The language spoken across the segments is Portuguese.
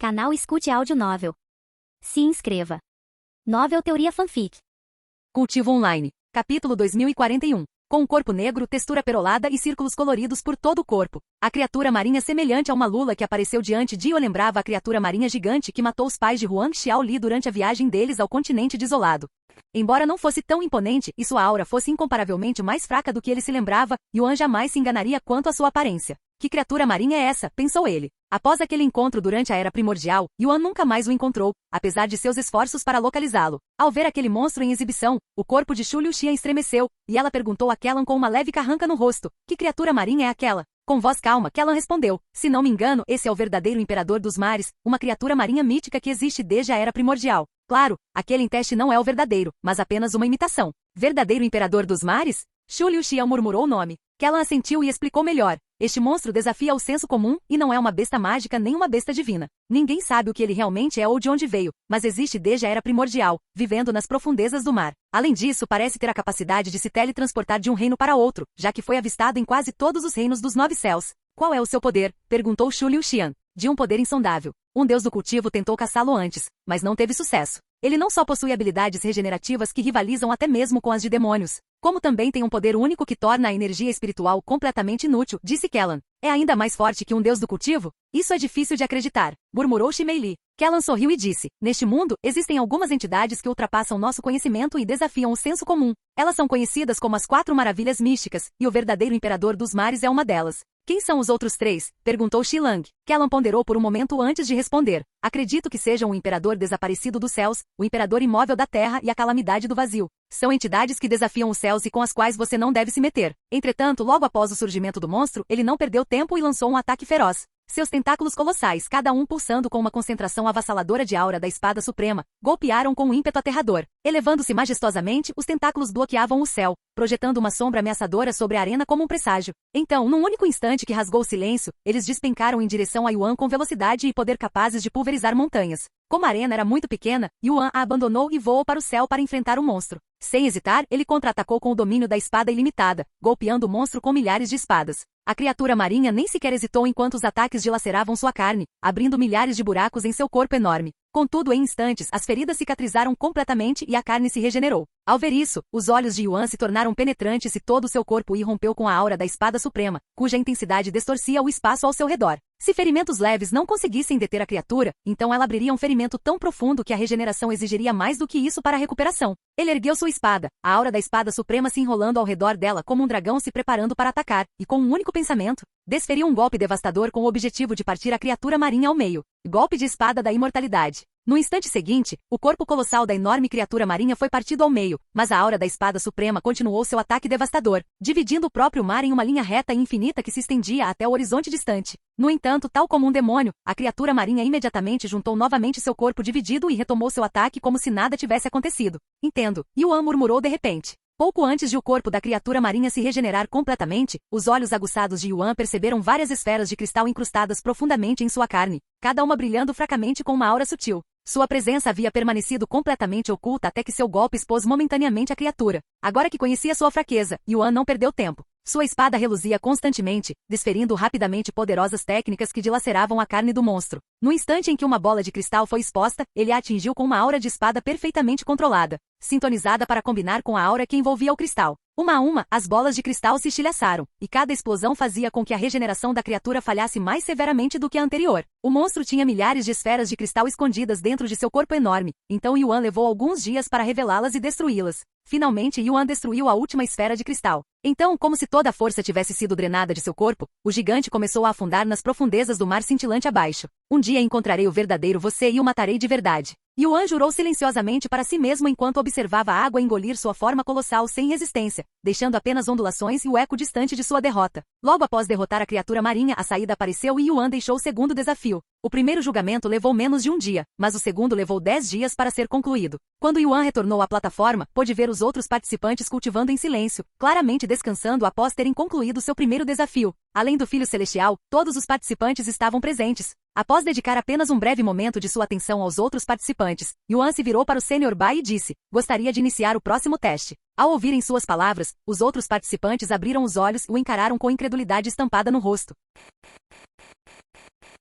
Canal Escute Áudio Novel. Se inscreva. Novel Teoria Fanfic. Cultivo Online. Capítulo 2041. Com um corpo negro, textura perolada e círculos coloridos por todo o corpo. A criatura marinha semelhante a uma lula que apareceu diante de Io lembrava a criatura marinha gigante que matou os pais de Huang Xiaoli durante a viagem deles ao continente desolado. Embora não fosse tão imponente e sua aura fosse incomparavelmente mais fraca do que ele se lembrava, Yuan jamais se enganaria quanto à sua aparência. Que criatura marinha é essa? Pensou ele. Após aquele encontro durante a Era Primordial, Yuan nunca mais o encontrou, apesar de seus esforços para localizá-lo. Ao ver aquele monstro em exibição, o corpo de Shu Liuxian estremeceu, e ela perguntou a Kellan com uma leve carranca no rosto: que criatura marinha é aquela? Com voz calma, Kellan respondeu: se não me engano, esse é o verdadeiro Imperador dos Mares, uma criatura marinha mítica que existe desde a Era Primordial. Claro, aquele em teste não é o verdadeiro, mas apenas uma imitação. Verdadeiro Imperador dos Mares? Shu Liuxian murmurou o nome. Kellan assentiu e explicou melhor. Este monstro desafia o senso comum, e não é uma besta mágica nem uma besta divina. Ninguém sabe o que ele realmente é ou de onde veio, mas existe desde a Era Primordial, vivendo nas profundezas do mar. Além disso, parece ter a capacidade de se teletransportar de um reino para outro, já que foi avistado em quase todos os reinos dos 9 céus. Qual é o seu poder? Perguntou Shu Liuxian. De um poder insondável. Um deus do cultivo tentou caçá-lo antes, mas não teve sucesso. Ele não só possui habilidades regenerativas que rivalizam até mesmo com as de demônios, como também tem um poder único que torna a energia espiritual completamente inútil, disse Kellan. É ainda mais forte que um deus do cultivo? Isso é difícil de acreditar, murmurou Shimei Li. Kellan sorriu e disse: neste mundo, existem algumas entidades que ultrapassam nosso conhecimento e desafiam o senso comum. Elas são conhecidas como as 4 maravilhas místicas, e o verdadeiro Imperador dos Mares é uma delas. Quem são os outros 3? Perguntou Xilang. Kellan ponderou por um momento antes de responder. Acredito que sejam o Imperador desaparecido dos céus, o Imperador imóvel da terra e a calamidade do vazio. São entidades que desafiam os céus e com as quais você não deve se meter. Entretanto, logo após o surgimento do monstro, ele não perdeu tempo e lançou um ataque feroz. Seus tentáculos colossais, cada um pulsando com uma concentração avassaladora de aura da espada suprema, golpearam com um ímpeto aterrador. Elevando-se majestosamente, os tentáculos bloqueavam o céu, projetando uma sombra ameaçadora sobre a arena como um presságio. Então, num único instante que rasgou o silêncio, eles despencaram em direção a Yuan com velocidade e poder capazes de pulverizar montanhas. Como a arena era muito pequena, Yuan a abandonou e voou para o céu para enfrentar o monstro. Sem hesitar, ele contra-atacou com o domínio da espada ilimitada, golpeando o monstro com milhares de espadas. A criatura marinha nem sequer hesitou enquanto os ataques dilaceravam sua carne, abrindo milhares de buracos em seu corpo enorme. Contudo, em instantes, as feridas cicatrizaram completamente e a carne se regenerou. Ao ver isso, os olhos de Yuan se tornaram penetrantes e todo o seu corpo irrompeu com a aura da espada suprema, cuja intensidade distorcia o espaço ao seu redor. Se ferimentos leves não conseguissem deter a criatura, então ela abriria um ferimento tão profundo que a regeneração exigiria mais do que isso para a recuperação. Ele ergueu sua espada, a aura da espada suprema se enrolando ao redor dela como um dragão se preparando para atacar, e com um único pensamento, desferiu um golpe devastador com o objetivo de partir a criatura marinha ao meio. Golpe de espada da imortalidade. No instante seguinte, o corpo colossal da enorme criatura marinha foi partido ao meio, mas a aura da espada suprema continuou seu ataque devastador, dividindo o próprio mar em uma linha reta e infinita que se estendia até o horizonte distante. No entanto, tal como um demônio, a criatura marinha imediatamente juntou novamente seu corpo dividido e retomou seu ataque como se nada tivesse acontecido. Entendo, Yuan murmurou de repente. Pouco antes de o corpo da criatura marinha se regenerar completamente, os olhos aguçados de Yuan perceberam várias esferas de cristal incrustadas profundamente em sua carne, cada uma brilhando fracamente com uma aura sutil. Sua presença havia permanecido completamente oculta até que seu golpe expôs momentaneamente a criatura. Agora que conhecia sua fraqueza, Yuan não perdeu tempo. Sua espada reluzia constantemente, desferindo rapidamente poderosas técnicas que dilaceravam a carne do monstro. No instante em que uma bola de cristal foi exposta, ele a atingiu com uma aura de espada perfeitamente controlada, sintonizada para combinar com a aura que envolvia o cristal. Uma a uma, as bolas de cristal se estilhaçaram, e cada explosão fazia com que a regeneração da criatura falhasse mais severamente do que a anterior. O monstro tinha milhares de esferas de cristal escondidas dentro de seu corpo enorme, então Yuan levou alguns dias para revelá-las e destruí-las. Finalmente, Yuan destruiu a última esfera de cristal. Então, como se toda a força tivesse sido drenada de seu corpo, o gigante começou a afundar nas profundezas do mar cintilante abaixo. Um dia encontrarei o verdadeiro você e o matarei de verdade. Yuan jurou silenciosamente para si mesmo enquanto observava a água engolir sua forma colossal sem resistência, deixando apenas ondulações e o eco distante de sua derrota. Logo após derrotar a criatura marinha, a saída apareceu e Yuan deixou o segundo desafio. O primeiro julgamento levou menos de um dia, mas o segundo levou 10 dias para ser concluído. Quando Yuan retornou à plataforma, pôde ver os outros participantes cultivando em silêncio, claramente descansando após terem concluído seu primeiro desafio. Além do Filho Celestial, todos os participantes estavam presentes. Após dedicar apenas um breve momento de sua atenção aos outros participantes, Yuan se virou para o Sênior Bai e disse: gostaria de iniciar o próximo teste. Ao ouvirem suas palavras, os outros participantes abriram os olhos e o encararam com incredulidade estampada no rosto.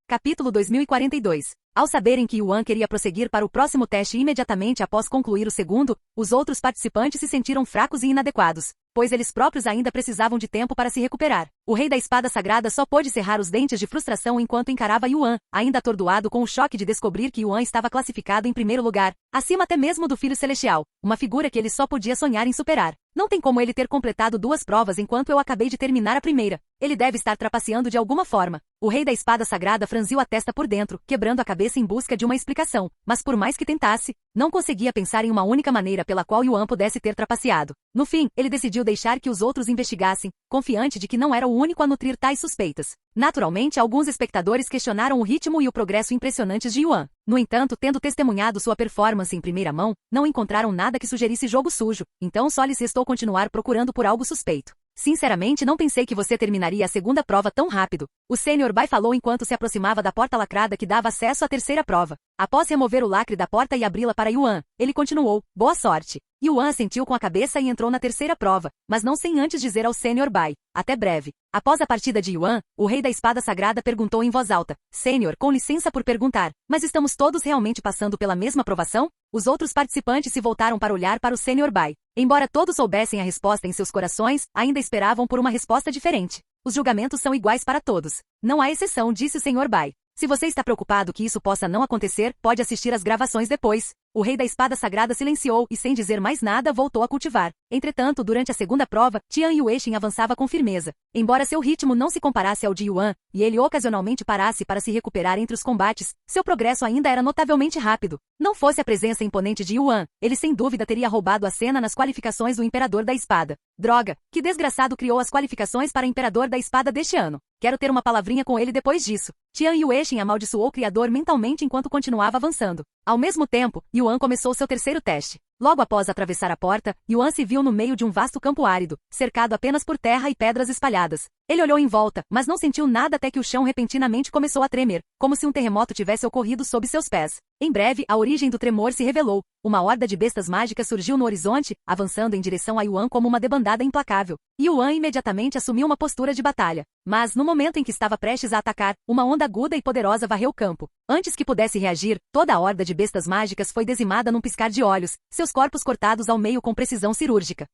Capítulo 2042. Ao saberem que Yuan queria prosseguir para o próximo teste imediatamente após concluir o segundo, os outros participantes se sentiram fracos e inadequados, pois eles próprios ainda precisavam de tempo para se recuperar. O rei da espada sagrada só pôde cerrar os dentes de frustração enquanto encarava Yuan, ainda atordoado com o choque de descobrir que Yuan estava classificado em primeiro lugar, acima até mesmo do Filho Celestial, uma figura que ele só podia sonhar em superar. Não tem como ele ter completado 2 provas enquanto eu acabei de terminar a primeira. Ele deve estar trapaceando de alguma forma. O rei da espada sagrada franziu a testa por dentro, quebrando a cabeça em busca de uma explicação, mas por mais que tentasse, não conseguia pensar em uma única maneira pela qual Yuan pudesse ter trapaceado. No fim, ele decidiu deixar que os outros investigassem, confiante de que não era o único a nutrir tais suspeitas. Naturalmente, alguns espectadores questionaram o ritmo e o progresso impressionantes de Yuan. No entanto, tendo testemunhado sua performance em primeira mão, não encontraram nada que sugerisse jogo sujo, então só lhes restou continuar procurando por algo suspeito. Sinceramente, não pensei que você terminaria a segunda prova tão rápido. O Sr. Bai falou enquanto se aproximava da porta lacrada que dava acesso à terceira prova. Após remover o lacre da porta e abri-la para Yuan, ele continuou, boa sorte. Yuan assentiu com a cabeça e entrou na terceira prova, mas não sem antes dizer ao Sr. Bai, até breve. Após a partida de Yuan, o rei da espada sagrada perguntou em voz alta, Senhor, com licença por perguntar, mas estamos todos realmente passando pela mesma provação? Os outros participantes se voltaram para olhar para o Sr. Bai. Embora todos soubessem a resposta em seus corações, ainda esperavam por uma resposta diferente. Os julgamentos são iguais para todos. Não há exceção, disse o Sr. Bai. Se você está preocupado que isso possa não acontecer, pode assistir às gravações depois. O rei da espada sagrada silenciou e, sem dizer mais nada, voltou a cultivar. Entretanto, durante a segunda prova, Tian Yuexin avançava com firmeza. Embora seu ritmo não se comparasse ao de Yuan, e ele ocasionalmente parasse para se recuperar entre os combates, seu progresso ainda era notavelmente rápido. Não fosse a presença imponente de Yuan, ele sem dúvida teria roubado a cena nas qualificações do Imperador da Espada. Droga, que desgraçado criou as qualificações para Imperador da Espada deste ano. Quero ter uma palavrinha com ele depois disso. Tian Yuexin amaldiçoou o Criador mentalmente enquanto continuava avançando. Ao mesmo tempo, Yuan começou seu terceiro teste. Logo após atravessar a porta, Yuan se viu no meio de um vasto campo árido, cercado apenas por terra e pedras espalhadas. Ele olhou em volta, mas não sentiu nada até que o chão repentinamente começou a tremer, como se um terremoto tivesse ocorrido sob seus pés. Em breve, a origem do tremor se revelou. Uma horda de bestas mágicas surgiu no horizonte, avançando em direção a Yuan como uma debandada implacável. Yuan imediatamente assumiu uma postura de batalha. Mas, no momento em que estava prestes a atacar, uma onda aguda e poderosa varreu o campo. Antes que pudesse reagir, toda a horda de bestas mágicas foi dizimada num piscar de olhos, seus corpos cortados ao meio com precisão cirúrgica.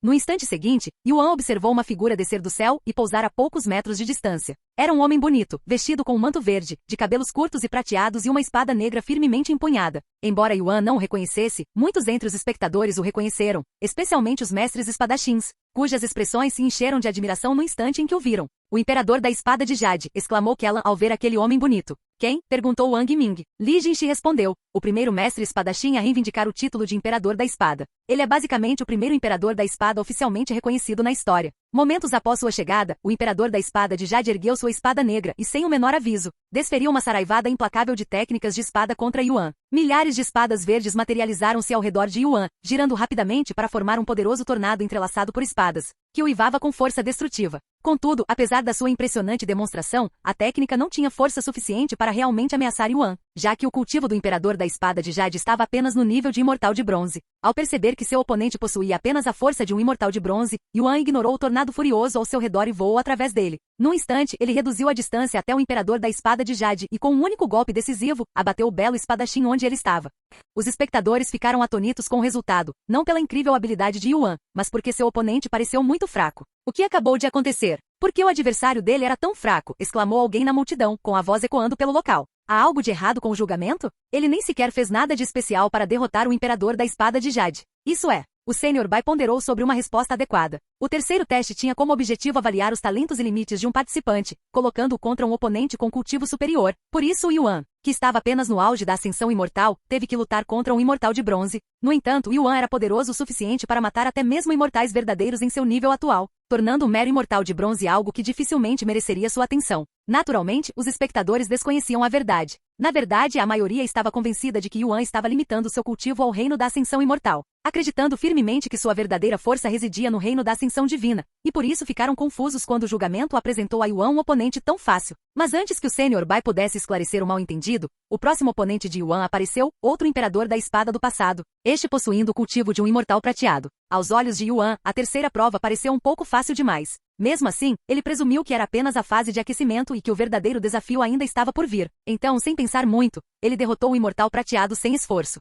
No instante seguinte, Yuan observou uma figura descer do céu e pousar a poucos metros de distância. Era um homem bonito, vestido com um manto verde, de cabelos curtos e prateados e uma espada negra firmemente empunhada. Embora Yuan não o reconhecesse, muitos entre os espectadores o reconheceram, especialmente os mestres espadachins, cujas expressões se encheram de admiração no instante em que o viram. O Imperador da Espada de Jade, exclamou Kellan ao ver aquele homem bonito. Quem? Perguntou Wang Ming. Li Jinshi respondeu, o primeiro mestre espadachim a reivindicar o título de Imperador da Espada. Ele é basicamente o primeiro Imperador da Espada oficialmente reconhecido na história. Momentos após sua chegada, o Imperador da Espada de Jade ergueu sua espada negra e, sem o menor aviso, desferiu uma saraivada implacável de técnicas de espada contra Yuan. Milhares de espadas verdes materializaram-se ao redor de Yuan, girando rapidamente para formar um poderoso tornado entrelaçado por espadas, que uivava com força destrutiva. Contudo, apesar da sua impressionante demonstração, a técnica não tinha força suficiente para realmente ameaçar Yuan, já que o cultivo do Imperador da Espada de Jade estava apenas no nível de Imortal de Bronze. Ao perceber que seu oponente possuía apenas a força de um Imortal de Bronze, Yuan ignorou o tornado furioso ao seu redor e voou através dele. Num instante, ele reduziu a distância até o Imperador da Espada de Jade e, com um único golpe decisivo, abateu o belo espadachim onde ele estava. Os espectadores ficaram atônitos com o resultado, não pela incrível habilidade de Yuan, mas porque seu oponente pareceu muito fraco. O que acabou de acontecer? Por que o adversário dele era tão fraco? Exclamou alguém na multidão, com a voz ecoando pelo local. Há algo de errado com o julgamento? Ele nem sequer fez nada de especial para derrotar o Imperador da Espada de Jade. Isso é. O Sr. Bai ponderou sobre uma resposta adequada. O terceiro teste tinha como objetivo avaliar os talentos e limites de um participante, colocando-o contra um oponente com cultivo superior. Por isso o Yuan, que estava apenas no auge da ascensão imortal, teve que lutar contra um imortal de bronze. No entanto, Yuan era poderoso o suficiente para matar até mesmo imortais verdadeiros em seu nível atual, tornando o mero imortal de bronze algo que dificilmente mereceria sua atenção. Naturalmente, os espectadores desconheciam a verdade. Na verdade, a maioria estava convencida de que Yuan estava limitando seu cultivo ao reino da ascensão imortal, acreditando firmemente que sua verdadeira força residia no reino da ascensão divina, e por isso ficaram confusos quando o julgamento apresentou a Yuan um oponente tão fácil. Mas antes que o Sr. Bai pudesse esclarecer o mal-entendido, o próximo oponente de Yuan apareceu, outro Imperador da Espada do passado, este possuindo o cultivo de um imortal prateado. Aos olhos de Yuan, a terceira prova pareceu um pouco fácil demais. Mesmo assim, ele presumiu que era apenas a fase de aquecimento e que o verdadeiro desafio ainda estava por vir. Então, sem pensar muito, ele derrotou o Imortal Prateado sem esforço.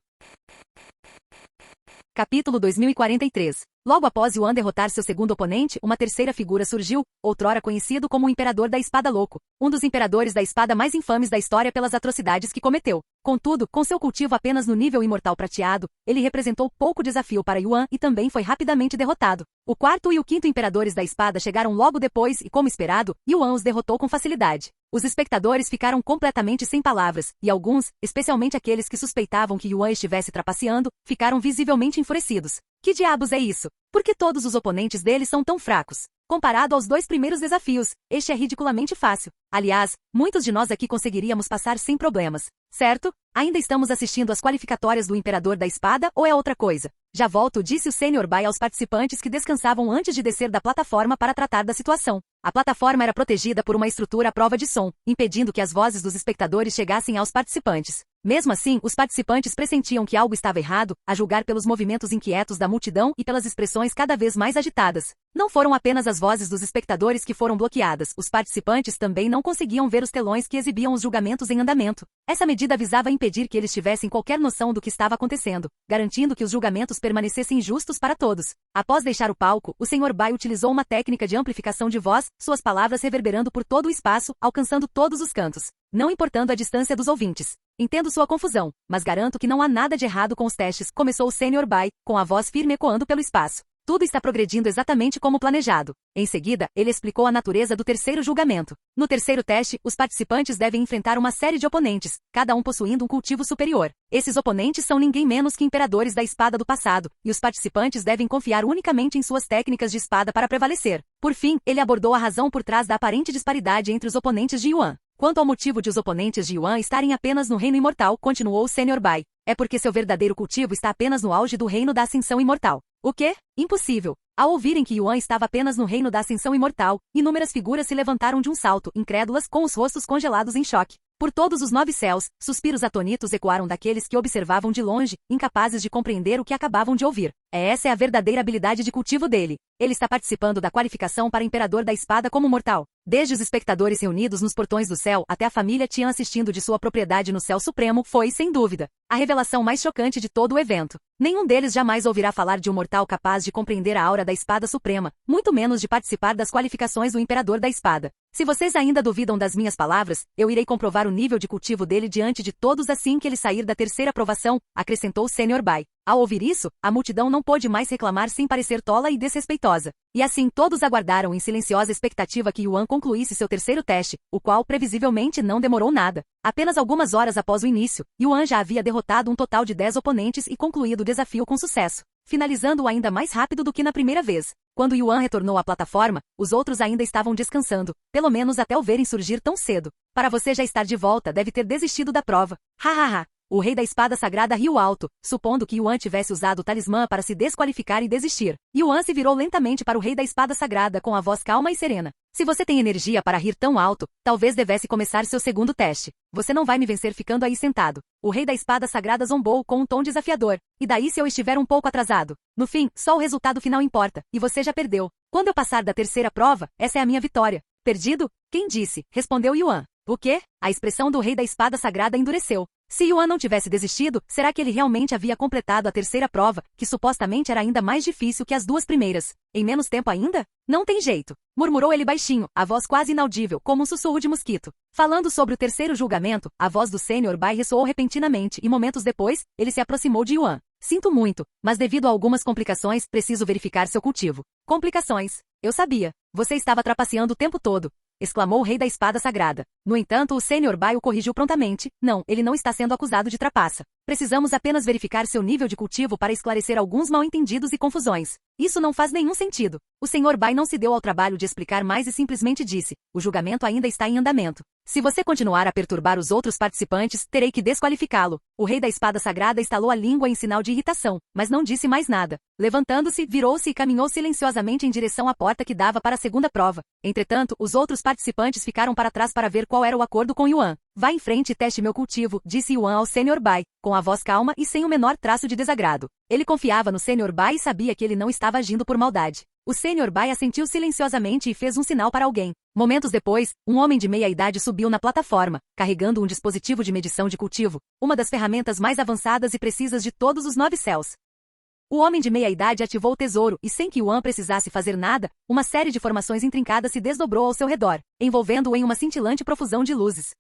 Capítulo 2043. Logo após Yuan derrotar seu segundo oponente, uma terceira figura surgiu, outrora conhecido como o Imperador da Espada Louco, um dos imperadores da espada mais infames da história pelas atrocidades que cometeu. Contudo, com seu cultivo apenas no nível Imortal Prateado, ele representou pouco desafio para Yuan e também foi rapidamente derrotado. O quarto e o quinto imperadores da espada chegaram logo depois e, como esperado, Yuan os derrotou com facilidade. Os espectadores ficaram completamente sem palavras, e alguns, especialmente aqueles que suspeitavam que Yuan estivesse trapaceando, ficaram visivelmente enfurecidos. Que diabos é isso? Por que todos os oponentes dele são tão fracos? Comparado aos dois primeiros desafios, este é ridiculamente fácil. Aliás, muitos de nós aqui conseguiríamos passar sem problemas. Certo? Ainda estamos assistindo às qualificatórias do Imperador da Espada ou é outra coisa? Já volto, disse o Sr. Bai aos participantes que descansavam antes de descer da plataforma para tratar da situação. A plataforma era protegida por uma estrutura à prova de som, impedindo que as vozes dos espectadores chegassem aos participantes. Mesmo assim, os participantes pressentiam que algo estava errado, a julgar pelos movimentos inquietos da multidão e pelas expressões cada vez mais agitadas. Não foram apenas as vozes dos espectadores que foram bloqueadas, os participantes também não conseguiam ver os telões que exibiam os julgamentos em andamento. Essa medida visava impedir que eles tivessem qualquer noção do que estava acontecendo, garantindo que os julgamentos permanecessem justos para todos. Após deixar o palco, o Sr. Bai utilizou uma técnica de amplificação de voz, suas palavras reverberando por todo o espaço, alcançando todos os cantos, não importando a distância dos ouvintes. Entendo sua confusão, mas garanto que não há nada de errado com os testes, começou o Sr. Bai, com a voz firme ecoando pelo espaço. Tudo está progredindo exatamente como planejado. Em seguida, ele explicou a natureza do terceiro julgamento. No terceiro teste, os participantes devem enfrentar uma série de oponentes, cada um possuindo um cultivo superior. Esses oponentes são ninguém menos que imperadores da espada do passado, e os participantes devem confiar unicamente em suas técnicas de espada para prevalecer. Por fim, ele abordou a razão por trás da aparente disparidade entre os oponentes de Yuan. Quanto ao motivo de os oponentes de Yuan estarem apenas no reino imortal, continuou o Sr. Bai, é porque seu verdadeiro cultivo está apenas no auge do reino da ascensão imortal. O quê? Impossível! Ao ouvirem que Yuan estava apenas no reino da ascensão imortal, inúmeras figuras se levantaram de um salto, incrédulas, com os rostos congelados em choque. Por todos os 9 céus, suspiros atônitos ecoaram daqueles que observavam de longe, incapazes de compreender o que acabavam de ouvir. Essa é a verdadeira habilidade de cultivo dele. Ele está participando da qualificação para Imperador da Espada como mortal. Desde os espectadores reunidos nos portões do céu até a família Tian assistindo de sua propriedade no céu supremo, foi, sem dúvida, a revelação mais chocante de todo o evento. Nenhum deles jamais ouvirá falar de um mortal capaz de compreender a aura da Espada Suprema, muito menos de participar das qualificações do Imperador da Espada. Se vocês ainda duvidam das minhas palavras, eu irei comprovar o nível de cultivo dele diante de todos assim que ele sair da terceira aprovação, acrescentou o Sr. Bai. Ao ouvir isso, a multidão não pôde mais reclamar sem parecer tola e desrespeitosa. E assim todos aguardaram em silenciosa expectativa que Yuan concluísse seu terceiro teste, o qual previsivelmente não demorou nada. Apenas algumas horas após o início, Yuan já havia derrotado um total de 10 oponentes e concluído o desafio com sucesso, finalizando-o ainda mais rápido do que na primeira vez. Quando Yuan retornou à plataforma, os outros ainda estavam descansando, pelo menos até o verem surgir tão cedo. Para você já estar de volta, deve ter desistido da prova. Hahaha. O rei da espada sagrada riu alto, supondo que Yuan tivesse usado o talismã para se desqualificar e desistir. Yuan se virou lentamente para o rei da espada sagrada com a voz calma e serena. Se você tem energia para rir tão alto, talvez devesse começar seu segundo teste. Você não vai me vencer ficando aí sentado. O rei da espada sagrada zombou com um tom desafiador. E daí se eu estiver um pouco atrasado? No fim, só o resultado final importa, e você já perdeu. Quando eu passar da terceira prova, essa é a minha vitória. Perdido? Quem disse? Respondeu Yuan. O quê? A expressão do rei da espada sagrada endureceu. Se Yuan não tivesse desistido, será que ele realmente havia completado a terceira prova, que supostamente era ainda mais difícil que as 2 primeiras? Em menos tempo ainda? Não tem jeito. Murmurou ele baixinho, a voz quase inaudível, como um sussurro de mosquito. Falando sobre o terceiro julgamento, a voz do Sr. Bai ressoou repentinamente e momentos depois, ele se aproximou de Yuan. Sinto muito, mas devido a algumas complicações, preciso verificar seu cultivo. Complicações? Eu sabia. Você estava trapaceando o tempo todo, exclamou o rei da espada sagrada. No entanto, o Sr. Bai o corrigiu prontamente. Não, ele não está sendo acusado de trapaça. Precisamos apenas verificar seu nível de cultivo para esclarecer alguns mal-entendidos e confusões. Isso não faz nenhum sentido. O Sr. Bai não se deu ao trabalho de explicar mais e simplesmente disse: o julgamento ainda está em andamento. Se você continuar a perturbar os outros participantes, terei que desqualificá-lo. O rei da espada sagrada estalou a língua em sinal de irritação, mas não disse mais nada. Levantando-se, virou-se e caminhou silenciosamente em direção à porta que dava para a segunda prova. Entretanto, os outros participantes ficaram para trás para ver qual era o acordo com Yuan. Vá em frente e teste meu cultivo, disse Yuan ao Sr. Bai, com a voz calma e sem o menor traço de desagrado. Ele confiava no Sr. Bai e sabia que ele não estava agindo por maldade. O Sr. Bai assentiu silenciosamente e fez um sinal para alguém. Momentos depois, um homem de meia-idade subiu na plataforma, carregando um dispositivo de medição de cultivo, uma das ferramentas mais avançadas e precisas de todos os 9 céus. O homem de meia-idade ativou o tesouro e, sem que Yuan precisasse fazer nada, uma série de formações intrincadas se desdobrou ao seu redor, envolvendo-o em uma cintilante profusão de luzes.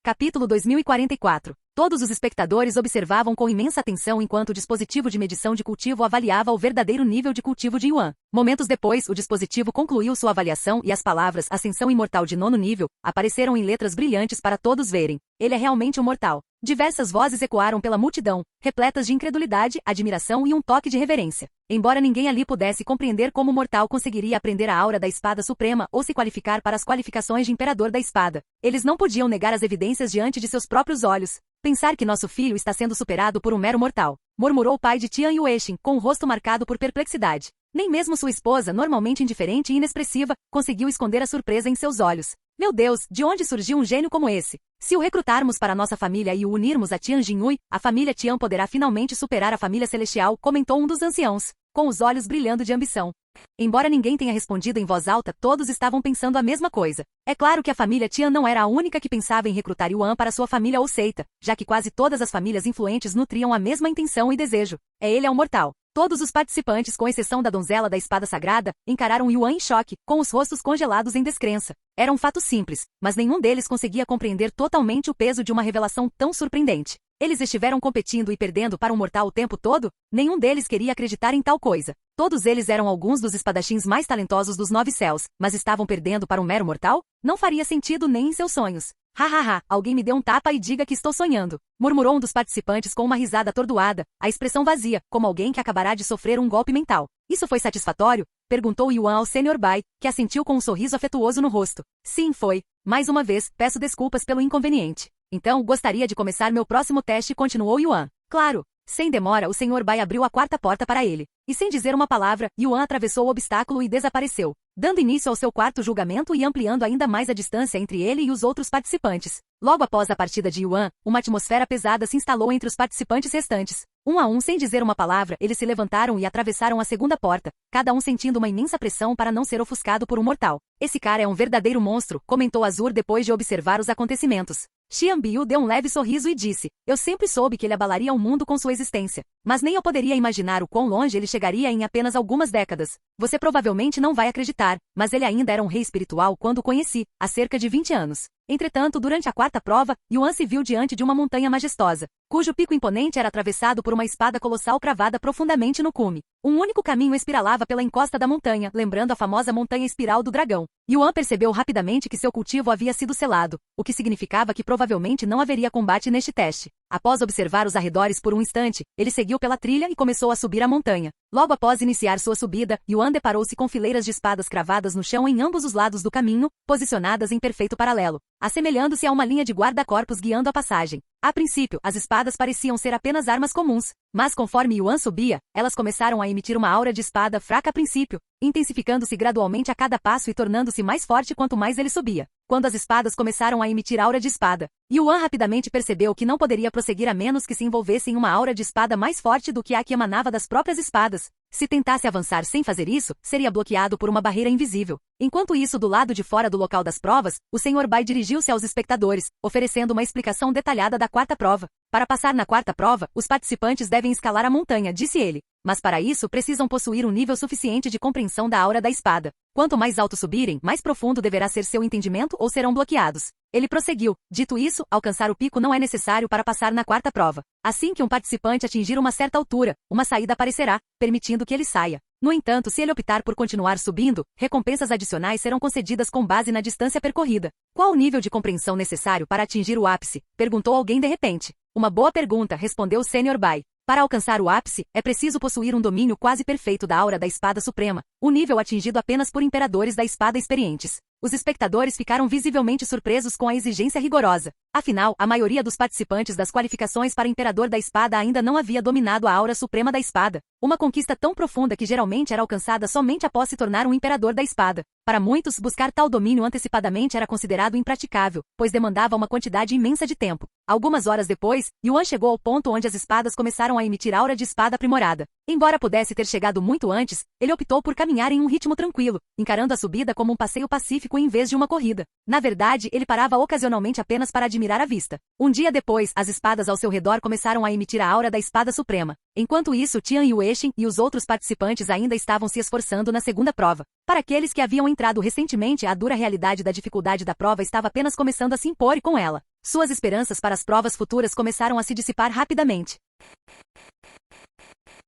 Capítulo 2044. Todos os espectadores observavam com imensa atenção enquanto o dispositivo de medição de cultivo avaliava o verdadeiro nível de cultivo de Yuan. Momentos depois, o dispositivo concluiu sua avaliação e as palavras Ascensão Imortal de 9º nível apareceram em letras brilhantes para todos verem. Ele é realmente um mortal. Diversas vozes ecoaram pela multidão, repletas de incredulidade, admiração e um toque de reverência. Embora ninguém ali pudesse compreender como o mortal conseguiria aprender a aura da espada suprema ou se qualificar para as qualificações de imperador da espada, eles não podiam negar as evidências diante de seus próprios olhos. Pensar que nosso filho está sendo superado por um mero mortal, murmurou o pai de Tian Yuexin, com o rosto marcado por perplexidade. Nem mesmo sua esposa, normalmente indiferente e inexpressiva, conseguiu esconder a surpresa em seus olhos. Meu Deus, de onde surgiu um gênio como esse? Se o recrutarmos para nossa família e o unirmos a Tian Jinhui, a família Tian poderá finalmente superar a família celestial, comentou um dos anciãos, com os olhos brilhando de ambição. Embora ninguém tenha respondido em voz alta, todos estavam pensando a mesma coisa. É claro que a família Tian não era a única que pensava em recrutar Yuan para sua família ou seita, já que quase todas as famílias influentes nutriam a mesma intenção e desejo. Ele é um mortal. Todos os participantes, com exceção da donzela da espada sagrada, encararam Yuan em choque, com os rostos congelados em descrença. Era um fato simples, mas nenhum deles conseguia compreender totalmente o peso de uma revelação tão surpreendente. Eles estiveram competindo e perdendo para um mortal o tempo todo? Nenhum deles queria acreditar em tal coisa. Todos eles eram alguns dos espadachins mais talentosos dos 9 céus, mas estavam perdendo para um mero mortal? Não faria sentido nem em seus sonhos. Hahaha, alguém me dê um tapa e diga que estou sonhando, murmurou um dos participantes com uma risada atordoada, a expressão vazia, como alguém que acabará de sofrer um golpe mental. Isso foi satisfatório? Perguntou Yuan ao Sr. Bai, que assentiu com um sorriso afetuoso no rosto. Sim, foi. Mais uma vez, peço desculpas pelo inconveniente. Então, gostaria de começar meu próximo teste, continuou Yuan. Claro. Sem demora, o Sr. Bai abriu a 4ª porta para ele. E sem dizer uma palavra, Yuan atravessou o obstáculo e desapareceu, dando início ao seu 4º julgamento e ampliando ainda mais a distância entre ele e os outros participantes. Logo após a partida de Yuan, uma atmosfera pesada se instalou entre os participantes restantes. Um a um, sem dizer uma palavra, eles se levantaram e atravessaram a 2ª porta, cada um sentindo uma imensa pressão para não ser ofuscado por um mortal. Esse cara é um verdadeiro monstro, comentou Azur depois de observar os acontecimentos. Xian Biu deu um leve sorriso e disse, eu sempre soube que ele abalaria o mundo com sua existência, mas nem eu poderia imaginar o quão longe ele chegaria em apenas algumas décadas. Você provavelmente não vai acreditar, mas ele ainda era um rei espiritual quando o conheci, há cerca de 20 anos. Entretanto, durante a 4ª prova, Yuan se viu diante de uma montanha majestosa, cujo pico imponente era atravessado por uma espada colossal cravada profundamente no cume. Um único caminho espiralava pela encosta da montanha, lembrando a famosa montanha espiral do dragão. Yuan percebeu rapidamente que seu cultivo havia sido selado, o que significava que provavelmente não haveria combate neste teste. Após observar os arredores por um instante, ele seguiu pela trilha e começou a subir a montanha. Logo após iniciar sua subida, Yuan deparou-se com fileiras de espadas cravadas no chão em ambos os lados do caminho, posicionadas em perfeito paralelo, assemelhando-se a uma linha de guarda-corpos guiando a passagem. A princípio, as espadas pareciam ser apenas armas comuns, mas conforme Yuan subia, elas começaram a emitir uma aura de espada fraca a princípio, intensificando-se gradualmente a cada passo e tornando-se mais forte quanto mais ele subia. Quando as espadas começaram a emitir aura de espada, Yuan rapidamente percebeu que não poderia prosseguir a menos que se envolvesse em uma aura de espada mais forte do que a que emanava das próprias espadas. Se tentasse avançar sem fazer isso, seria bloqueado por uma barreira invisível. Enquanto isso, do lado de fora do local das provas, o Sr. Bai dirigiu-se aos espectadores, oferecendo uma explicação detalhada da 4ª prova. Para passar na 4ª prova, os participantes devem escalar a montanha, disse ele. Mas para isso precisam possuir um nível suficiente de compreensão da aura da espada. Quanto mais alto subirem, mais profundo deverá ser seu entendimento ou serão bloqueados. Ele prosseguiu. Dito isso, alcançar o pico não é necessário para passar na 4ª prova. Assim que um participante atingir uma certa altura, uma saída aparecerá, permitindo que ele saia. No entanto, se ele optar por continuar subindo, recompensas adicionais serão concedidas com base na distância percorrida. Qual o nível de compreensão necessário para atingir o ápice? Perguntou alguém de repente. Uma boa pergunta, respondeu o Sr. Bai. Para alcançar o ápice, é preciso possuir um domínio quase perfeito da aura da espada suprema, um nível atingido apenas por imperadores da espada experientes. Os espectadores ficaram visivelmente surpresos com a exigência rigorosa. Afinal, a maioria dos participantes das qualificações para Imperador da Espada ainda não havia dominado a aura suprema da espada, uma conquista tão profunda que geralmente era alcançada somente após se tornar um Imperador da Espada. Para muitos, buscar tal domínio antecipadamente era considerado impraticável, pois demandava uma quantidade imensa de tempo. Algumas horas depois, Yuan chegou ao ponto onde as espadas começaram a emitir aura de espada aprimorada. Embora pudesse ter chegado muito antes, ele optou por caminhar em um ritmo tranquilo, encarando a subida como um passeio pacífico em vez de uma corrida. Na verdade, ele parava ocasionalmente apenas para admirar a vista. Um dia depois, as espadas ao seu redor começaram a emitir a aura da espada suprema. Enquanto isso, Tian Yuexin e os outros participantes ainda estavam se esforçando na segunda prova. Para aqueles que haviam entrado recentemente, a dura realidade da dificuldade da prova estava apenas começando a se impor e com ela, suas esperanças para as provas futuras começaram a se dissipar rapidamente.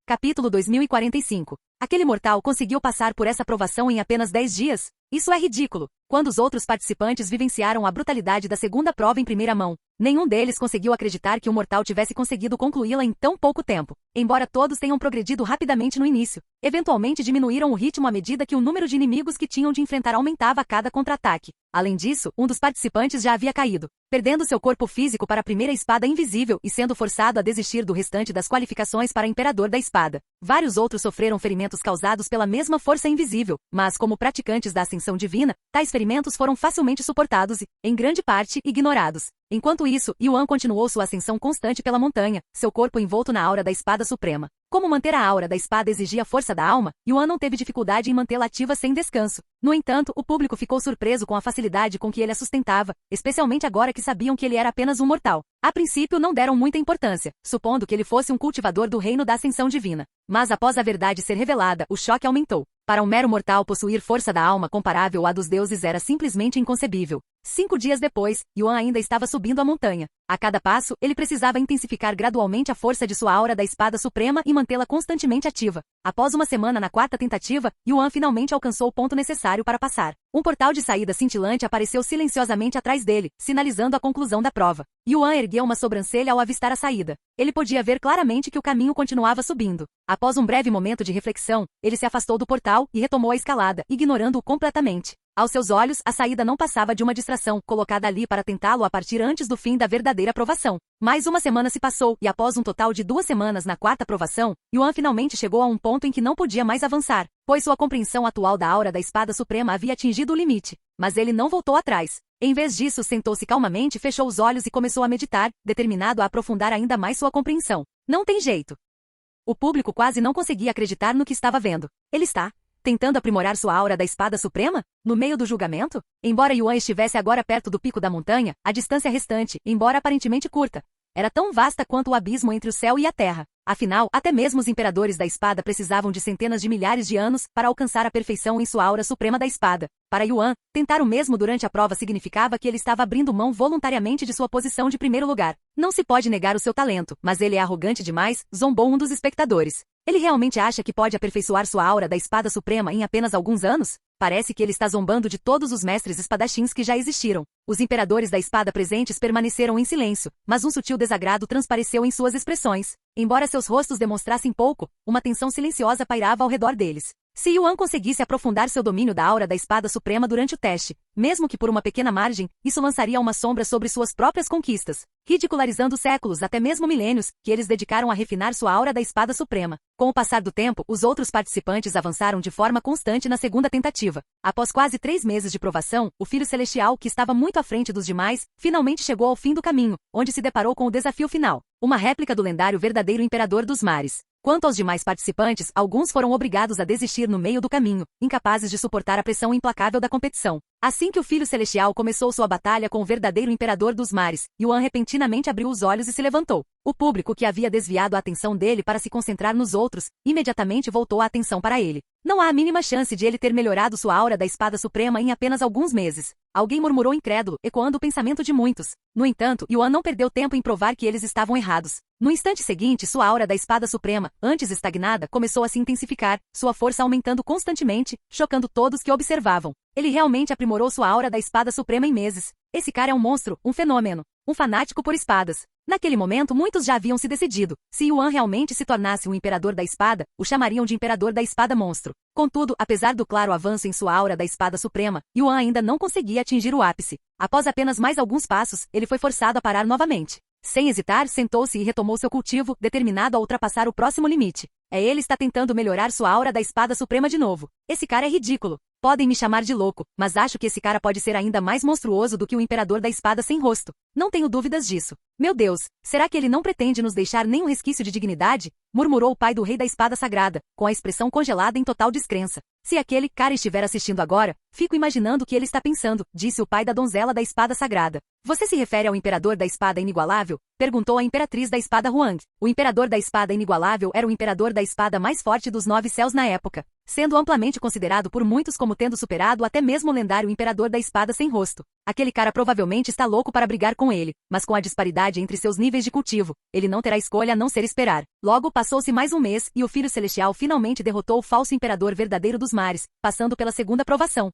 Capítulo 2045. Aquele mortal conseguiu passar por essa provação em apenas 10 dias? Isso é ridículo. Quando os outros participantes vivenciaram a brutalidade da segunda prova em primeira mão, nenhum deles conseguiu acreditar que o mortal tivesse conseguido concluí-la em tão pouco tempo. Embora todos tenham progredido rapidamente no início, eventualmente diminuíram o ritmo à medida que o número de inimigos que tinham de enfrentar aumentava a cada contra-ataque. Além disso, um dos participantes já havia caído, perdendo seu corpo físico para a primeira espada invisível e sendo forçado a desistir do restante das qualificações para Imperador da Espada. Vários outros sofreram ferimentos causados pela mesma força invisível, mas como praticantes da ascensão divina, tais ferimentos foram facilmente suportados e, em grande parte, ignorados. Enquanto isso, Yuan continuou sua ascensão constante pela montanha, seu corpo envolto na aura da espada suprema. Como manter a aura da espada exigia a força da alma, Yuan não teve dificuldade em mantê-la ativa sem descanso. No entanto, o público ficou surpreso com a facilidade com que ele a sustentava, especialmente agora que sabiam que ele era apenas um mortal. A princípio não deram muita importância, supondo que ele fosse um cultivador do reino da ascensão divina. Mas após a verdade ser revelada, o choque aumentou. Para um mero mortal possuir força da alma comparável à dos deuses era simplesmente inconcebível. 5 dias depois, Yuan ainda estava subindo a montanha. A cada passo, ele precisava intensificar gradualmente a força de sua aura da espada suprema e mantê-la constantemente ativa. Após uma semana na quarta tentativa, Yuan finalmente alcançou o ponto necessário para passar. Um portal de saída cintilante apareceu silenciosamente atrás dele, sinalizando a conclusão da prova. Yuan ergueu uma sobrancelha ao avistar a saída. Ele podia ver claramente que o caminho continuava subindo. Após um breve momento de reflexão, ele se afastou do portal e retomou a escalada, ignorando-o completamente. Aos seus olhos, a saída não passava de uma distração, colocada ali para tentá-lo a partir antes do fim da verdadeira provação. Mais uma semana se passou, e após um total de 2 semanas na quarta provação, Yuan finalmente chegou a um ponto em que não podia mais avançar, pois sua compreensão atual da aura da espada suprema havia atingido o limite. Mas ele não voltou atrás. Em vez disso, sentou-se calmamente, fechou os olhos e começou a meditar, determinado a aprofundar ainda mais sua compreensão. Não tem jeito. O público quase não conseguia acreditar no que estava vendo. Ele está tentando aprimorar sua aura da espada suprema? No meio do julgamento? Embora Yuan estivesse agora perto do pico da montanha, a distância restante, embora aparentemente curta, era tão vasta quanto o abismo entre o céu e a terra. Afinal, até mesmo os imperadores da espada precisavam de centenas de milhares de anos para alcançar a perfeição em sua aura suprema da espada. Para Yuan, tentar o mesmo durante a prova significava que ele estava abrindo mão voluntariamente de sua posição de primeiro lugar. Não se pode negar o seu talento, mas ele é arrogante demais, zombou um dos espectadores. Ele realmente acha que pode aperfeiçoar sua aura da espada suprema em apenas alguns anos? Parece que ele está zombando de todos os mestres espadachins que já existiram. Os imperadores da espada presentes permaneceram em silêncio, mas um sutil desagrado transpareceu em suas expressões. Embora seus rostos demonstrassem pouco, uma tensão silenciosa pairava ao redor deles. Se Yuan conseguisse aprofundar seu domínio da aura da espada suprema durante o teste, mesmo que por uma pequena margem, isso lançaria uma sombra sobre suas próprias conquistas, ridicularizando séculos, até mesmo milênios, que eles dedicaram a refinar sua aura da espada suprema. Com o passar do tempo, os outros participantes avançaram de forma constante na segunda tentativa. Após quase 3 meses de provação, o Filho Celestial, que estava muito à frente dos demais, finalmente chegou ao fim do caminho, onde se deparou com o desafio final, uma réplica do lendário verdadeiro Imperador dos Mares. Quanto aos demais participantes, alguns foram obrigados a desistir no meio do caminho, incapazes de suportar a pressão implacável da competição. Assim que o Filho Celestial começou sua batalha com o verdadeiro Imperador dos Mares, Yuan repentinamente abriu os olhos e se levantou. O público, que havia desviado a atenção dele para se concentrar nos outros, imediatamente voltou a atenção para ele. Não há a mínima chance de ele ter melhorado sua aura da espada suprema em apenas alguns meses. Alguém murmurou incrédulo, ecoando o pensamento de muitos. No entanto, Yuan não perdeu tempo em provar que eles estavam errados. No instante seguinte, sua aura da espada suprema, antes estagnada, começou a se intensificar, sua força aumentando constantemente, chocando todos que observavam. Ele realmente aprimorou sua aura da espada suprema em meses. Esse cara é um monstro, um fenômeno, um fanático por espadas. Naquele momento, muitos já haviam se decidido. Se Yuan realmente se tornasse um imperador da espada, o chamariam de Imperador da Espada Monstro. Contudo, apesar do claro avanço em sua aura da espada suprema, Yuan ainda não conseguia atingir o ápice. Após apenas mais alguns passos, ele foi forçado a parar novamente. Sem hesitar, sentou-se e retomou seu cultivo, determinado a ultrapassar o próximo limite. Ele está tentando melhorar sua aura da espada suprema de novo. Esse cara é ridículo. Podem me chamar de louco, mas acho que esse cara pode ser ainda mais monstruoso do que o Imperador da Espada sem rosto. Não tenho dúvidas disso. Meu Deus, será que ele não pretende nos deixar nenhum resquício de dignidade? Murmurou o pai do Rei da Espada Sagrada, com a expressão congelada em total descrença. Se aquele cara estiver assistindo agora, fico imaginando o que ele está pensando, disse o pai da donzela da Espada Sagrada. Você se refere ao Imperador da Espada Inigualável? Perguntou a Imperatriz da Espada Huang. O Imperador da Espada Inigualável era o Imperador da Espada mais forte dos 9 céus na época, sendo amplamente considerado por muitos como tendo superado até mesmo o lendário Imperador da Espada sem rosto. Aquele cara provavelmente está louco para brigar com ele, mas com a disparidade entre seus níveis de cultivo, ele não terá escolha a não ser esperar. Logo passou-se mais um mês e o Filho Celestial finalmente derrotou o falso Imperador verdadeiro dos mares, passando pela segunda provação.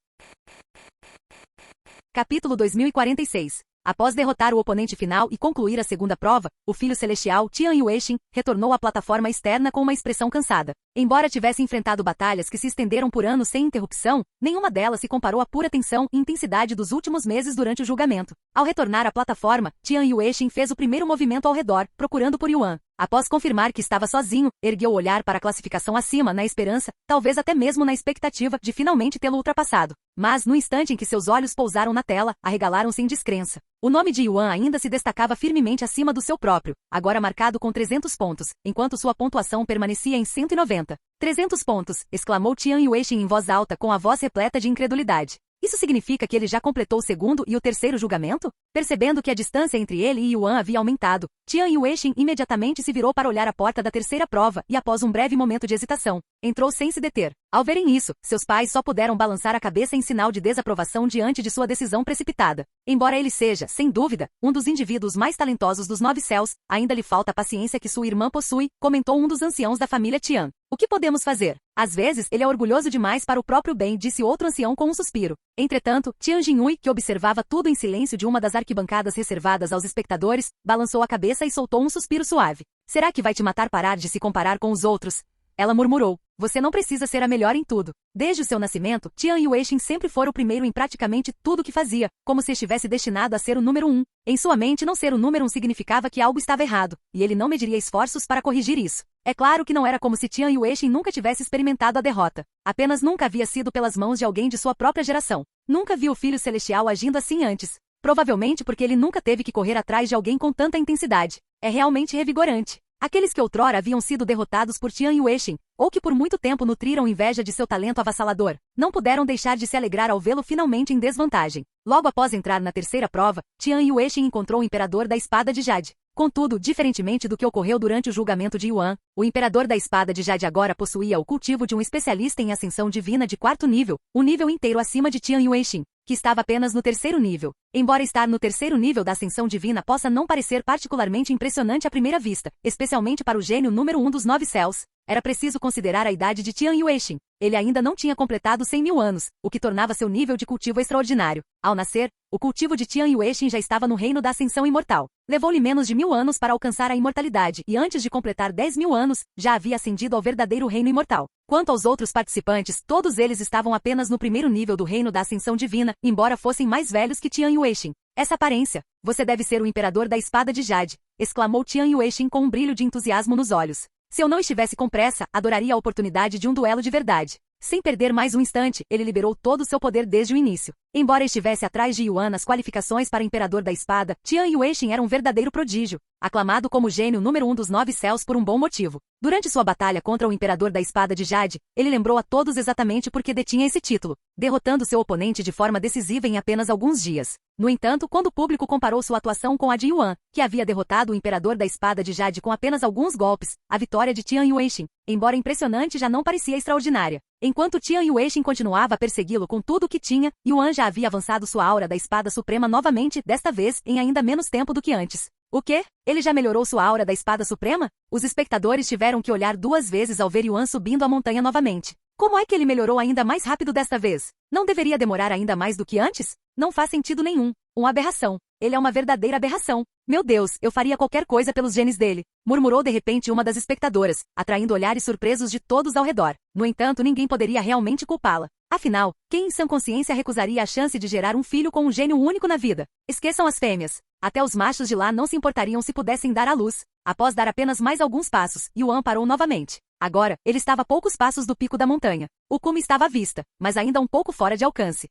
Capítulo 2046. Após derrotar o oponente final e concluir a segunda prova, o Filho Celestial Tian Yuexin retornou à plataforma externa com uma expressão cansada. Embora tivesse enfrentado batalhas que se estenderam por anos sem interrupção, nenhuma delas se comparou à pura tensão e intensidade dos últimos meses durante o julgamento. Ao retornar à plataforma, Tian Yuexin fez o primeiro movimento ao redor, procurando por Yuan. Após confirmar que estava sozinho, ergueu o olhar para a classificação acima na esperança, talvez até mesmo na expectativa de finalmente tê-lo ultrapassado. Mas, no instante em que seus olhos pousaram na tela, arregalaram-se em descrença. O nome de Yuan ainda se destacava firmemente acima do seu próprio, agora marcado com 300 pontos, enquanto sua pontuação permanecia em 190. 300 pontos, exclamou Tian Yuexin em voz alta com a voz repleta de incredulidade. Isso significa que ele já completou o segundo e o terceiro julgamento? Percebendo que a distância entre ele e Yuan havia aumentado, Tian Yuexin imediatamente se virou para olhar a porta da terceira prova e após um breve momento de hesitação, entrou sem se deter. Ao verem isso, seus pais só puderam balançar a cabeça em sinal de desaprovação diante de sua decisão precipitada. Embora ele seja, sem dúvida, um dos indivíduos mais talentosos dos 9 céus, ainda lhe falta a paciência que sua irmã possui, comentou um dos anciãos da família Tian. O que podemos fazer? Às vezes, ele é orgulhoso demais para o próprio bem, disse outro ancião com um suspiro. Entretanto, Tian Jinhui, que observava tudo em silêncio de uma das arquibancadas reservadas aos espectadores, balançou a cabeça e soltou um suspiro suave. Será que vai te matar parar de se comparar com os outros? Ela murmurou. Você não precisa ser a melhor em tudo. Desde o seu nascimento, Tian Yuexin sempre fora o primeiro em praticamente tudo que fazia, como se estivesse destinado a ser o número 1. Em sua mente, não ser o número 1 significava que algo estava errado, e ele não mediria esforços para corrigir isso. É claro que não era como se Tian Yuexin nunca tivesse experimentado a derrota. Apenas nunca havia sido pelas mãos de alguém de sua própria geração. Nunca viu o Filho Celestial agindo assim antes. Provavelmente porque ele nunca teve que correr atrás de alguém com tanta intensidade. É realmente revigorante. Aqueles que outrora haviam sido derrotados por Tian Yuexin, ou que por muito tempo nutriram inveja de seu talento avassalador, não puderam deixar de se alegrar ao vê-lo finalmente em desvantagem. Logo após entrar na terceira prova, Tian Yuexin encontrou o Imperador da Espada de Jade. Contudo, diferentemente do que ocorreu durante o julgamento de Yuan, o Imperador da Espada de Jade agora possuía o cultivo de um especialista em ascensão divina de 4º nível, um nível inteiro acima de Tian Yuexin, que estava apenas no 3º nível. Embora estar no 3º nível da ascensão divina possa não parecer particularmente impressionante à primeira vista, especialmente para o gênio número 1 dos 9 céus, era preciso considerar a idade de Tian Yuexin. Ele ainda não tinha completado 100.000 anos, o que tornava seu nível de cultivo extraordinário. Ao nascer, o cultivo de Tian Yuexin já estava no reino da ascensão imortal. Levou-lhe menos de 1000 anos para alcançar a imortalidade e antes de completar 10.000 anos, já havia ascendido ao verdadeiro reino imortal. Quanto aos outros participantes, todos eles estavam apenas no 1º nível do reino da ascensão divina, embora fossem mais velhos que Tian Yuexin. Essa aparência, você deve ser o Imperador da Espada de Jade, exclamou Tian Yuexin com um brilho de entusiasmo nos olhos. Se eu não estivesse com pressa, adoraria a oportunidade de um duelo de verdade. Sem perder mais um instante, ele liberou todo o seu poder desde o início. Embora estivesse atrás de Yuan nas qualificações para Imperador da Espada, Tian Yuexin era um verdadeiro prodígio, aclamado como gênio número 1 dos 9 céus por um bom motivo. Durante sua batalha contra o Imperador da Espada de Jade, ele lembrou a todos exatamente por que detinha esse título, derrotando seu oponente de forma decisiva em apenas alguns dias. No entanto, quando o público comparou sua atuação com a de Yuan, que havia derrotado o Imperador da Espada de Jade com apenas alguns golpes, a vitória de Tian Yuexin, embora impressionante, já não parecia extraordinária. Enquanto Tian Yuexin continuava a persegui-lo com tudo o que tinha, Yuan já havia avançado sua aura da Espada Suprema novamente, desta vez em ainda menos tempo do que antes. O quê? Ele já melhorou sua aura da Espada Suprema? Os espectadores tiveram que olhar 2 vezes ao ver Yuan subindo a montanha novamente. Como é que ele melhorou ainda mais rápido desta vez? Não deveria demorar ainda mais do que antes? Não faz sentido nenhum. Uma aberração. Ele é uma verdadeira aberração. Meu Deus, eu faria qualquer coisa pelos genes dele, murmurou de repente uma das espectadoras, atraindo olhares surpresos de todos ao redor. No entanto, ninguém poderia realmente culpá-la. Afinal, quem em sã consciência recusaria a chance de gerar um filho com um gênio único na vida? Esqueçam as fêmeas. Até os machos de lá não se importariam se pudessem dar à luz. Após dar apenas mais alguns passos, Yuan parou novamente. Agora, ele estava a poucos passos do pico da montanha. O cume estava à vista, mas ainda um pouco fora de alcance.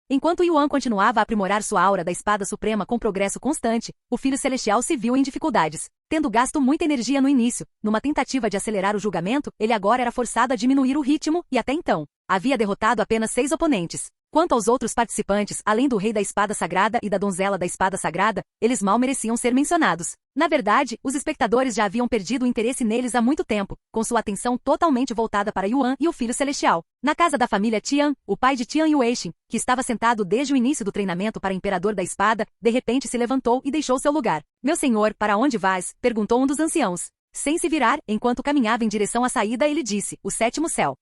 Enquanto Yuan continuava a aprimorar sua aura da espada suprema com progresso constante, o filho celestial se viu em dificuldades. Tendo gasto muita energia no início, numa tentativa de acelerar o julgamento, ele agora era forçado a diminuir o ritmo, e até então, havia derrotado apenas 6 oponentes. Quanto aos outros participantes, além do Rei da Espada Sagrada e da Donzela da Espada Sagrada, eles mal mereciam ser mencionados. Na verdade, os espectadores já haviam perdido o interesse neles há muito tempo, com sua atenção totalmente voltada para Yuan e o Filho Celestial. Na casa da família Tian, o pai de Tian Yueixin, que estava sentado desde o início do treinamento para Imperador da Espada, de repente se levantou e deixou seu lugar. "Meu senhor, para onde vais?" perguntou um dos anciãos. Sem se virar, enquanto caminhava em direção à saída, ele disse: "O sétimo céu."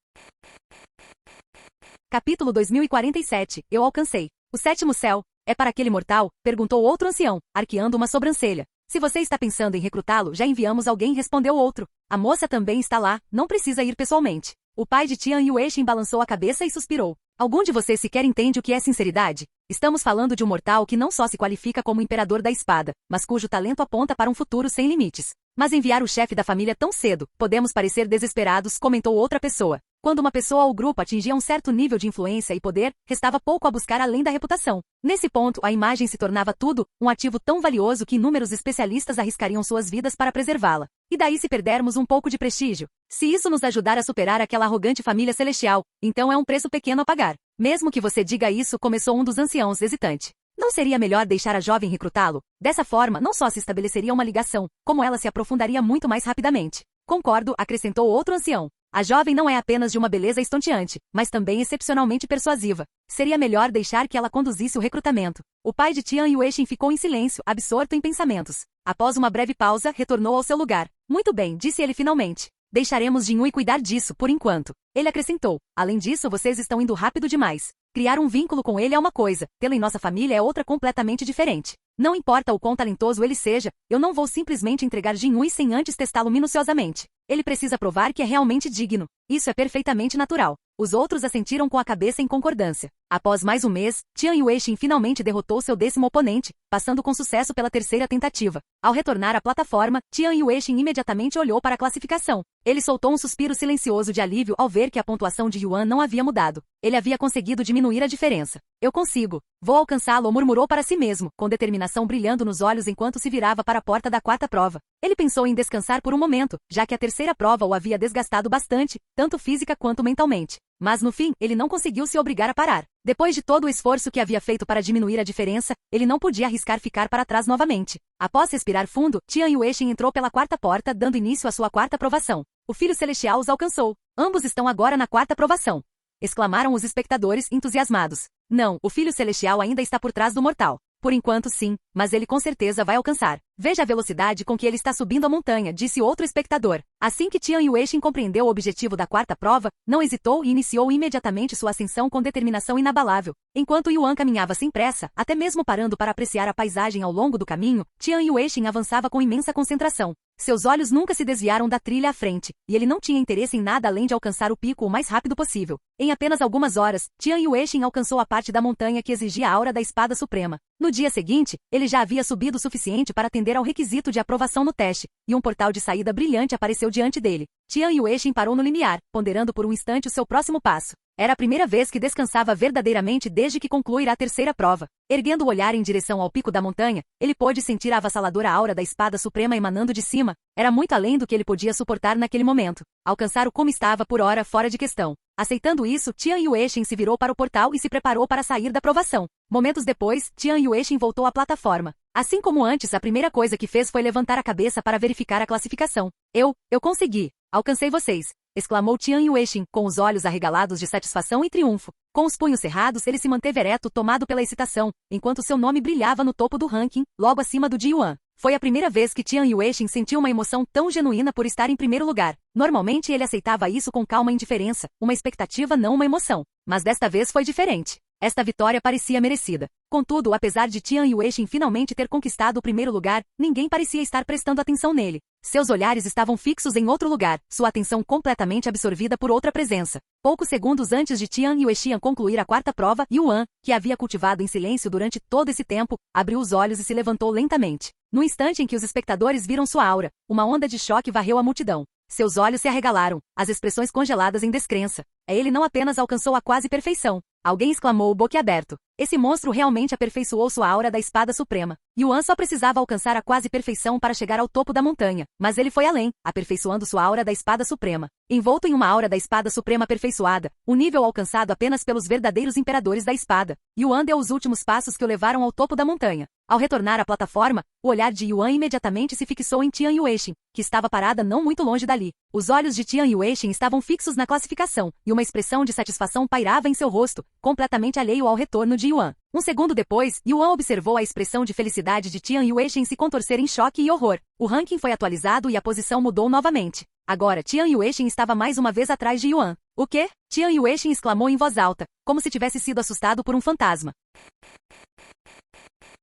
Capítulo 2047, eu alcancei. O sétimo céu, é para aquele mortal? Perguntou outro ancião, arqueando uma sobrancelha. Se você está pensando em recrutá-lo, já enviamos alguém, respondeu outro. A moça também está lá, não precisa ir pessoalmente. O pai de Tian Yueixin balançou a cabeça e suspirou. Algum de vocês sequer entende o que é sinceridade? Estamos falando de um mortal que não só se qualifica como imperador da espada, mas cujo talento aponta para um futuro sem limites. Mas enviar o chefe da família tão cedo, podemos parecer desesperados, comentou outra pessoa. Quando uma pessoa ou grupo atingia um certo nível de influência e poder, restava pouco a buscar além da reputação. Nesse ponto, a imagem se tornava tudo, um ativo tão valioso que inúmeros especialistas arriscariam suas vidas para preservá-la. E daí se perdermos um pouco de prestígio? Se isso nos ajudar a superar aquela arrogante família celestial, então é um preço pequeno a pagar. Mesmo que você diga isso, começou um dos anciãos hesitante. Não seria melhor deixar a jovem recrutá-lo? Dessa forma, não só se estabeleceria uma ligação, como ela se aprofundaria muito mais rapidamente. Concordo, acrescentou outro ancião. A jovem não é apenas de uma beleza estonteante, mas também excepcionalmente persuasiva. Seria melhor deixar que ela conduzisse o recrutamento. O pai de Tian Yueixin ficou em silêncio, absorto em pensamentos. Após uma breve pausa, retornou ao seu lugar. Muito bem, disse ele finalmente. Deixaremos Jinhui cuidar disso, por enquanto. Ele acrescentou. Além disso, vocês estão indo rápido demais. Criar um vínculo com ele é uma coisa, tê-lo em nossa família é outra completamente diferente. Não importa o quão talentoso ele seja, eu não vou simplesmente entregar Jinhui sem antes testá-lo minuciosamente. Ele precisa provar que é realmente digno. Isso é perfeitamente natural. Os outros assentiram com a cabeça em concordância. Após mais um mês, Tian Yueixin finalmente derrotou seu 10º oponente, passando com sucesso pela 3ª tentativa. Ao retornar à plataforma, Tian Yueixin imediatamente olhou para a classificação. Ele soltou um suspiro silencioso de alívio ao ver que a pontuação de Yuan não havia mudado. Ele havia conseguido diminuir a diferença. Eu consigo. Vou alcançá-lo, murmurou para si mesmo, com determinação brilhando nos olhos enquanto se virava para a porta da 4ª prova. Ele pensou em descansar por um momento, já que a 3ª prova o havia desgastado bastante, tanto física quanto mentalmente. Mas no fim, ele não conseguiu se obrigar a parar. Depois de todo o esforço que havia feito para diminuir a diferença, ele não podia arriscar ficar para trás novamente. Após respirar fundo, Tian Yueixin entrou pela 4ª porta, dando início à sua 4ª provação. O Filho Celestial os alcançou. Ambos estão agora na 4ª provação. Exclamaram os espectadores, entusiasmados. Não, o Filho Celestial ainda está por trás do mortal. Por enquanto sim, mas ele com certeza vai alcançar. Veja a velocidade com que ele está subindo a montanha, disse outro espectador. Assim que Tian Yueixin compreendeu o objetivo da 4ª prova, não hesitou e iniciou imediatamente sua ascensão com determinação inabalável. Enquanto Yuan caminhava sem pressa, até mesmo parando para apreciar a paisagem ao longo do caminho, Tian Yueixin avançava com imensa concentração. Seus olhos nunca se desviaram da trilha à frente, e ele não tinha interesse em nada além de alcançar o pico o mais rápido possível. Em apenas algumas horas, Tian Yueixin alcançou a parte da montanha que exigia a aura da espada suprema. No dia seguinte, ele já havia subido o suficiente para atender ao requisito de aprovação no teste, e um portal de saída brilhante apareceu diante dele. Tian Yueixin parou no limiar, ponderando por um instante o seu próximo passo. Era a primeira vez que descansava verdadeiramente desde que concluirá a 3ª prova. Erguendo o olhar em direção ao pico da montanha, ele pôde sentir a avassaladora aura da espada suprema emanando de cima. Era muito além do que ele podia suportar naquele momento. Alcançar o cume estava por hora fora de questão. Aceitando isso, Tian Yueixin se virou para o portal e se preparou para sair da provação. Momentos depois, Tian Yueixin voltou à plataforma. Assim como antes, a primeira coisa que fez foi levantar a cabeça para verificar a classificação. Eu consegui. Alcancei vocês, exclamou Tian Yueixin, com os olhos arregalados de satisfação e triunfo. Com os punhos cerrados, ele se manteve ereto, tomado pela excitação, enquanto seu nome brilhava no topo do ranking, logo acima do de Yuan. Foi a primeira vez que Tian Yueixin sentiu uma emoção tão genuína por estar em primeiro lugar. Normalmente ele aceitava isso com calma indiferença, uma expectativa não uma emoção. Mas desta vez foi diferente. Esta vitória parecia merecida. Contudo, apesar de Tian Yueixin finalmente ter conquistado o primeiro lugar, ninguém parecia estar prestando atenção nele. Seus olhares estavam fixos em outro lugar, sua atenção completamente absorvida por outra presença. Poucos segundos antes de Tian Yueixin concluir a 4ª prova, Yuan, que havia cultivado em silêncio durante todo esse tempo, abriu os olhos e se levantou lentamente. No instante em que os espectadores viram sua aura, uma onda de choque varreu a multidão. Seus olhos se arregalaram, as expressões congeladas em descrença. Ele não apenas alcançou a quase perfeição. Alguém exclamou boquiaberto. Esse monstro realmente aperfeiçoou sua aura da espada suprema. Yuan só precisava alcançar a quase perfeição para chegar ao topo da montanha, mas ele foi além, aperfeiçoando sua aura da espada suprema. Envolto em uma aura da espada suprema aperfeiçoada, o nível alcançado apenas pelos verdadeiros imperadores da espada, Yuan deu os últimos passos que o levaram ao topo da montanha. Ao retornar à plataforma, o olhar de Yuan imediatamente se fixou em Tian Yuexin, que estava parada não muito longe dali. Os olhos de Tian Yuexin estavam fixos na classificação, e uma expressão de satisfação pairava em seu rosto, completamente alheio ao retorno de Yuan. Um segundo depois, Yuan observou a expressão de felicidade de Tian Yuexin se contorcer em choque e horror. O ranking foi atualizado e a posição mudou novamente. Agora Tian Yuexin estava mais uma vez atrás de Yuan. O quê? Tian Yuexin exclamou em voz alta, como se tivesse sido assustado por um fantasma.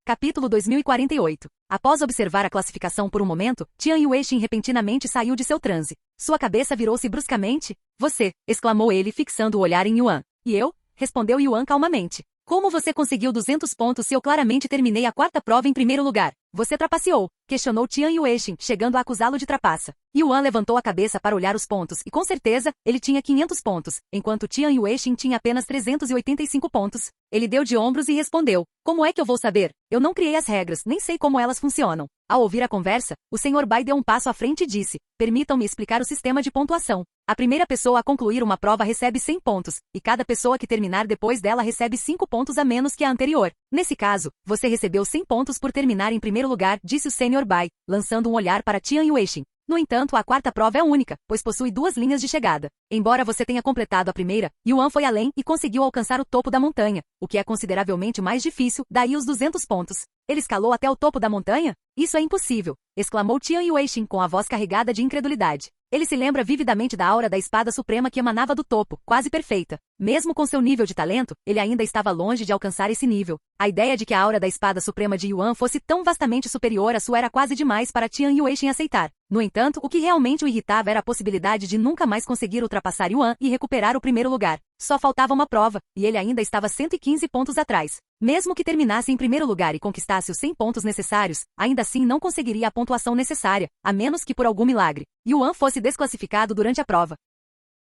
Capítulo 2048. Após observar a classificação por um momento, Tian Yuexin repentinamente saiu de seu transe. Sua cabeça virou-se bruscamente. Você, exclamou ele fixando o olhar em Yuan. E eu? Respondeu Yuan calmamente. Como você conseguiu 200 pontos se eu claramente terminei a quarta prova em primeiro lugar? Você trapaceou, questionou Tian Yuexin, chegando a acusá-lo de trapaça. Yuan levantou a cabeça para olhar os pontos e com certeza, ele tinha 500 pontos, enquanto Tian Yuexin tinha apenas 385 pontos. Ele deu de ombros e respondeu, como é que eu vou saber? Eu não criei as regras, nem sei como elas funcionam. Ao ouvir a conversa, o Sr. Bai deu um passo à frente e disse, permitam-me explicar o sistema de pontuação. A primeira pessoa a concluir uma prova recebe 100 pontos, e cada pessoa que terminar depois dela recebe 5 pontos a menos que a anterior. Nesse caso, você recebeu 100 pontos por terminar em primeiro lugar, disse o Sr. Bai, lançando um olhar para Tian Yuexin. No entanto, a quarta prova é única, pois possui 2 linhas de chegada. Embora você tenha completado a primeira, Yuan foi além e conseguiu alcançar o topo da montanha, o que é consideravelmente mais difícil, daí os 200 pontos. Ele escalou até o topo da montanha? Isso é impossível, exclamou Tian Yuexin com a voz carregada de incredulidade. Ele se lembra vividamente da aura da espada suprema que emanava do topo, quase perfeita. Mesmo com seu nível de talento, ele ainda estava longe de alcançar esse nível. A ideia de que a aura da espada suprema de Yuan fosse tão vastamente superior à sua era quase demais para Tian Yuexin aceitar. No entanto, o que realmente o irritava era a possibilidade de nunca mais conseguir ultrapassar Yuan e recuperar o primeiro lugar. Só faltava uma prova, e ele ainda estava 115 pontos atrás. Mesmo que terminasse em primeiro lugar e conquistasse os 100 pontos necessários, ainda assim não conseguiria a pontuação necessária, a menos que por algum milagre, Yuan fosse desclassificado durante a prova.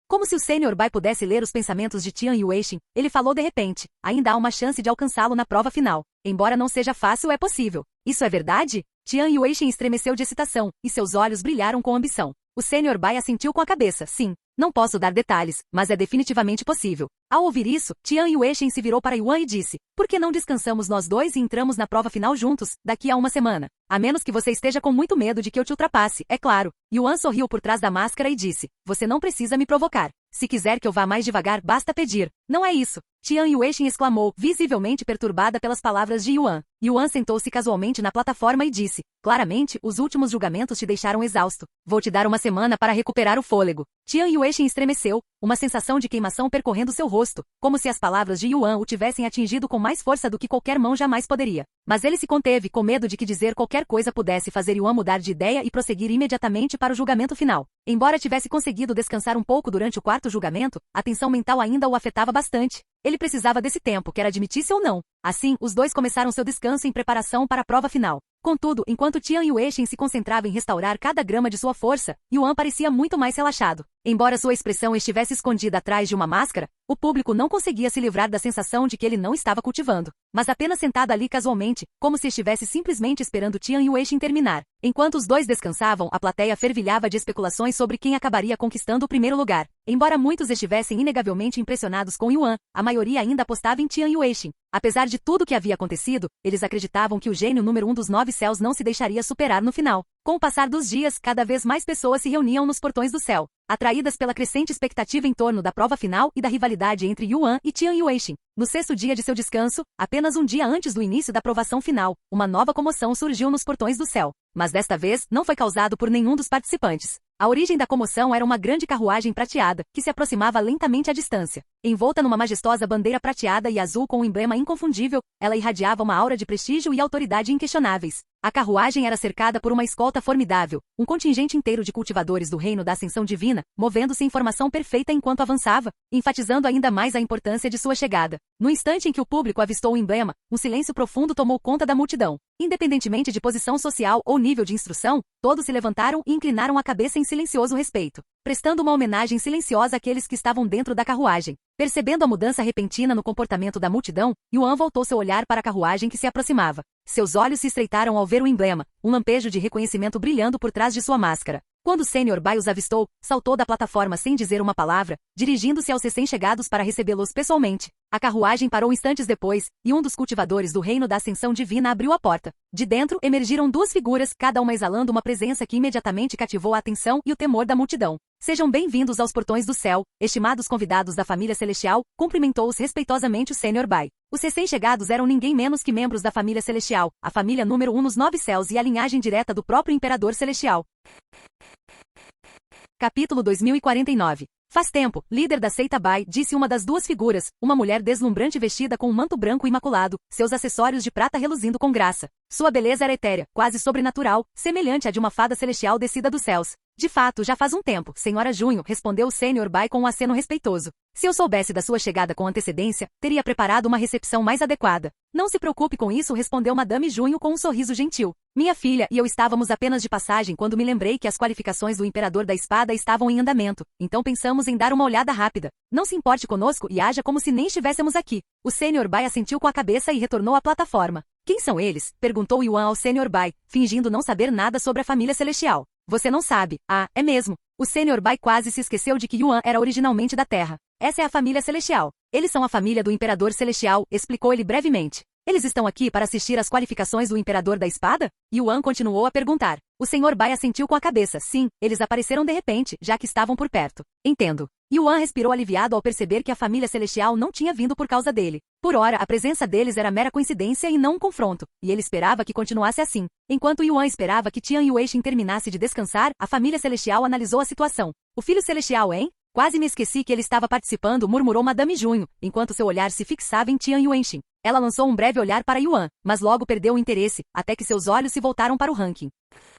Como se o Sr. Bai pudesse ler os pensamentos de Tian Yuexin, ele falou de repente, ainda há uma chance de alcançá-lo na prova final. Embora não seja fácil, é possível. Isso é verdade? Tian Yuexin estremeceu de excitação, e seus olhos brilharam com ambição. O Sr. Bai assentiu com a cabeça, sim. Não posso dar detalhes, mas é definitivamente possível. Ao ouvir isso, Tian Yuexin se virou para Yuan e disse, por que não descansamos nós dois e entramos na prova final juntos, daqui a uma semana? A menos que você esteja com muito medo de que eu te ultrapasse, é claro. Yuan sorriu por trás da máscara e disse, você não precisa me provocar. Se quiser que eu vá mais devagar, basta pedir. Não é isso. Tian Yuexin exclamou, visivelmente perturbada pelas palavras de Yuan. Yuan sentou-se casualmente na plataforma e disse, claramente, os últimos julgamentos te deixaram exausto. Vou te dar uma semana para recuperar o fôlego. Tian Yuexin estremeceu, uma sensação de queimação percorrendo seu rosto, como se as palavras de Yuan o tivessem atingido com mais força do que qualquer mão jamais poderia. Mas ele se conteve, com medo de que dizer qualquer coisa pudesse fazer Yuan mudar de ideia e prosseguir imediatamente para o julgamento final. Embora tivesse conseguido descansar um pouco durante o quarto julgamento, a tensão mental ainda o afetava bastante. Ele precisava desse tempo, quer admitisse ou não. Assim, os dois começaram seu descanso em preparação para a prova final. Contudo, enquanto Tian Yuexin se concentrava em restaurar cada grama de sua força, Yuan parecia muito mais relaxado. Embora sua expressão estivesse escondida atrás de uma máscara, o público não conseguia se livrar da sensação de que ele não estava cultivando, mas apenas sentado ali casualmente, como se estivesse simplesmente esperando Tian Yuexin terminar. Enquanto os dois descansavam, a plateia fervilhava de especulações sobre quem acabaria conquistando o primeiro lugar. Embora muitos estivessem inegavelmente impressionados com Yuan, a maioria ainda apostava em Tian Yuexin. Apesar de tudo o que havia acontecido, eles acreditavam que o gênio número 1 dos 9 céus não se deixaria superar no final. Com o passar dos dias, cada vez mais pessoas se reuniam nos portões do céu, atraídas pela crescente expectativa em torno da prova final e da rivalidade entre Yuan e Tian Yuexin. No 6º dia de seu descanso, apenas um dia antes do início da provação final, uma nova comoção surgiu nos portões do céu. Mas desta vez, não foi causado por nenhum dos participantes. A origem da comoção era uma grande carruagem prateada, que se aproximava lentamente à distância. Envolta numa majestosa bandeira prateada e azul com um emblema inconfundível, ela irradiava uma aura de prestígio e autoridade inquestionáveis. A carruagem era cercada por uma escolta formidável, um contingente inteiro de cultivadores do reino da ascensão divina, movendo-se em formação perfeita enquanto avançava, enfatizando ainda mais a importância de sua chegada. No instante em que o público avistou o emblema, um silêncio profundo tomou conta da multidão. Independentemente de posição social ou nível de instrução, todos se levantaram e inclinaram a cabeça em silencioso respeito, prestando uma homenagem silenciosa àqueles que estavam dentro da carruagem. Percebendo a mudança repentina no comportamento da multidão, Yuan voltou seu olhar para a carruagem que se aproximava. Seus olhos se estreitaram ao ver o emblema, um lampejo de reconhecimento brilhando por trás de sua máscara. Quando o Sr. Bai os avistou, saltou da plataforma sem dizer uma palavra, dirigindo-se aos recém-chegados para recebê-los pessoalmente. A carruagem parou instantes depois, e um dos cultivadores do reino da ascensão divina abriu a porta. De dentro, emergiram duas figuras, cada uma exalando uma presença que imediatamente cativou a atenção e o temor da multidão. Sejam bem-vindos aos portões do céu, estimados convidados da família celestial, cumprimentou-os respeitosamente o Sr. Bai. Os recém-chegados eram ninguém menos que membros da família celestial, a família número 1 nos 9 céus e a linhagem direta do próprio imperador celestial. Capítulo 2049. Faz tempo, líder da seita Bai, disse uma das duas figuras, uma mulher deslumbrante vestida com um manto branco imaculado, seus acessórios de prata reluzindo com graça. Sua beleza era etérea, quase sobrenatural, semelhante à de uma fada celestial descida dos céus. De fato, já faz um tempo, Senhora Junho, respondeu o Sr. Bai com um aceno respeitoso. Se eu soubesse da sua chegada com antecedência, teria preparado uma recepção mais adequada. Não se preocupe com isso, respondeu Madame Junho com um sorriso gentil. Minha filha e eu estávamos apenas de passagem quando me lembrei que as qualificações do Imperador da Espada estavam em andamento, então pensamos em dar uma olhada rápida. Não se importe conosco e haja como se nem estivéssemos aqui. O Sr. Bai assentiu com a cabeça e retornou à plataforma. Quem são eles? Perguntou Yuan ao Sr. Bai, fingindo não saber nada sobre a família celestial. Você não sabe. Ah, é mesmo. O Sr. Bai quase se esqueceu de que Yuan era originalmente da Terra. Essa é a família celestial. Eles são a família do Imperador Celestial, explicou ele brevemente. Eles estão aqui para assistir às qualificações do Imperador da Espada? Yuan continuou a perguntar. O Sr. Bai assentiu com a cabeça. Sim, eles apareceram de repente, já que estavam por perto. Entendo. Yuan respirou aliviado ao perceber que a família celestial não tinha vindo por causa dele. Por ora, a presença deles era mera coincidência e não um confronto, e ele esperava que continuasse assim. Enquanto Yuan esperava que Tian Yueixin terminasse de descansar, a família celestial analisou a situação. O filho celestial, hein? Quase me esqueci que ele estava participando, murmurou Madame Junho, enquanto seu olhar se fixava em Tian Yueixin. Ela lançou um breve olhar para Yuan, mas logo perdeu o interesse, até que seus olhos se voltaram para o ranking.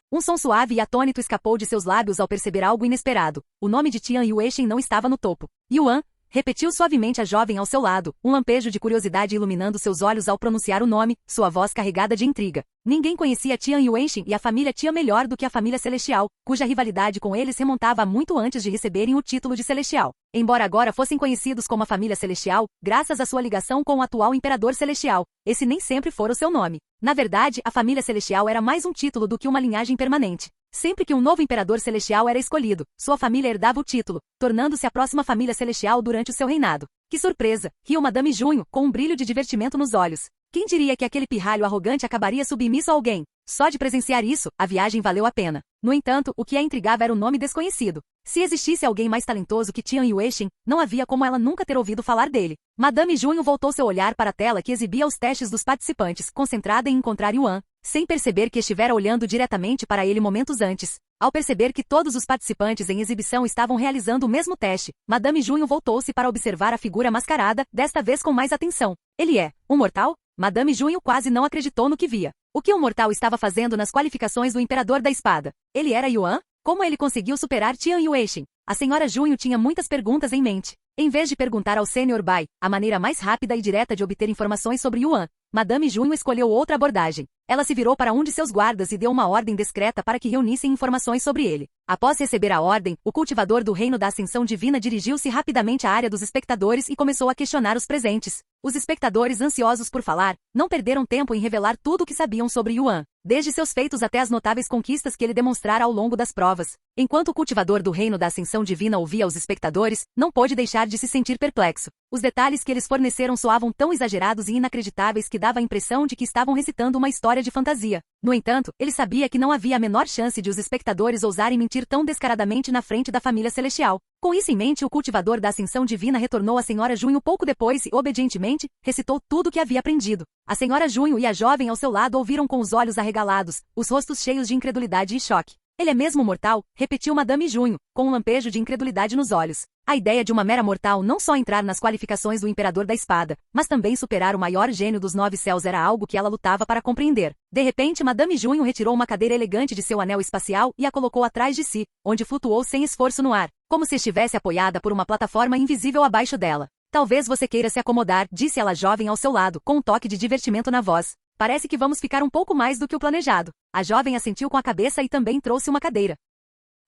Um som suave e atônito escapou de seus lábios ao perceber algo inesperado. O nome de Tian Yueixin não estava no topo. Yuan, repetiu suavemente a jovem ao seu lado, um lampejo de curiosidade iluminando seus olhos ao pronunciar o nome, sua voz carregada de intriga. Ninguém conhecia Tian Yueixin e a família Tian melhor do que a família celestial, cuja rivalidade com eles remontava a muito antes de receberem o título de celestial. Embora agora fossem conhecidos como a família celestial, graças à sua ligação com o atual imperador celestial, esse nem sempre fora o seu nome. Na verdade, a família celestial era mais um título do que uma linhagem permanente. Sempre que um novo imperador celestial era escolhido, sua família herdava o título, tornando-se a próxima família celestial durante o seu reinado. Que surpresa! Riu Madame Junho, com um brilho de divertimento nos olhos. Quem diria que aquele pirralho arrogante acabaria submisso a alguém? Só de presenciar isso, a viagem valeu a pena. No entanto, o que a intrigava era o nome desconhecido. Se existisse alguém mais talentoso que Tian Yueixin, não havia como ela nunca ter ouvido falar dele. Madame Junho voltou seu olhar para a tela que exibia os testes dos participantes, concentrada em encontrar Yuan, sem perceber que estivera olhando diretamente para ele momentos antes. Ao perceber que todos os participantes em exibição estavam realizando o mesmo teste, Madame Junho voltou-se para observar a figura mascarada, desta vez com mais atenção. Ele é um mortal? Madame Junho quase não acreditou no que via. O que o mortal estava fazendo nas qualificações do Imperador da Espada? Ele era Yuan? Como ele conseguiu superar Tian Yueixin? A senhora Junho tinha muitas perguntas em mente. Em vez de perguntar ao Sr. Bai, a maneira mais rápida e direta de obter informações sobre Yuan, Madame Junho escolheu outra abordagem. Ela se virou para um de seus guardas e deu uma ordem discreta para que reunissem informações sobre ele. Após receber a ordem, o cultivador do reino da ascensão divina dirigiu-se rapidamente à área dos espectadores e começou a questionar os presentes. Os espectadores, ansiosos por falar, não perderam tempo em revelar tudo o que sabiam sobre Yuan, desde seus feitos até as notáveis conquistas que ele demonstrara ao longo das provas. Enquanto o cultivador do reino da ascensão divina ouvia os espectadores, não pôde deixar de se sentir perplexo. Os detalhes que eles forneceram soavam tão exagerados e inacreditáveis que dava a impressão de que estavam recitando uma história de fantasia. No entanto, ele sabia que não havia a menor chance de os espectadores ousarem mentir tão descaradamente na frente da família celestial. Com isso em mente, o cultivador da ascensão divina retornou à senhora Junho pouco depois e, obedientemente, recitou tudo o que havia aprendido. A senhora Junho e a jovem ao seu lado ouviram com os olhos arregalados, os rostos cheios de incredulidade e choque. Ele é mesmo mortal? Repetiu Madame Junho, com um lampejo de incredulidade nos olhos. A ideia de uma mera mortal não só entrar nas qualificações do Imperador da Espada, mas também superar o maior gênio dos 9 céus era algo que ela lutava para compreender. De repente, Madame Junho retirou uma cadeira elegante de seu anel espacial e a colocou atrás de si, onde flutuou sem esforço no ar, como se estivesse apoiada por uma plataforma invisível abaixo dela. Talvez você queira se acomodar, disse ela jovem ao seu lado, com um toque de divertimento na voz. Parece que vamos ficar um pouco mais do que o planejado. A jovem assentiu com a cabeça e também trouxe uma cadeira.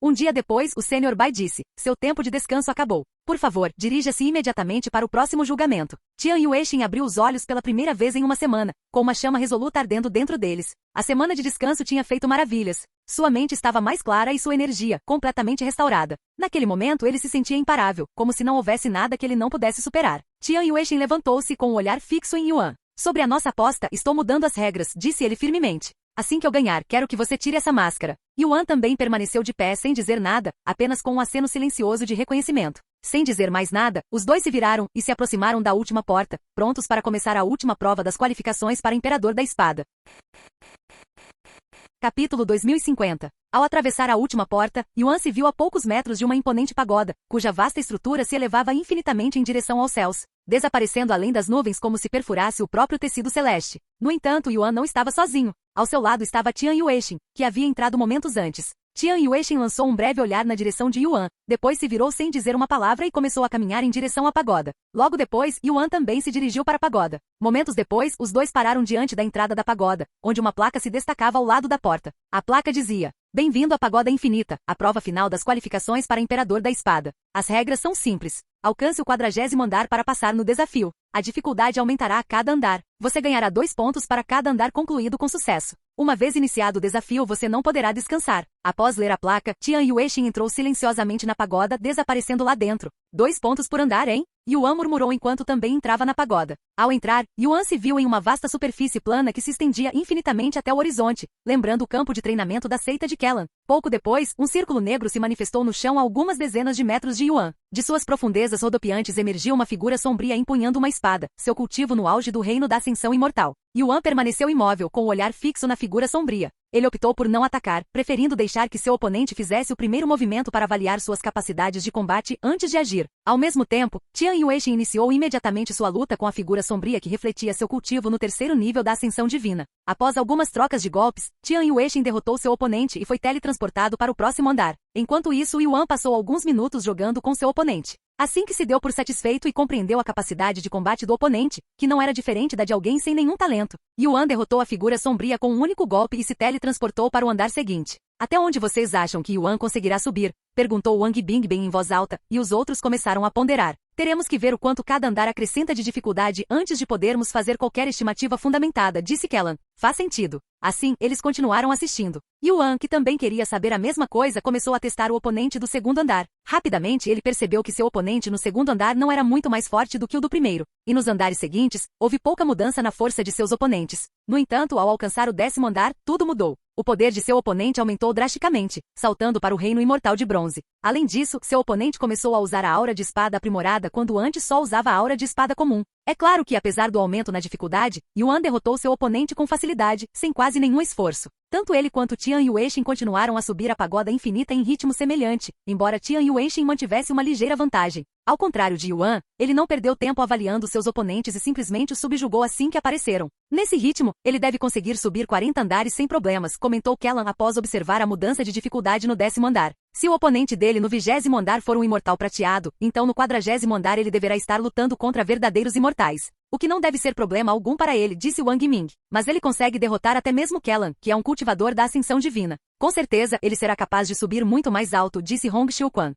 Um dia depois, o Sr. Bai disse, seu tempo de descanso acabou. Por favor, dirija-se imediatamente para o próximo julgamento. Tian Yuexin abriu os olhos pela primeira vez em uma semana, com uma chama resoluta ardendo dentro deles. A semana de descanso tinha feito maravilhas. Sua mente estava mais clara e sua energia, completamente restaurada. Naquele momento, ele se sentia imparável, como se não houvesse nada que ele não pudesse superar. Tian Yuexin levantou-se com um olhar fixo em Yuan. Sobre a nossa aposta, estou mudando as regras, disse ele firmemente. Assim que eu ganhar, quero que você tire essa máscara. Yuan também permaneceu de pé sem dizer nada, apenas com um aceno silencioso de reconhecimento. Sem dizer mais nada, os dois se viraram e se aproximaram da última porta, prontos para começar a última prova das qualificações para Imperador da Espada. Capítulo 2050. Ao atravessar a última porta, Yuan se viu a poucos metros de uma imponente pagoda, cuja vasta estrutura se elevava infinitamente em direção aos céus, desaparecendo além das nuvens como se perfurasse o próprio tecido celeste. No entanto, Yuan não estava sozinho. Ao seu lado estava Tian Yuexin, que havia entrado momentos antes. Tian Yuexin lançou um breve olhar na direção de Yuan, depois se virou sem dizer uma palavra e começou a caminhar em direção à pagoda. Logo depois, Yuan também se dirigiu para a pagoda. Momentos depois, os dois pararam diante da entrada da pagoda, onde uma placa se destacava ao lado da porta. A placa dizia: Bem-vindo à Pagoda Infinita, a prova final das qualificações para Imperador da Espada. As regras são simples. Alcance o 40º andar para passar no desafio. A dificuldade aumentará a cada andar. Você ganhará 2 pontos para cada andar concluído com sucesso. Uma vez iniciado o desafio, você não poderá descansar. Após ler a placa, Tian Yuexin entrou silenciosamente na pagoda, desaparecendo lá dentro. 2 pontos por andar, hein? Yuan murmurou enquanto também entrava na pagoda. Ao entrar, Yuan se viu em uma vasta superfície plana que se estendia infinitamente até o horizonte, lembrando o campo de treinamento da seita de Kellan. Pouco depois, um círculo negro se manifestou no chão a algumas dezenas de metros de Yuan. De suas profundezas rodopiantes emergiu uma figura sombria empunhando uma espada, seu cultivo no auge do reino da ascensão imortal. Yuan permaneceu imóvel, com o olhar fixo na figura sombria. Ele optou por não atacar, preferindo deixar que seu oponente fizesse o primeiro movimento para avaliar suas capacidades de combate antes de agir. Ao mesmo tempo, Tian Yuexin iniciou imediatamente sua luta com a figura sombria que refletia seu cultivo no 3º nível da ascensão divina. Após algumas trocas de golpes, Tian Yuexin derrotou seu oponente e foi teletransportado para o próximo andar. Enquanto isso, Yuan passou alguns minutos jogando com seu oponente. Assim que se deu por satisfeito e compreendeu a capacidade de combate do oponente, que não era diferente da de alguém sem nenhum talento, Yuan derrotou a figura sombria com um único golpe e se teletransportou para o andar seguinte. Até onde vocês acham que Yuan conseguirá subir? Perguntou Wang Bingbing em voz alta, e os outros começaram a ponderar. Teremos que ver o quanto cada andar acrescenta de dificuldade antes de podermos fazer qualquer estimativa fundamentada, disse Kellan. Faz sentido. Assim, eles continuaram assistindo. Yuan, que também queria saber a mesma coisa, começou a testar o oponente do 2º andar. Rapidamente ele percebeu que seu oponente no 2º andar não era muito mais forte do que o do 1º, e nos andares seguintes, houve pouca mudança na força de seus oponentes. No entanto, ao alcançar o 10º andar, tudo mudou. O poder de seu oponente aumentou drasticamente, saltando para o reino imortal de bronze. Além disso, seu oponente começou a usar a aura de espada aprimorada quando antes só usava a aura de espada comum. É claro que, apesar do aumento na dificuldade, Yuan derrotou seu oponente com facilidade, sem quase nenhum esforço. Tanto ele quanto Tian Yuexin continuaram a subir a pagoda infinita em ritmo semelhante, embora Tian Yuexin mantivesse uma ligeira vantagem. Ao contrário de Yuan, ele não perdeu tempo avaliando seus oponentes e simplesmente os subjugou assim que apareceram. Nesse ritmo, ele deve conseguir subir 40 andares sem problemas, comentou Kellan após observar a mudança de dificuldade no 10º andar. Se o oponente dele no 20º andar for um imortal prateado, então no 40º andar ele deverá estar lutando contra verdadeiros imortais. O que não deve ser problema algum para ele, disse Wang Ming. Mas ele consegue derrotar até mesmo Kellan, que é um cultivador da ascensão divina. Com certeza, ele será capaz de subir muito mais alto, disse Hong Xiuquan.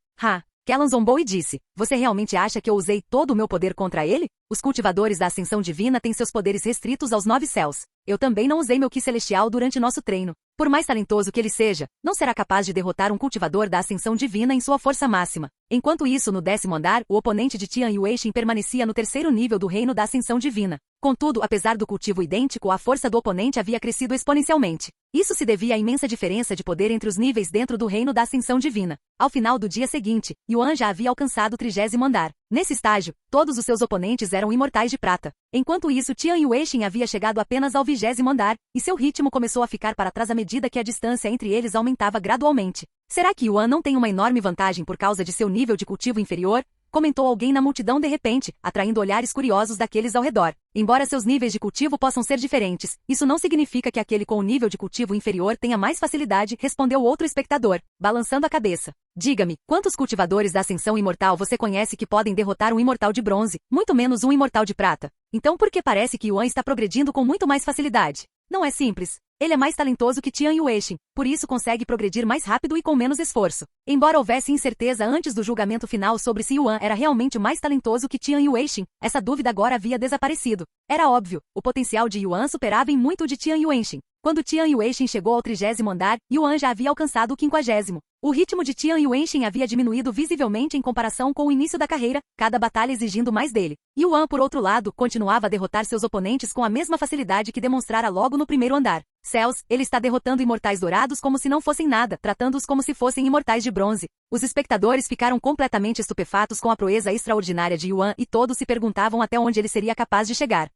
Kellan zombou e disse, você realmente acha que eu usei todo o meu poder contra ele? Os cultivadores da ascensão divina têm seus poderes restritos aos 9 céus. Eu também não usei meu ki celestial durante nosso treino. Por mais talentoso que ele seja, não será capaz de derrotar um cultivador da ascensão divina em sua força máxima. Enquanto isso, no 10º andar, o oponente de Tian Yueixin permanecia no 3º nível do reino da ascensão divina. Contudo, apesar do cultivo idêntico, a força do oponente havia crescido exponencialmente. Isso se devia à imensa diferença de poder entre os níveis dentro do reino da ascensão divina. Ao final do dia seguinte, Yuan já havia alcançado o 30º andar. Nesse estágio, todos os seus oponentes eram imortais de prata. Enquanto isso, Tian Yueixin havia chegado apenas ao 20º andar, e seu ritmo começou a ficar para trás à medida que a distância entre eles aumentava gradualmente. Será que Yuan não tem uma enorme vantagem por causa de seu nível de cultivo inferior? Comentou alguém na multidão de repente, atraindo olhares curiosos daqueles ao redor. Embora seus níveis de cultivo possam ser diferentes, isso não significa que aquele com o nível de cultivo inferior tenha mais facilidade, respondeu outro espectador, balançando a cabeça. Diga-me, quantos cultivadores da ascensão imortal você conhece que podem derrotar um imortal de bronze, muito menos um imortal de prata? Então por que parece que Yuan está progredindo com muito mais facilidade? Não é simples. Ele é mais talentoso que Tian Yueixin, por isso consegue progredir mais rápido e com menos esforço. Embora houvesse incerteza antes do julgamento final sobre se Yuan era realmente mais talentoso que Tian Yueixin, essa dúvida agora havia desaparecido. Era óbvio, o potencial de Yuan superava em muito o de Tian Yueixin. Quando Tian Yueixin chegou ao 30º andar, Yuan já havia alcançado o 50º. O ritmo de Tian Yueixin havia diminuído visivelmente em comparação com o início da carreira, cada batalha exigindo mais dele. Yuan, por outro lado, continuava a derrotar seus oponentes com a mesma facilidade que demonstrara logo no 1º andar. Céus, ele está derrotando imortais dourados como se não fossem nada, tratando-os como se fossem imortais de bronze. Os espectadores ficaram completamente estupefatos com a proeza extraordinária de Yuan e todos se perguntavam até onde ele seria capaz de chegar.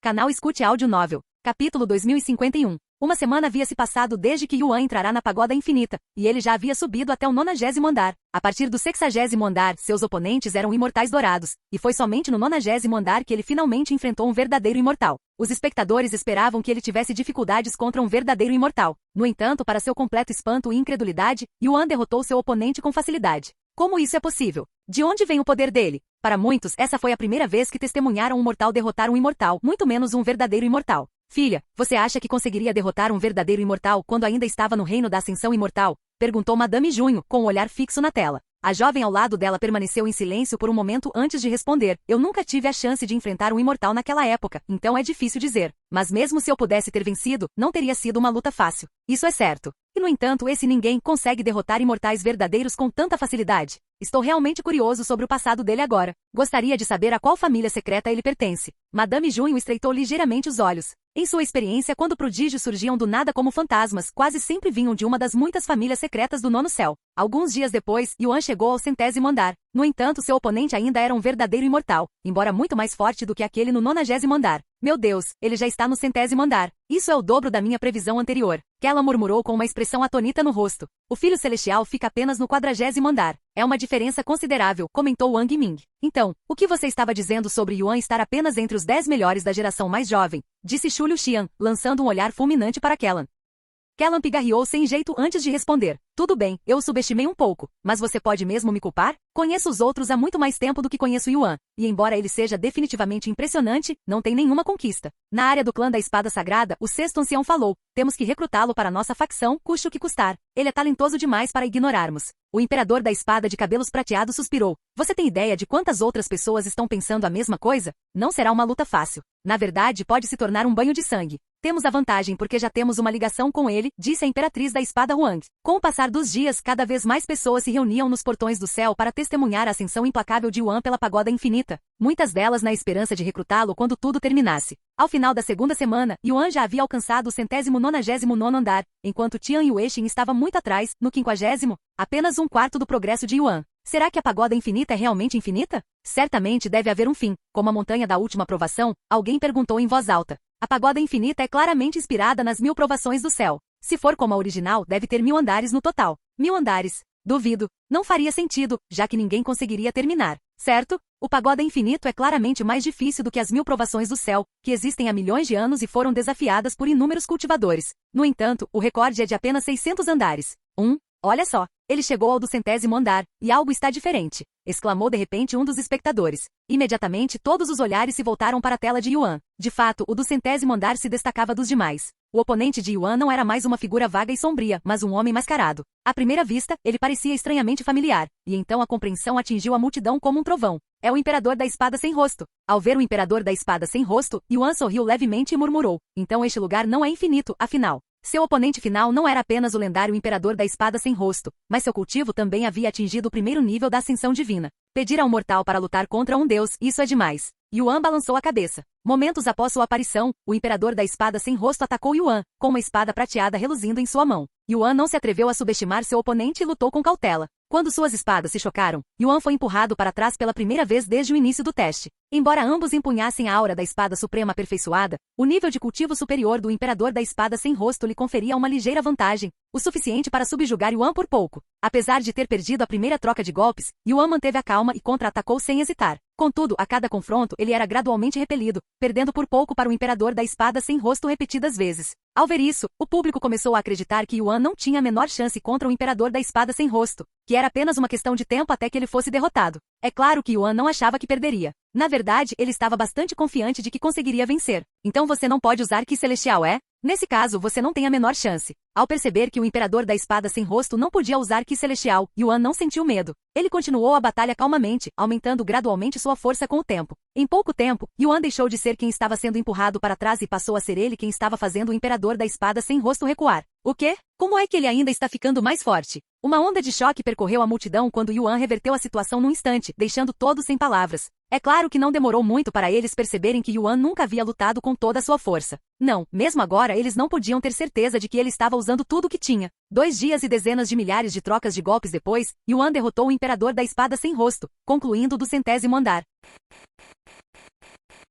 Canal Escute Áudio Novel. Capítulo 2051. Uma semana havia se passado desde que Yuan entrará na Pagoda Infinita, e ele já havia subido até o 90º andar. A partir do 60º andar, seus oponentes eram imortais dourados, e foi somente no 90º andar que ele finalmente enfrentou um verdadeiro imortal. Os espectadores esperavam que ele tivesse dificuldades contra um verdadeiro imortal. No entanto, para seu completo espanto e incredulidade, Yuan derrotou seu oponente com facilidade. Como isso é possível? De onde vem o poder dele? Para muitos, essa foi a primeira vez que testemunharam um mortal derrotar um imortal, muito menos um verdadeiro imortal. Filha, você acha que conseguiria derrotar um verdadeiro imortal quando ainda estava no reino da ascensão imortal? Perguntou Madame Junho, com o olhar fixo na tela. A jovem ao lado dela permaneceu em silêncio por um momento antes de responder. Eu nunca tive a chance de enfrentar um imortal naquela época, então é difícil dizer. Mas mesmo se eu pudesse ter vencido, não teria sido uma luta fácil. Isso é certo. E no entanto, esse ninguém consegue derrotar imortais verdadeiros com tanta facilidade. Estou realmente curioso sobre o passado dele agora. Gostaria de saber a qual família secreta ele pertence. Madame Junho estreitou ligeiramente os olhos. Em sua experiência, quando prodígios surgiam do nada como fantasmas, quase sempre vinham de uma das muitas famílias secretas do nono céu. Alguns dias depois, Yuan chegou ao 100º andar. No entanto, seu oponente ainda era um verdadeiro imortal, embora muito mais forte do que aquele no 90º andar. Meu Deus, ele já está no 100º andar. Isso é o dobro da minha previsão anterior. Kela murmurou com uma expressão atônita no rosto. O filho celestial fica apenas no 40º andar. É uma diferença considerável, comentou Wang Ming. Então, o que você estava dizendo sobre Yuan estar apenas entre os 10 melhores da geração mais jovem? Disse Shu Luxian, lançando um olhar fulminante para Kellan. Kellan pigarreou sem jeito antes de responder. Tudo bem, eu o subestimei um pouco, mas você pode mesmo me culpar? Conheço os outros há muito mais tempo do que conheço Yuan, e embora ele seja definitivamente impressionante, não tem nenhuma conquista. Na área do clã da Espada Sagrada, o sexto ancião falou, temos que recrutá-lo para nossa facção, custe o que custar. Ele é talentoso demais para ignorarmos. O imperador da espada de cabelos prateados suspirou. Você tem ideia de quantas outras pessoas estão pensando a mesma coisa? Não será uma luta fácil. Na verdade, pode se tornar um banho de sangue. Temos a vantagem porque já temos uma ligação com ele, disse a imperatriz da espada Huang. Com o passar dos dias, cada vez mais pessoas se reuniam nos portões do céu para testemunhar a ascensão implacável de Yuan pela Pagoda Infinita, muitas delas na esperança de recrutá-lo quando tudo terminasse. Ao final da segunda semana, Yuan já havia alcançado o 199º andar, enquanto Tian Yueixin estava muito atrás, no 50º, apenas um quarto do progresso de Yuan. Será que a Pagoda Infinita é realmente infinita? Certamente deve haver um fim, como a montanha da última provação, alguém perguntou em voz alta. A Pagoda Infinita é claramente inspirada nas 1000 provações do céu. Se for como a original, deve ter 1000 andares no total. 1000 andares. Duvido. Não faria sentido, já que ninguém conseguiria terminar. Certo? O Pagoda Infinito é claramente mais difícil do que as 1000 provações do céu, que existem há milhões de anos e foram desafiadas por inúmeros cultivadores. No entanto, o recorde é de apenas 600 andares. Olha só, ele chegou ao do 100º andar, e algo está diferente, exclamou de repente um dos espectadores. Imediatamente todos os olhares se voltaram para a tela de Yuan. De fato, o do 100º andar se destacava dos demais. O oponente de Yuan não era mais uma figura vaga e sombria, mas um homem mascarado. À primeira vista, ele parecia estranhamente familiar, e então a compreensão atingiu a multidão como um trovão. É o Imperador da Espada Sem Rosto. Ao ver o Imperador da Espada Sem Rosto, Yuan sorriu levemente e murmurou. Então este lugar não é infinito, afinal. Seu oponente final não era apenas o lendário Imperador da Espada Sem Rosto, mas seu cultivo também havia atingido o primeiro nível da ascensão divina. Pedir a um mortal para lutar contra um deus, isso é demais. Yuan balançou a cabeça. Momentos após sua aparição, o Imperador da Espada Sem Rosto atacou Yuan, com uma espada prateada reluzindo em sua mão. Yuan não se atreveu a subestimar seu oponente e lutou com cautela. Quando suas espadas se chocaram, Yuan foi empurrado para trás pela primeira vez desde o início do teste. Embora ambos empunhassem a aura da Espada Suprema aperfeiçoada, o nível de cultivo superior do Imperador da Espada Sem Rosto lhe conferia uma ligeira vantagem, o suficiente para subjugar Yuan por pouco. Apesar de ter perdido a primeira troca de golpes, Yuan manteve a calma e contra-atacou sem hesitar. Contudo, a cada confronto, ele era gradualmente repelido, perdendo por pouco para o Imperador da Espada Sem Rosto repetidas vezes. Ao ver isso, o público começou a acreditar que Yuan não tinha a menor chance contra o Imperador da Espada Sem Rosto, que era apenas uma questão de tempo até que ele fosse derrotado. É claro que Yuan não achava que perderia. Na verdade, ele estava bastante confiante de que conseguiria vencer. Então você não pode usar Ki Celestial, é? Nesse caso, você não tem a menor chance. Ao perceber que o Imperador da Espada Sem Rosto não podia usar Ki Celestial, Yuan não sentiu medo. Ele continuou a batalha calmamente, aumentando gradualmente sua força com o tempo. Em pouco tempo, Yuan deixou de ser quem estava sendo empurrado para trás e passou a ser ele quem estava fazendo o Imperador da Espada Sem Rosto recuar. O quê? Como é que ele ainda está ficando mais forte? Uma onda de choque percorreu a multidão quando Yuan reverteu a situação num instante, deixando todos sem palavras. É claro que não demorou muito para eles perceberem que Yuan nunca havia lutado com toda a sua força. Não, mesmo agora eles não podiam ter certeza de que ele estava usando tudo o que tinha. 2 dias e dezenas de milhares de trocas de golpes depois, Yuan derrotou o Imperador da Espada Sem Rosto, concluindo do 100º andar.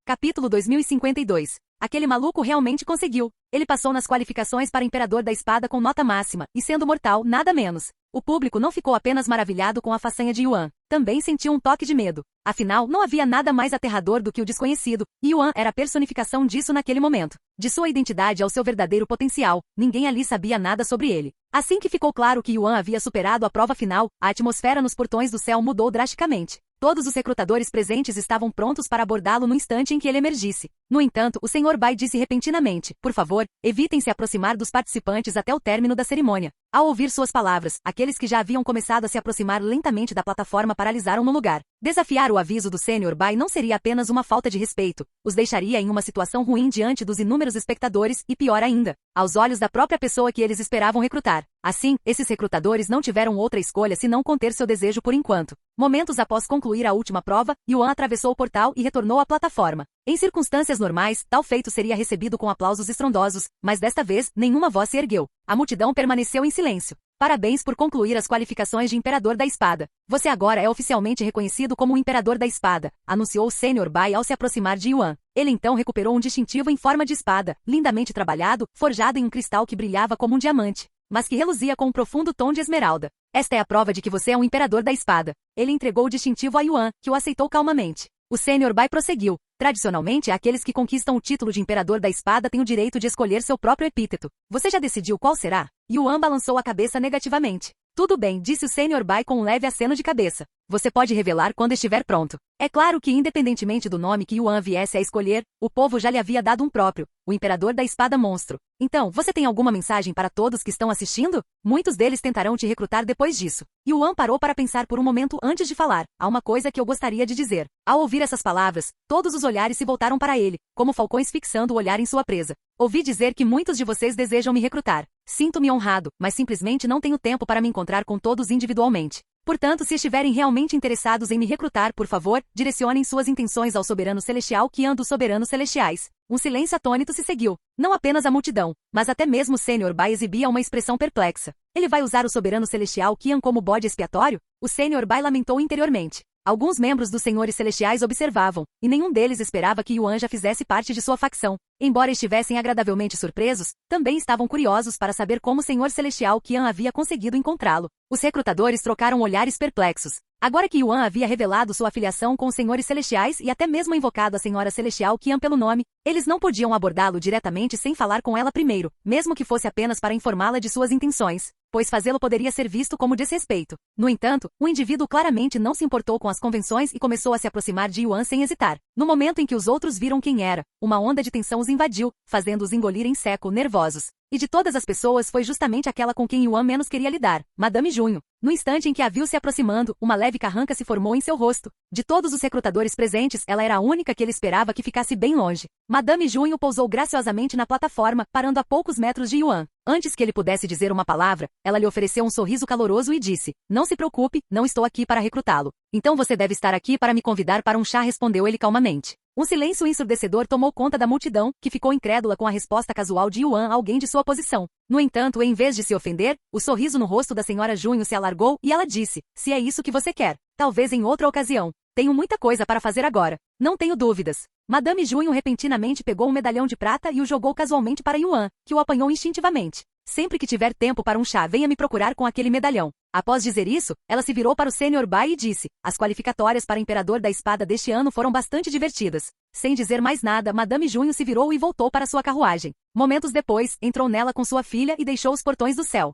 Capítulo 2052. Aquele maluco realmente conseguiu. Ele passou nas qualificações para Imperador da Espada com nota máxima, e sendo mortal, nada menos. O público não ficou apenas maravilhado com a façanha de Yuan, também sentiu um toque de medo. Afinal, não havia nada mais aterrador do que o desconhecido, e Yuan era a personificação disso naquele momento. De sua identidade ao seu verdadeiro potencial, ninguém ali sabia nada sobre ele. Assim que ficou claro que Yuan havia superado a prova final, a atmosfera nos portões do céu mudou drasticamente. Todos os recrutadores presentes estavam prontos para abordá-lo no instante em que ele emergisse. No entanto, o Sr. Bai disse repentinamente, por favor, evitem se aproximar dos participantes até o término da cerimônia. Ao ouvir suas palavras, aqueles que já haviam começado a se aproximar lentamente da plataforma paralisaram no lugar. Desafiar o aviso do Sr. Bai não seria apenas uma falta de respeito, os deixaria em uma situação ruim diante dos inúmeros espectadores e, pior ainda, aos olhos da própria pessoa que eles esperavam recrutar. Assim, esses recrutadores não tiveram outra escolha senão conter seu desejo por enquanto. Momentos após concluir a última prova, Yuan atravessou o portal e retornou à plataforma. Em circunstâncias normais, tal feito seria recebido com aplausos estrondosos, mas desta vez, nenhuma voz se ergueu. A multidão permaneceu em silêncio. Parabéns por concluir as qualificações de Imperador da Espada. Você agora é oficialmente reconhecido como o Imperador da Espada, anunciou o Sr. Bai ao se aproximar de Yuan. Ele então recuperou um distintivo em forma de espada, lindamente trabalhado, forjado em um cristal que brilhava como um diamante, mas que reluzia com um profundo tom de esmeralda. Esta é a prova de que você é um Imperador da Espada. Ele entregou o distintivo a Yuan, que o aceitou calmamente. O Sr. Bai prosseguiu. Tradicionalmente, aqueles que conquistam o título de Imperador da Espada têm o direito de escolher seu próprio epíteto. Você já decidiu qual será? Yuan balançou a cabeça negativamente. Tudo bem, disse o Sr. Bai com um leve aceno de cabeça. Você pode revelar quando estiver pronto. É claro que independentemente do nome que Yuan viesse a escolher, o povo já lhe havia dado um próprio, o Imperador da Espada Monstro. Então, você tem alguma mensagem para todos que estão assistindo? Muitos deles tentarão te recrutar depois disso. Yuan parou para pensar por um momento antes de falar. Há uma coisa que eu gostaria de dizer. Ao ouvir essas palavras, todos os olhares se voltaram para ele, como falcões fixando o olhar em sua presa. Ouvi dizer que muitos de vocês desejam me recrutar. Sinto-me honrado, mas simplesmente não tenho tempo para me encontrar com todos individualmente. Portanto, se estiverem realmente interessados em me recrutar, por favor, direcionem suas intenções ao Soberano Celestial Qian dos Soberanos Celestiais. Um silêncio atônito se seguiu. Não apenas a multidão, mas até mesmo o Sr. Bai exibia uma expressão perplexa. Ele vai usar o Soberano Celestial Qian como bode expiatório? O Sr. Bai lamentou interiormente. Alguns membros dos Senhores Celestiais observavam, e nenhum deles esperava que Yuan já fizesse parte de sua facção. Embora estivessem agradavelmente surpresos, também estavam curiosos para saber como o Senhor Celestial Qian havia conseguido encontrá-lo. Os recrutadores trocaram olhares perplexos. Agora que Yuan havia revelado sua afiliação com os Senhores Celestiais e até mesmo invocado a Senhora Celestial Qian pelo nome, eles não podiam abordá-lo diretamente sem falar com ela primeiro, mesmo que fosse apenas para informá-la de suas intenções, pois fazê-lo poderia ser visto como desrespeito. No entanto, o indivíduo claramente não se importou com as convenções e começou a se aproximar de Yuan sem hesitar. No momento em que os outros viram quem era, uma onda de tensão os invadiu, fazendo-os engolir em seco, nervosos. E de todas as pessoas foi justamente aquela com quem Yuan menos queria lidar, Madame Junho. No instante em que a viu se aproximando, uma leve carranca se formou em seu rosto. De todos os recrutadores presentes, ela era a única que ele esperava que ficasse bem longe. Madame Junho pousou graciosamente na plataforma, parando a poucos metros de Yuan. Antes que ele pudesse dizer uma palavra, ela lhe ofereceu um sorriso caloroso e disse: "Não se preocupe, não estou aqui para recrutá-lo. Então você deve estar aqui para me convidar para um chá", respondeu ele calmamente. Um silêncio ensurdecedor tomou conta da multidão, que ficou incrédula com a resposta casual de Yuan a alguém de sua posição. No entanto, em vez de se ofender, o sorriso no rosto da senhora Junho se alargou e ela disse: "Se é isso que você quer, talvez em outra ocasião. Tenho muita coisa para fazer agora. Não tenho dúvidas." Madame Junho repentinamente pegou um medalhão de prata e o jogou casualmente para Yuan, que o apanhou instintivamente. "Sempre que tiver tempo para um chá, venha me procurar com aquele medalhão." Após dizer isso, ela se virou para o Sr. Bai e disse: "As qualificatórias para Imperador da Espada deste ano foram bastante divertidas." Sem dizer mais nada, Madame Junho se virou e voltou para sua carruagem. Momentos depois, entrou nela com sua filha e deixou os portões do céu.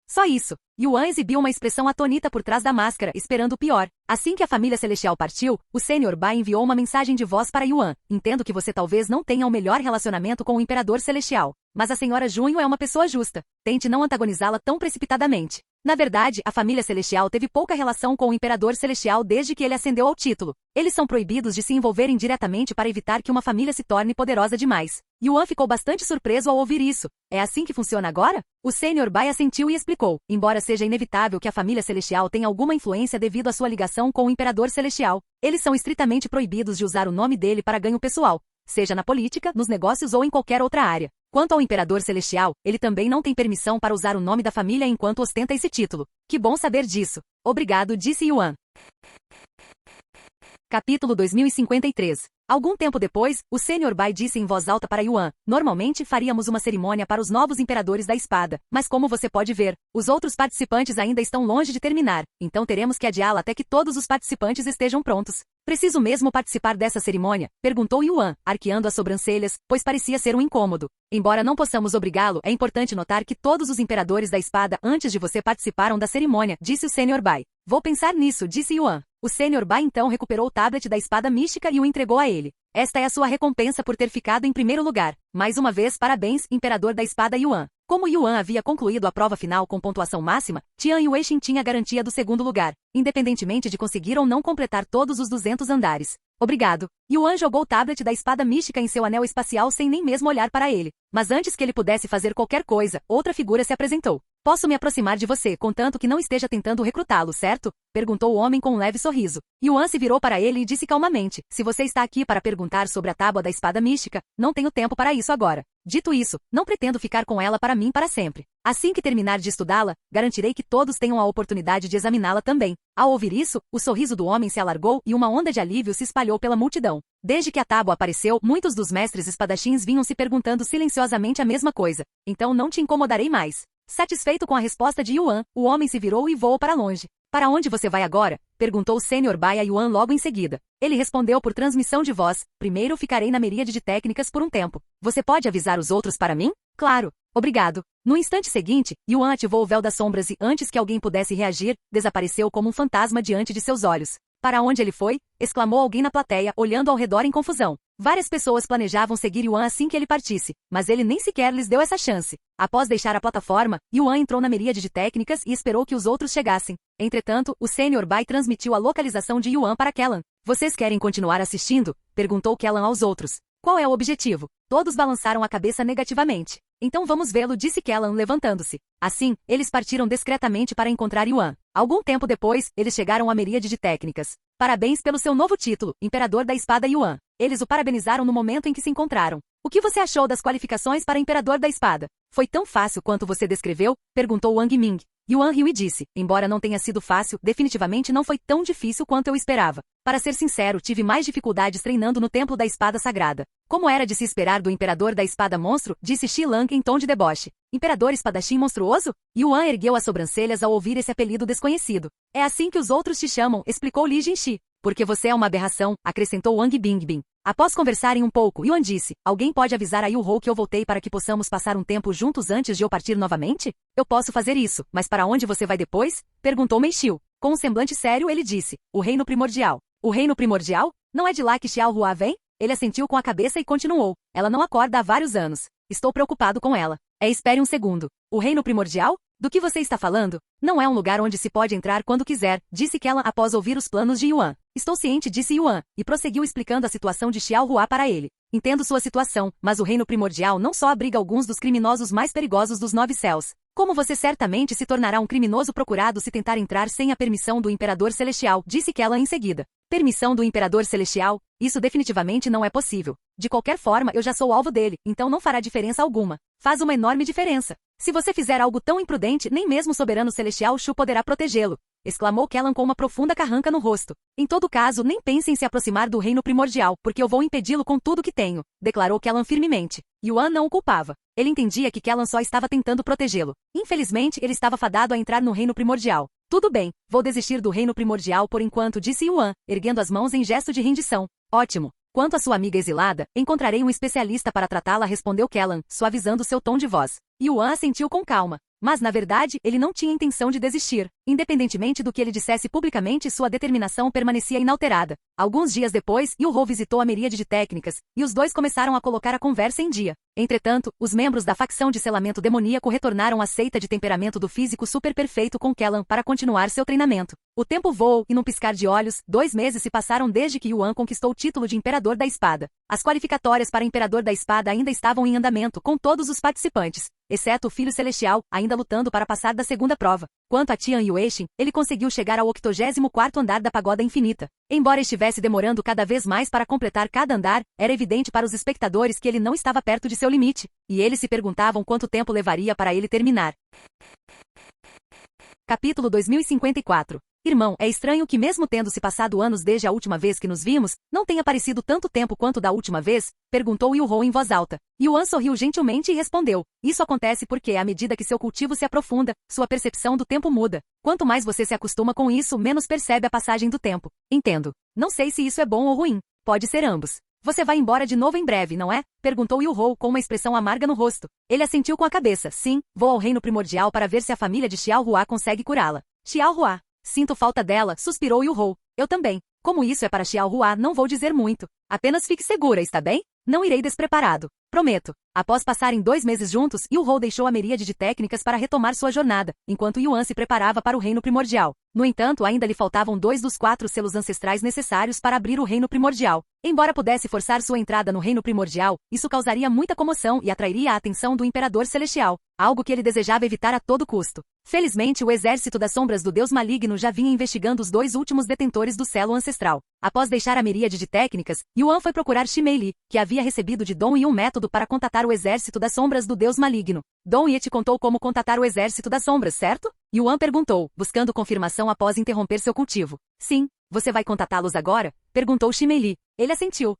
Só isso. Yuan exibiu uma expressão atônita por trás da máscara, esperando o pior. Assim que a família celestial partiu, o Sr. Bai enviou uma mensagem de voz para Yuan: "Entendo que você talvez não tenha o melhor relacionamento com o Imperador Celestial. Mas a senhora Junho é uma pessoa justa. Tente não antagonizá-la tão precipitadamente." Na verdade, a família celestial teve pouca relação com o Imperador Celestial desde que ele ascendeu ao título. Eles são proibidos de se envolverem diretamente para evitar que uma família se torne poderosa demais. Yuan ficou bastante surpreso ao ouvir isso. "É assim que funciona agora?" O Sr. Bai assentiu e explicou: "Embora seja inevitável que a família celestial tenha alguma influência devido à sua ligação com o Imperador Celestial, eles são estritamente proibidos de usar o nome dele para ganho pessoal, seja na política, nos negócios ou em qualquer outra área. Quanto ao Imperador Celestial, ele também não tem permissão para usar o nome da família enquanto ostenta esse título." "Que bom saber disso." "Obrigado", disse Yuan. Capítulo 2053. Algum tempo depois, o Sr. Bai disse em voz alta para Yuan: "Normalmente faríamos uma cerimônia para os novos imperadores da espada, mas como você pode ver, os outros participantes ainda estão longe de terminar, então teremos que adiá-la até que todos os participantes estejam prontos." "Preciso mesmo participar dessa cerimônia?" perguntou Yuan, arqueando as sobrancelhas, pois parecia ser um incômodo. "Embora não possamos obrigá-lo, é importante notar que todos os imperadores da espada antes de você participaram da cerimônia", disse o Sr. Bai. "Vou pensar nisso", disse Yuan. O Sr. Bai então recuperou o tablet da espada mística e o entregou a ele. "Esta é a sua recompensa por ter ficado em primeiro lugar. Mais uma vez, parabéns, Imperador da Espada Yuan." Como Yuan havia concluído a prova final com pontuação máxima, Tian Yuexin tinha garantia do segundo lugar, independentemente de conseguir ou não completar todos os 200 andares. "Obrigado." Yuan jogou o tablet da espada mística em seu anel espacial sem nem mesmo olhar para ele. Mas antes que ele pudesse fazer qualquer coisa, outra figura se apresentou. "Posso me aproximar de você, contanto que não esteja tentando recrutá-lo, certo?" perguntou o homem com um leve sorriso. Yuan se virou para ele e disse calmamente: "Se você está aqui para perguntar sobre a tábua da espada mística, não tenho tempo para isso agora. Dito isso, não pretendo ficar com ela para mim para sempre. Assim que terminar de estudá-la, garantirei que todos tenham a oportunidade de examiná-la também." Ao ouvir isso, o sorriso do homem se alargou e uma onda de alívio se espalhou pela multidão. Desde que a tábua apareceu, muitos dos mestres espadachins vinham se perguntando silenciosamente a mesma coisa. "Então não te incomodarei mais." Satisfeito com a resposta de Yuan, o homem se virou e voou para longe. "Para onde você vai agora?" perguntou o Sr. Bai a Yuan logo em seguida. Ele respondeu por transmissão de voz: "Primeiro ficarei na miríade de técnicas por um tempo. Você pode avisar os outros para mim?" "Claro. Obrigado." No instante seguinte, Yuan ativou o véu das sombras e, antes que alguém pudesse reagir, desapareceu como um fantasma diante de seus olhos. "Para onde ele foi?" exclamou alguém na plateia, olhando ao redor em confusão. Várias pessoas planejavam seguir Yuan assim que ele partisse, mas ele nem sequer lhes deu essa chance. Após deixar a plataforma, Yuan entrou na miríade de técnicas e esperou que os outros chegassem. Entretanto, o Sr. Bai transmitiu a localização de Yuan para Kellan. "Vocês querem continuar assistindo?" perguntou Kellan aos outros. "Qual é o objetivo?" Todos balançaram a cabeça negativamente. "Então vamos vê-lo", disse Kellan, levantando-se. Assim, eles partiram discretamente para encontrar Yuan. Algum tempo depois, eles chegaram à miríade de técnicas. "Parabéns pelo seu novo título, Imperador da Espada Yuan." Eles o parabenizaram no momento em que se encontraram. "O que você achou das qualificações para Imperador da Espada?" "Foi tão fácil quanto você descreveu?" perguntou Wang Ming. Yuan riu e disse: "Embora não tenha sido fácil, definitivamente não foi tão difícil quanto eu esperava. Para ser sincero, tive mais dificuldades treinando no Templo da Espada Sagrada." "Como era de se esperar do Imperador da Espada Monstro?" disse Shi Lang em tom de deboche. "Imperador Espadachim Monstruoso?" Yuan ergueu as sobrancelhas ao ouvir esse apelido desconhecido. "É assim que os outros te chamam", explicou Li Jinxi. "Porque você é uma aberração", acrescentou Wang Bingbing. Após conversarem um pouco, Yuan disse: "Alguém pode avisar a Yu-Hou que eu voltei para que possamos passar um tempo juntos antes de eu partir novamente?" "Eu posso fazer isso, mas para onde você vai depois?" perguntou Meixiu. Com um semblante sério, ele disse: "O Reino Primordial." "O Reino Primordial? Não é de lá que Xiao Hua vem?" Ele assentiu com a cabeça e continuou: "Ela não acorda há vários anos. Estou preocupado com ela." Espere um segundo. O Reino Primordial? Do que você está falando? Não é um lugar onde se pode entrar quando quiser, disse Kellan após ouvir os planos de Yuan. Estou ciente, disse Yuan, e prosseguiu explicando a situação de Xiaohua para ele. Entendo sua situação, mas o reino primordial não só abriga alguns dos criminosos mais perigosos dos 9 céus. Como você certamente se tornará um criminoso procurado se tentar entrar sem a permissão do Imperador Celestial, disse Kellan em seguida. Permissão do Imperador Celestial? Isso definitivamente não é possível. De qualquer forma, eu já sou alvo dele, então não fará diferença alguma. Faz uma enorme diferença. Se você fizer algo tão imprudente, nem mesmo o Soberano Celestial Shu poderá protegê-lo, exclamou Kellan com uma profunda carranca no rosto. Em todo caso, nem pense em se aproximar do reino primordial, porque eu vou impedi-lo com tudo que tenho, declarou Kellan firmemente. Yuan não o culpava. Ele entendia que Kellan só estava tentando protegê-lo. Infelizmente, ele estava fadado a entrar no reino primordial. Tudo bem, vou desistir do reino primordial por enquanto, disse Yuan, erguendo as mãos em gesto de rendição. Ótimo. Quanto à sua amiga exilada, encontrarei um especialista para tratá-la, respondeu Kellan, suavizando seu tom de voz. Yuan assentiu com calma. Mas, na verdade, ele não tinha intenção de desistir. Independentemente do que ele dissesse publicamente, sua determinação permanecia inalterada. Alguns dias depois, Yu-Ho visitou a miríade de técnicas, e os dois começaram a colocar a conversa em dia. Entretanto, os membros da facção de selamento demoníaco retornaram à seita de temperamento do físico super perfeito com Kellan para continuar seu treinamento. O tempo voou, e num piscar de olhos, 2 meses se passaram desde que Yuan conquistou o título de Imperador da Espada. As qualificatórias para Imperador da Espada ainda estavam em andamento, com todos os participantes, exceto o Filho Celestial, ainda lutando para passar da segunda prova. Quanto a Tian Yuexin, ele conseguiu chegar ao 84º andar da Pagoda Infinita. Embora estivesse demorando cada vez mais para completar cada andar, era evidente para os espectadores que ele não estava perto de seu limite, e eles se perguntavam quanto tempo levaria para ele terminar. Capítulo 2054. Irmão, é estranho que mesmo tendo se passado anos desde a última vez que nos vimos, não tenha parecido tanto tempo quanto da última vez? Perguntou Yu-Ho em voz alta. Yuan sorriu gentilmente e respondeu. Isso acontece porque, à medida que seu cultivo se aprofunda, sua percepção do tempo muda. Quanto mais você se acostuma com isso, menos percebe a passagem do tempo. Entendo. Não sei se isso é bom ou ruim. Pode ser ambos. Você vai embora de novo em breve, não é? Perguntou Yu-Ho com uma expressão amarga no rosto. Ele assentiu com a cabeça. Sim, vou ao reino primordial para ver se a família de Xiaohua consegue curá-la. Xiaohua. Sinto falta dela, suspirou Yu-Ho. Eu também. Como isso é para Xiaohua, não vou dizer muito. Apenas fique segura, está bem? Não irei despreparado. Prometo. Após passarem 2 meses juntos, Yu-Ho deixou a miríade de técnicas para retomar sua jornada, enquanto Yuan se preparava para o reino primordial. No entanto, ainda lhe faltavam 2 dos 4 selos ancestrais necessários para abrir o reino primordial. Embora pudesse forçar sua entrada no reino primordial, isso causaria muita comoção e atrairia a atenção do Imperador Celestial, algo que ele desejava evitar a todo custo. Felizmente, o exército das sombras do Deus Maligno já vinha investigando os 2 últimos detentores do selo ancestral. Após deixar a miríade de técnicas, Yuan foi procurar Ximei Li, que havia recebido de Dong Yi um método para contatar o exército das sombras do Deus Maligno. Dong Yi te contou como contatar o exército das sombras, certo? Yuan perguntou, buscando confirmação após interromper seu cultivo. Sim. Você vai contatá-los agora? Perguntou Ximei Li. Ele assentiu.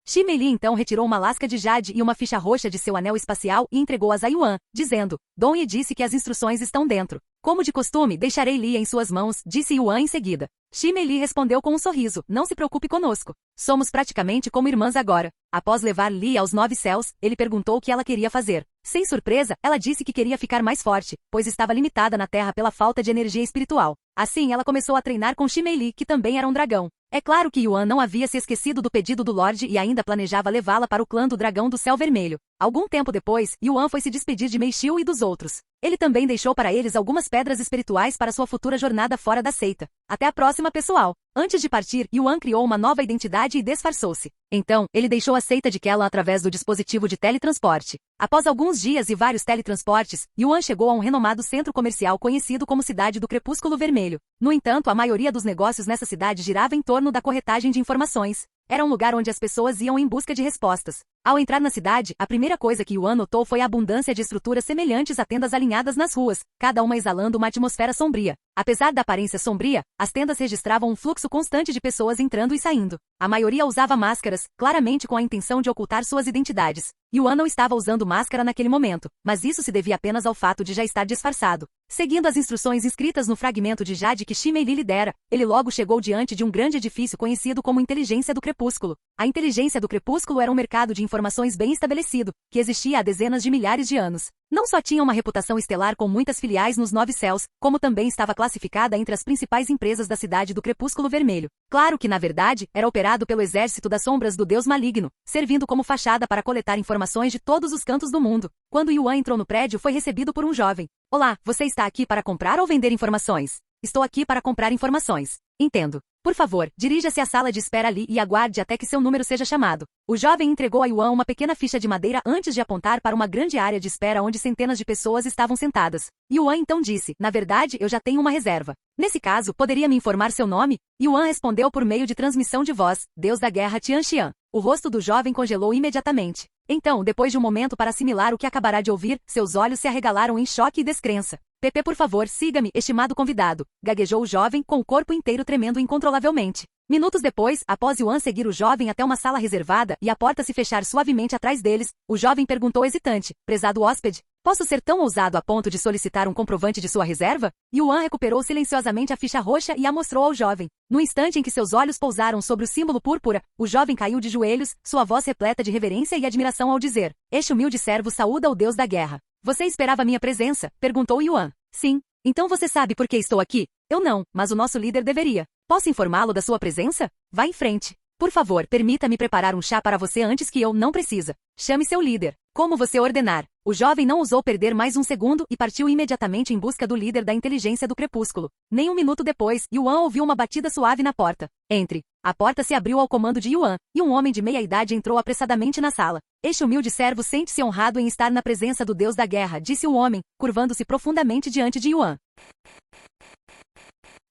Ximei Li então retirou uma lasca de jade e uma ficha roxa de seu anel espacial e entregou-as a Yuan, dizendo, Dong Yi disse que as instruções estão dentro. Como de costume, deixarei Li em suas mãos, disse Yuan em seguida. Ximei Li respondeu com um sorriso, não se preocupe conosco. Somos praticamente como irmãs agora. Após levar Li aos 9 céus, ele perguntou o que ela queria fazer. Sem surpresa, ela disse que queria ficar mais forte, pois estava limitada na Terra pela falta de energia espiritual. Assim, ela começou a treinar com Ximei Li, que também era um dragão. É claro que Yuan não havia se esquecido do pedido do Lorde e ainda planejava levá-la para o clã do Dragão do Céu Vermelho. Algum tempo depois, Yuan foi se despedir de Meixiu e dos outros. Ele também deixou para eles algumas pedras espirituais para sua futura jornada fora da seita. Até a próxima, pessoal! Antes de partir, Yuan criou uma nova identidade e disfarçou-se. Então, ele deixou a seita de Kellan através do dispositivo de teletransporte. Após alguns dias e vários teletransportes, Yuan chegou a um renomado centro comercial conhecido como Cidade do Crepúsculo Vermelho. No entanto, a maioria dos negócios nessa cidade girava em torno da corretagem de informações. Era um lugar onde as pessoas iam em busca de respostas. Ao entrar na cidade, a primeira coisa que Yuan notou foi a abundância de estruturas semelhantes a tendas alinhadas nas ruas, cada uma exalando uma atmosfera sombria. Apesar da aparência sombria, as tendas registravam um fluxo constante de pessoas entrando e saindo. A maioria usava máscaras, claramente com a intenção de ocultar suas identidades. Yuan não estava usando máscara naquele momento, mas isso se devia apenas ao fato de já estar disfarçado. Seguindo as instruções inscritas no fragmento de jade que Ximei Li lhe dera, ele logo chegou diante de um grande edifício conhecido como Inteligência do Crepúsculo. A Inteligência do Crepúsculo era um mercado de informações informações bem estabelecido, que existia há dezenas de milhares de anos. Não só tinha uma reputação estelar com muitas filiais nos 9 céus, como também estava classificada entre as principais empresas da cidade do Crepúsculo Vermelho. Claro que, na verdade, era operado pelo exército das sombras do Deus Maligno, servindo como fachada para coletar informações de todos os cantos do mundo. Quando Yuan entrou no prédio, foi recebido por um jovem. Olá, você está aqui para comprar ou vender informações? Estou aqui para comprar informações. Entendo. Por favor, dirija-se à sala de espera ali e aguarde até que seu número seja chamado. O jovem entregou a Yuan uma pequena ficha de madeira antes de apontar para uma grande área de espera onde centenas de pessoas estavam sentadas. Yuan então disse, na verdade, eu já tenho uma reserva. Nesse caso, poderia me informar seu nome? Yuan respondeu por meio de transmissão de voz, Deus da Guerra Tianxian. O rosto do jovem congelou imediatamente. Então, depois de um momento para assimilar o que acabará de ouvir, seus olhos se arregalaram em choque e descrença. Pepe, por favor, siga-me, estimado convidado, gaguejou o jovem, com o corpo inteiro tremendo incontrolavelmente. Minutos depois, após Yuan seguir o jovem até uma sala reservada e a porta se fechar suavemente atrás deles, o jovem perguntou hesitante, prezado hóspede, posso ser tão ousado a ponto de solicitar um comprovante de sua reserva? Yuan recuperou silenciosamente a ficha roxa e a mostrou ao jovem. No instante em que seus olhos pousaram sobre o símbolo púrpura, o jovem caiu de joelhos, sua voz repleta de reverência e admiração ao dizer, este humilde servo saúda o Deus da Guerra. Você esperava minha presença? Perguntou Yuan. Sim. Então você sabe por que estou aqui? Eu não, mas o nosso líder deveria. Posso informá-lo da sua presença? Vá em frente. Por favor, permita-me preparar um chá para você antes que eu não precisa. Chame seu líder. Como você ordenar. O jovem não ousou perder mais um segundo e partiu imediatamente em busca do líder da inteligência do crepúsculo. Nem um minuto depois, Yuan ouviu uma batida suave na porta. Entre. A porta se abriu ao comando de Yuan, e um homem de meia-idade entrou apressadamente na sala. Este humilde servo sente-se honrado em estar na presença do Deus da Guerra, disse o homem, curvando-se profundamente diante de Yuan.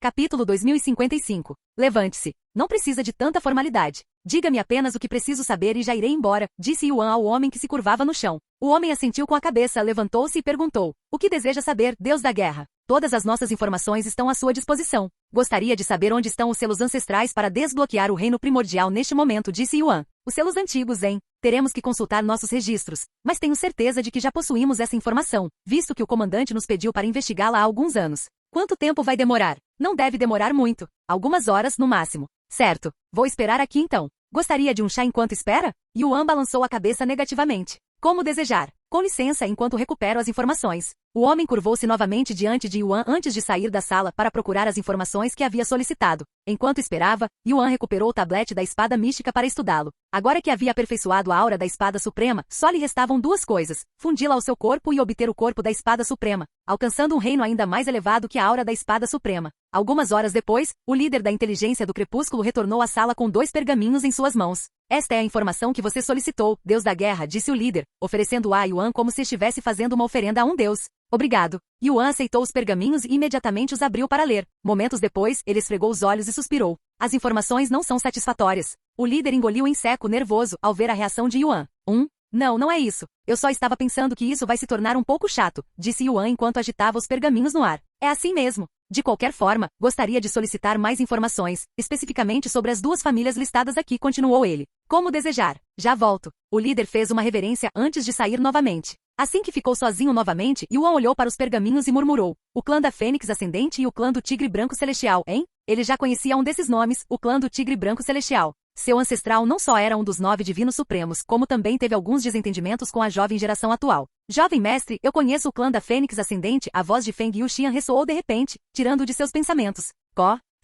Capítulo 2055. Levante-se. Não precisa de tanta formalidade. Diga-me apenas o que preciso saber e já irei embora, disse Yuan ao homem que se curvava no chão. O homem assentiu com a cabeça, levantou-se e perguntou, o que deseja saber, Deus da Guerra? Todas as nossas informações estão à sua disposição. Gostaria de saber onde estão os selos ancestrais para desbloquear o reino primordial neste momento, disse Yuan. Os selos antigos, hein? Teremos que consultar nossos registros, mas tenho certeza de que já possuímos essa informação, visto que o comandante nos pediu para investigá-la há alguns anos. Quanto tempo vai demorar? Não deve demorar muito. Algumas horas, no máximo. Certo. Vou esperar aqui então. Gostaria de um chá enquanto espera? Yuan balançou a cabeça negativamente. Como desejar. Com licença enquanto recupero as informações. O homem curvou-se novamente diante de Yuan antes de sair da sala para procurar as informações que havia solicitado. Enquanto esperava, Yuan recuperou o tablete da espada mística para estudá-lo. Agora que havia aperfeiçoado a aura da espada suprema, só lhe restavam duas coisas, fundi-la ao seu corpo e obter o corpo da espada suprema, alcançando um reino ainda mais elevado que a aura da espada suprema. Algumas horas depois, o líder da inteligência do crepúsculo retornou à sala com 2 pergaminhos em suas mãos. Esta é a informação que você solicitou, Deus da Guerra, disse o líder, oferecendo a Yuan como se estivesse fazendo uma oferenda a um deus. Obrigado. Yuan aceitou os pergaminhos e imediatamente os abriu para ler. Momentos depois, ele esfregou os olhos e suspirou. As informações não são satisfatórias. O líder engoliu em seco, nervoso, ao ver a reação de Yuan. Não, não é isso. Eu só estava pensando que isso vai se tornar um pouco chato, disse Yuan enquanto agitava os pergaminhos no ar. É assim mesmo. De qualquer forma, gostaria de solicitar mais informações, especificamente sobre as 2 famílias listadas aqui, continuou ele. Como desejar. Já volto. O líder fez uma reverência antes de sair novamente. Assim que ficou sozinho novamente, Yuan olhou para os pergaminhos e murmurou. O clã da Fênix Ascendente e o clã do Tigre Branco Celestial, hein? Ele já conhecia um desses nomes, o clã do Tigre Branco Celestial. Seu ancestral não só era um dos 9 divinos supremos, como também teve alguns desentendimentos com a jovem geração atual. Jovem mestre, eu conheço o clã da Fênix Ascendente, a voz de Feng Yuxian ressoou de repente, tirando-o de seus pensamentos.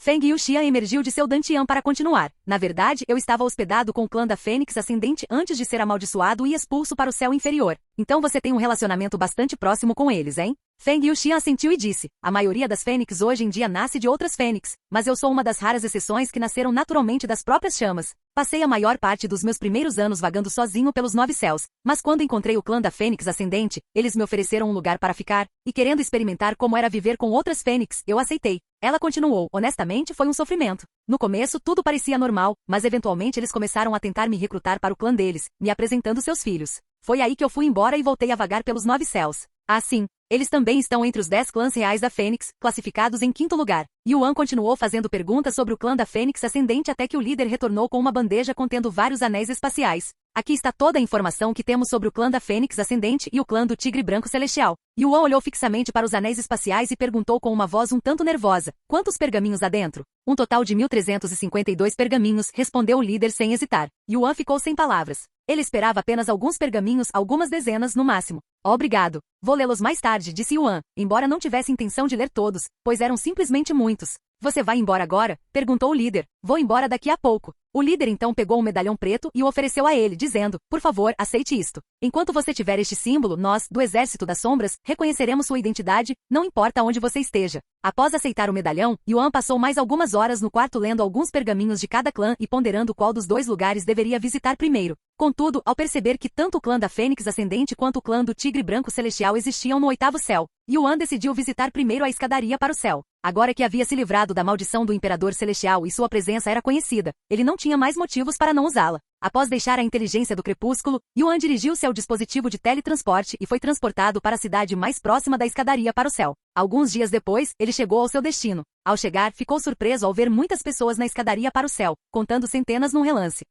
Feng Yuxian emergiu de seu dantian para continuar. Na verdade, eu estava hospedado com o clã da Fênix Ascendente antes de ser amaldiçoado e expulso para o céu inferior. Então você tem um relacionamento bastante próximo com eles, hein? Feng Yuxian assentiu e disse, a maioria das fênix hoje em dia nasce de outras fênix, mas eu sou uma das raras exceções que nasceram naturalmente das próprias chamas. Passei a maior parte dos meus primeiros anos vagando sozinho pelos 9 céus, mas quando encontrei o clã da Fênix Ascendente, eles me ofereceram um lugar para ficar, e querendo experimentar como era viver com outras fênix, eu aceitei. Ela continuou, honestamente foi um sofrimento. No começo tudo parecia normal, mas eventualmente eles começaram a tentar me recrutar para o clã deles, me apresentando seus filhos. Foi aí que eu fui embora e voltei a vagar pelos 9 céus. Ah, sim. Eles também estão entre os 10 clãs reais da Fênix, classificados em 5º lugar. Yuan continuou fazendo perguntas sobre o clã da Fênix Ascendente até que o líder retornou com uma bandeja contendo vários anéis espaciais. Aqui está toda a informação que temos sobre o clã da Fênix Ascendente e o clã do Tigre Branco Celestial. Yuan olhou fixamente para os anéis espaciais e perguntou com uma voz um tanto nervosa, quantos pergaminhos há dentro? Um total de 1.352 pergaminhos, respondeu o líder sem hesitar. Yuan ficou sem palavras. Ele esperava apenas alguns pergaminhos, algumas dezenas no máximo. Obrigado. Vou lê-los mais tarde, disse Yuan, embora não tivesse intenção de ler todos, pois eram simplesmente muitos. Você vai embora agora? Perguntou o líder. Vou embora daqui a pouco. O líder então pegou um medalhão preto e o ofereceu a ele, dizendo, por favor, aceite isto. Enquanto você tiver este símbolo, nós, do Exército das Sombras, reconheceremos sua identidade, não importa onde você esteja. Após aceitar o medalhão, Yuan passou mais algumas horas no quarto lendo alguns pergaminhos de cada clã e ponderando qual dos dois lugares deveria visitar primeiro. Contudo, ao perceber que tanto o clã da Fênix Ascendente quanto o clã do Tigre Branco Celestial existiam no 8º céu, Yuan decidiu visitar primeiro a escadaria para o céu. Agora que havia se livrado da maldição do Imperador Celestial e sua presença era conhecida, ele não tinha mais motivos para não usá-la. Após deixar a inteligência do crepúsculo, Yuan dirigiu-se ao dispositivo de teletransporte e foi transportado para a cidade mais próxima da escadaria para o céu. Alguns dias depois, ele chegou ao seu destino. Ao chegar, ficou surpreso ao ver muitas pessoas na escadaria para o céu, contando centenas num relance.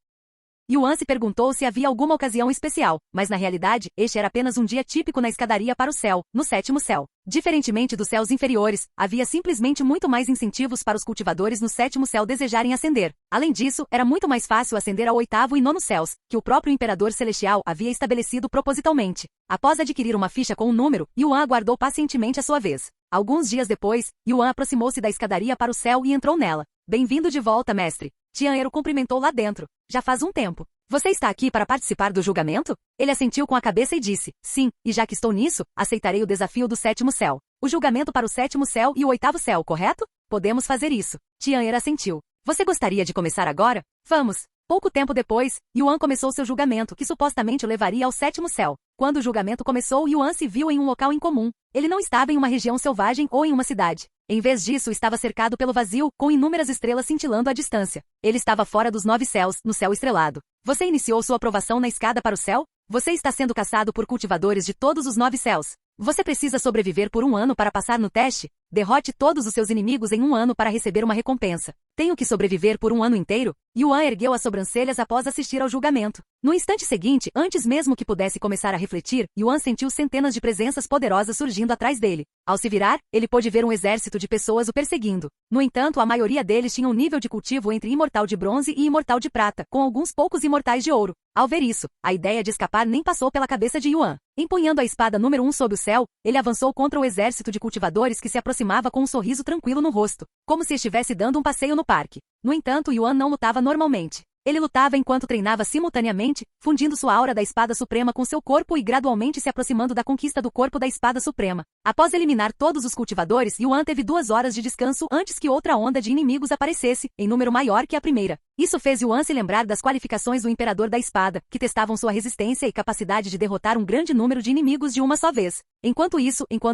Yuan se perguntou se havia alguma ocasião especial, mas na realidade, este era apenas um dia típico na escadaria para o céu, no 7º céu. Diferentemente dos céus inferiores, havia simplesmente muito mais incentivos para os cultivadores no 7º céu desejarem ascender. Além disso, era muito mais fácil ascender ao 8º e 9º céus, que o próprio Imperador Celestial havia estabelecido propositalmente. Após adquirir uma ficha com um número, Yuan aguardou pacientemente a sua vez. Alguns dias depois, Yuan aproximou-se da escadaria para o céu e entrou nela. Bem-vindo de volta, mestre. Tian'er o cumprimentou lá dentro. Já faz um tempo. Você está aqui para participar do julgamento? Ele assentiu com a cabeça e disse, sim, e já que estou nisso, aceitarei o desafio do 7º céu. O julgamento para o 7º céu e o 8º céu, correto? Podemos fazer isso. Tian'er assentiu. Você gostaria de começar agora? Vamos. Pouco tempo depois, Yuan começou seu julgamento, que supostamente o levaria ao 7º céu. Quando o julgamento começou, Yuan se viu em um local incomum. Ele não estava em uma região selvagem ou em uma cidade. Em vez disso, estava cercado pelo vazio, com inúmeras estrelas cintilando à distância. Ele estava fora dos 9 céus, no céu estrelado. Você iniciou sua aprovação na escada para o céu? Você está sendo caçado por cultivadores de todos os 9 céus. Você precisa sobreviver por um ano para passar no teste? Derrote todos os seus inimigos em um ano para receber uma recompensa. Tenho que sobreviver por um ano inteiro? Yuan ergueu as sobrancelhas após assistir ao julgamento. No instante seguinte, antes mesmo que pudesse começar a refletir, Yuan sentiu centenas de presenças poderosas surgindo atrás dele. Ao se virar, ele pôde ver um exército de pessoas o perseguindo. No entanto, a maioria deles tinha um nível de cultivo entre imortal de bronze e imortal de prata, com alguns poucos imortais de ouro. Ao ver isso, a ideia de escapar nem passou pela cabeça de Yuan. Empunhando a espada número 1 sob o céu, ele avançou contra o exército de cultivadores que se aproximava com um sorriso tranquilo no rosto, como se estivesse dando um passeio no parque. No entanto, Yuan não lutava normalmente. Ele lutava enquanto treinava simultaneamente, fundindo sua aura da Espada Suprema com seu corpo e gradualmente se aproximando da conquista do corpo da Espada Suprema. Após eliminar todos os cultivadores, Yuan teve 2 horas de descanso antes que outra onda de inimigos aparecesse, em número maior que a primeira. Isso fez Yuan se lembrar das qualificações do Imperador da Espada, que testavam sua resistência e capacidade de derrotar um grande número de inimigos de uma só vez. Enquanto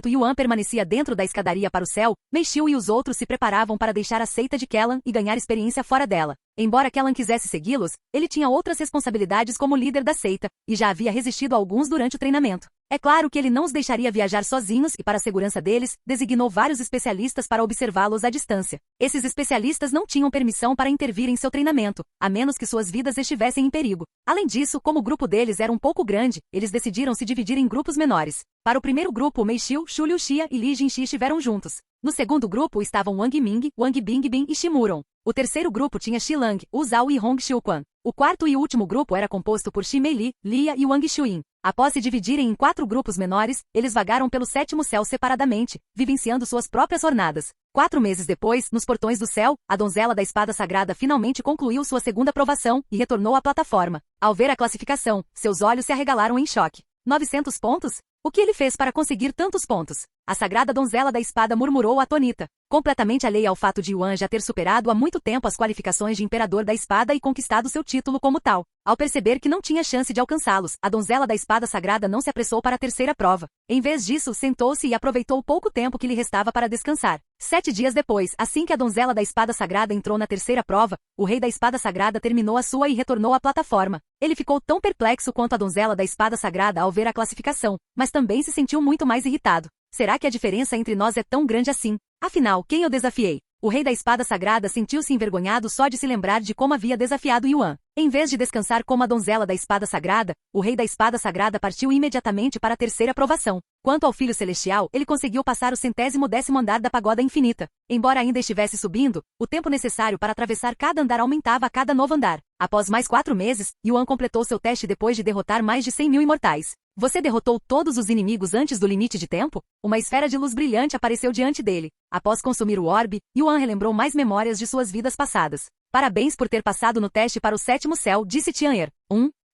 Yuan permanecia dentro da escadaria para o céu, Meixiu e os outros se preparavam para deixar a seita de Kellan e ganhar experiência fora dela. Embora Kellan quisesse segui-los, ele tinha outras responsabilidades como líder da seita, e já havia resistido a alguns durante o treinamento. É claro que ele não os deixaria viajar sozinhos e, para a segurança deles, designou vários especialistas para observá-los à distância. Esses especialistas não tinham permissão para intervir em seu treinamento, a menos que suas vidas estivessem em perigo. Além disso, como o grupo deles era um pouco grande, eles decidiram se dividir em grupos menores. Para o primeiro grupo, Meixiu, Shu Liuxia e Li Jinxi estiveram juntos. No segundo grupo estavam Wang Ming, Wang Bingbing e Shimuron. O terceiro grupo tinha Xilang, Wu Zhao e Hong Xiuquan. O quarto e último grupo era composto por Shi Meili, Lia e Wang Xuyin. Após se dividirem em 4 grupos menores, eles vagaram pelo 7º céu separadamente, vivenciando suas próprias jornadas. 4 meses depois, nos portões do céu, a donzela da espada sagrada finalmente concluiu sua segunda provação e retornou à plataforma. Ao ver a classificação, seus olhos se arregalaram em choque. 900 pontos? O que ele fez para conseguir tantos pontos? A sagrada donzela da espada murmurou atônita, completamente alheia ao fato de Yuan já ter superado há muito tempo as qualificações de Imperador da Espada e conquistado seu título como tal. Ao perceber que não tinha chance de alcançá-los, a donzela da espada sagrada não se apressou para a terceira prova. Em vez disso, sentou-se e aproveitou o pouco tempo que lhe restava para descansar. 7 dias depois, assim que a donzela da espada sagrada entrou na terceira prova, o rei da espada sagrada terminou a sua e retornou à plataforma. Ele ficou tão perplexo quanto a donzela da espada sagrada ao ver a classificação, mas também se sentiu muito mais irritado. Será que a diferença entre nós é tão grande assim? Afinal, quem eu desafiei? O rei da espada sagrada sentiu-se envergonhado só de se lembrar de como havia desafiado Yuan. Em vez de descansar como a donzela da espada sagrada, o rei da espada sagrada partiu imediatamente para a terceira provação. Quanto ao filho celestial, ele conseguiu passar o 110º andar da pagoda infinita. Embora ainda estivesse subindo, o tempo necessário para atravessar cada andar aumentava a cada novo andar. Após mais 4 meses, Yuan completou seu teste depois de derrotar mais de 100 mil imortais. Você derrotou todos os inimigos antes do limite de tempo? Uma esfera de luz brilhante apareceu diante dele. Após consumir o orbe, Yuan relembrou mais memórias de suas vidas passadas. Parabéns por ter passado no teste para o 7º céu, disse Tian'er.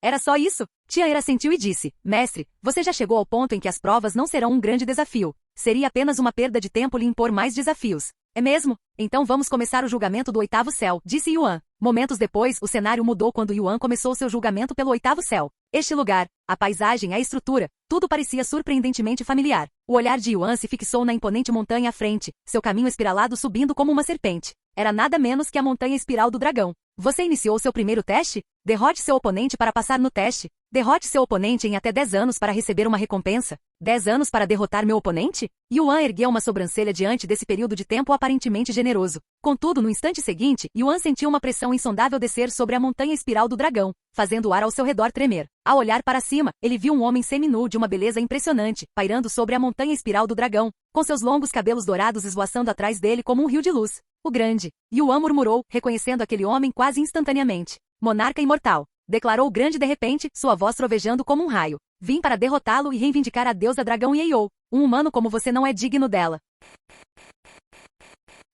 Era só isso? Tian'er assentiu e disse, mestre, você já chegou ao ponto em que as provas não serão um grande desafio. Seria apenas uma perda de tempo lhe impor mais desafios. É mesmo? Então vamos começar o julgamento do 8º céu, disse Yuan. Momentos depois, o cenário mudou quando Yuan começou seu julgamento pelo 8º céu. Este lugar, a paisagem, a estrutura, tudo parecia surpreendentemente familiar. O olhar de Yuan se fixou na imponente montanha à frente, seu caminho espiralado subindo como uma serpente. Era nada menos que a montanha espiral do dragão. Você iniciou seu primeiro teste? Derrote seu oponente para passar no teste. Derrote seu oponente em até 10 anos para receber uma recompensa. 10 anos para derrotar meu oponente? Yuan ergueu uma sobrancelha diante desse período de tempo aparentemente generoso. Contudo, no instante seguinte, Yuan sentiu uma pressão insondável descer sobre a montanha espiral do dragão, fazendo o ar ao seu redor tremer. Ao olhar para cima, ele viu um homem seminu de uma beleza impressionante, pairando sobre a montanha espiral do dragão, com seus longos cabelos dourados esvoaçando atrás dele como um rio de luz. O grande. Yuan murmurou, reconhecendo aquele homem quase instantaneamente. Monarca imortal. Declarou o grande de repente, sua voz trovejando como um raio. Vim para derrotá-lo e reivindicar a deusa dragão Yeou. Um humano como você não é digno dela.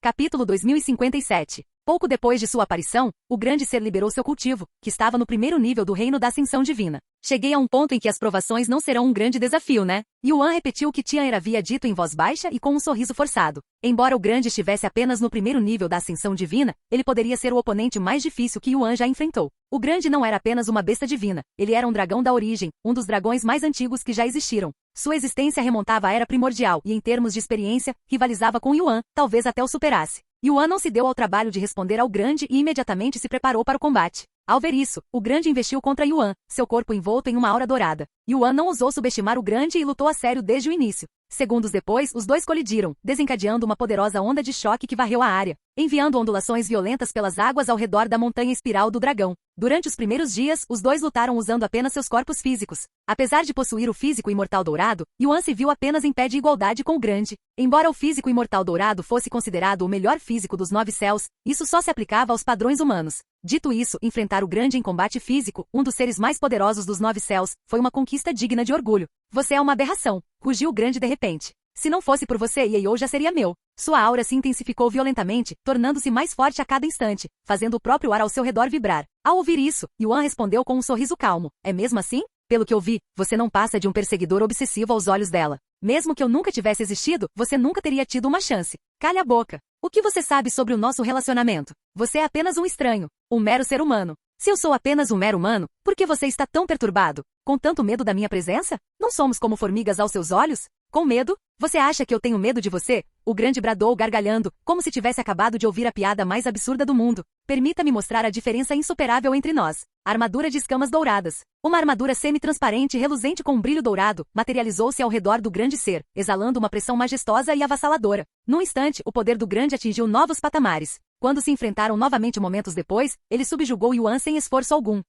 Capítulo 2057. Pouco depois de sua aparição, o grande ser liberou seu cultivo, que estava no primeiro nível do reino da ascensão divina. Cheguei a um ponto em que as provações não serão um grande desafio, né? Yuan repetiu o que Tian'er havia dito em voz baixa e com um sorriso forçado. Embora o grande estivesse apenas no primeiro nível da ascensão divina, ele poderia ser o oponente mais difícil que Yuan já enfrentou. O grande não era apenas uma besta divina, ele era um dragão da origem, um dos dragões mais antigos que já existiram. Sua existência remontava à era primordial e, em termos de experiência, rivalizava com Yuan, talvez até o superasse. Yuan não se deu ao trabalho de responder ao grande e imediatamente se preparou para o combate. Ao ver isso, o grande investiu contra Yuan, seu corpo envolto em uma aura dourada. Yuan não ousou subestimar o grande e lutou a sério desde o início. Segundos depois, os dois colidiram, desencadeando uma poderosa onda de choque que varreu a área, enviando ondulações violentas pelas águas ao redor da montanha espiral do dragão. Durante os primeiros dias, os dois lutaram usando apenas seus corpos físicos. Apesar de possuir o físico imortal dourado, Yuan se viu apenas em pé de igualdade com o grande. Embora o físico imortal dourado fosse considerado o melhor físico dos 9 céus, isso só se aplicava aos padrões humanos. Dito isso, enfrentar o grande em combate físico, um dos seres mais poderosos dos 9 céus, foi uma conquista digna de orgulho. Você é uma aberração, rugiu o grande de repente. Se não fosse por você, Yeou já seria meu. Sua aura se intensificou violentamente, tornando-se mais forte a cada instante, fazendo o próprio ar ao seu redor vibrar. Ao ouvir isso, Yuan respondeu com um sorriso calmo. É mesmo assim? Pelo que eu vi, você não passa de um perseguidor obsessivo aos olhos dela. Mesmo que eu nunca tivesse existido, você nunca teria tido uma chance. Calhe a boca. O que você sabe sobre o nosso relacionamento? Você é apenas um estranho, um mero ser humano. Se eu sou apenas um mero humano, por que você está tão perturbado? Com tanto medo da minha presença? Não somos como formigas aos seus olhos? Com medo? Você acha que eu tenho medo de você? O grande bradou gargalhando, como se tivesse acabado de ouvir a piada mais absurda do mundo. Permita-me mostrar a diferença insuperável entre nós. Armadura de escamas douradas. Uma armadura semi-transparente e reluzente com um brilho dourado materializou-se ao redor do grande ser, exalando uma pressão majestosa e avassaladora. Num instante, o poder do grande atingiu novos patamares. Quando se enfrentaram novamente momentos depois, ele subjugou Yuan sem esforço algum.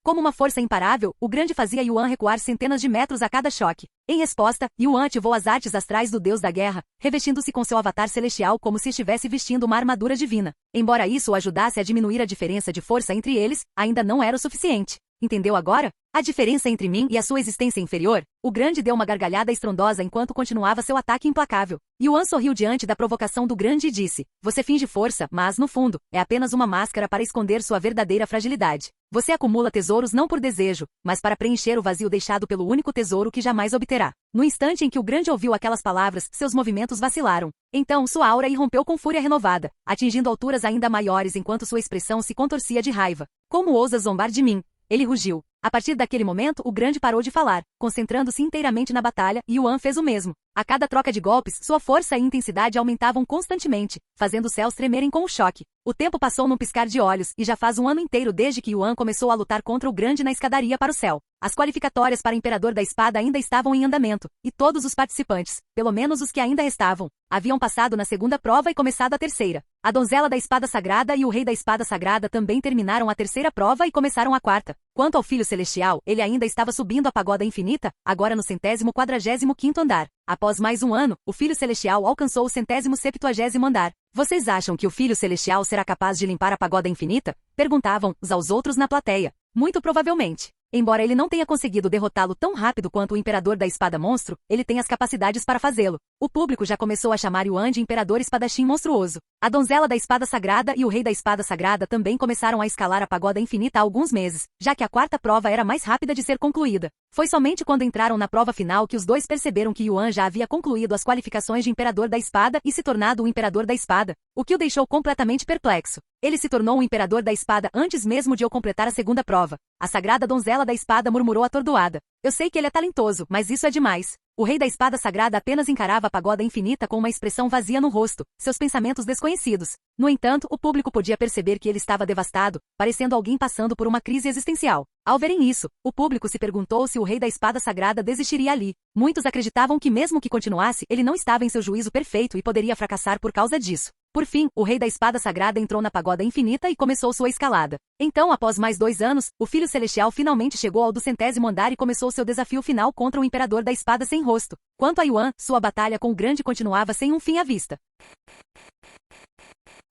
Como uma força imparável, o grande fazia Yuan recuar centenas de metros a cada choque. Em resposta, Yuan ativou as artes astrais do deus da guerra, revestindo-se com seu avatar celestial como se estivesse vestindo uma armadura divina. Embora isso o ajudasse a diminuir a diferença de força entre eles, ainda não era o suficiente. Entendeu agora? A diferença entre mim e a sua existência inferior? O grande deu uma gargalhada estrondosa enquanto continuava seu ataque implacável. Yuan sorriu diante da provocação do grande e disse, você finge força, mas, no fundo, é apenas uma máscara para esconder sua verdadeira fragilidade. Você acumula tesouros não por desejo, mas para preencher o vazio deixado pelo único tesouro que jamais obterá. No instante em que o grande ouviu aquelas palavras, seus movimentos vacilaram. Então sua aura irrompeu com fúria renovada, atingindo alturas ainda maiores enquanto sua expressão se contorcia de raiva. Como ousas zombar de mim? Ele rugiu. A partir daquele momento, o grande parou de falar, concentrando-se inteiramente na batalha, e Yuan fez o mesmo. A cada troca de golpes, sua força e intensidade aumentavam constantemente, fazendo os céus tremerem com o choque. O tempo passou num piscar de olhos, e já faz um ano inteiro desde que Yuan começou a lutar contra o grande na escadaria para o céu. As qualificatórias para Imperador da Espada ainda estavam em andamento, e todos os participantes, pelo menos os que ainda restavam, haviam passado na segunda prova e começado a terceira. A donzela da Espada Sagrada e o rei da Espada Sagrada também terminaram a terceira prova e começaram a quarta. Quanto ao filho celestial, ele ainda estava subindo a pagoda infinita, agora no 145º andar. Após mais um ano, o filho celestial alcançou o 170º andar. Vocês acham que o Filho Celestial será capaz de limpar a pagoda infinita? Perguntavam uns aos outros na plateia. Muito provavelmente. Embora ele não tenha conseguido derrotá-lo tão rápido quanto o Imperador da Espada Monstro, ele tem as capacidades para fazê-lo. O público já começou a chamar Yuan de Imperador Espadachim Monstruoso. A Donzela da Espada Sagrada e o Rei da Espada Sagrada também começaram a escalar a pagoda infinita há alguns meses, já que a quarta prova era mais rápida de ser concluída. Foi somente quando entraram na prova final que os dois perceberam que Yuan já havia concluído as qualificações de Imperador da Espada e se tornado o Imperador da Espada, o que o deixou completamente perplexo. Ele se tornou um Imperador da Espada antes mesmo de eu completar a segunda prova. A Sagrada Donzela da Espada murmurou atordoada. Eu sei que ele é talentoso, mas isso é demais. O Rei da Espada Sagrada apenas encarava a pagoda infinita com uma expressão vazia no rosto, seus pensamentos desconhecidos. No entanto, o público podia perceber que ele estava devastado, parecendo alguém passando por uma crise existencial. Ao verem isso, o público se perguntou se o Rei da Espada Sagrada desistiria ali. Muitos acreditavam que mesmo que continuasse, ele não estava em seu juízo perfeito e poderia fracassar por causa disso. Por fim, o Rei da Espada Sagrada entrou na pagoda infinita e começou sua escalada. Então, após mais 2 anos, o Filho Celestial finalmente chegou ao 200º andar e começou seu desafio final contra o Imperador da Espada Sem Rosto. Quanto a Yuan, sua batalha com o Grande continuava sem um fim à vista.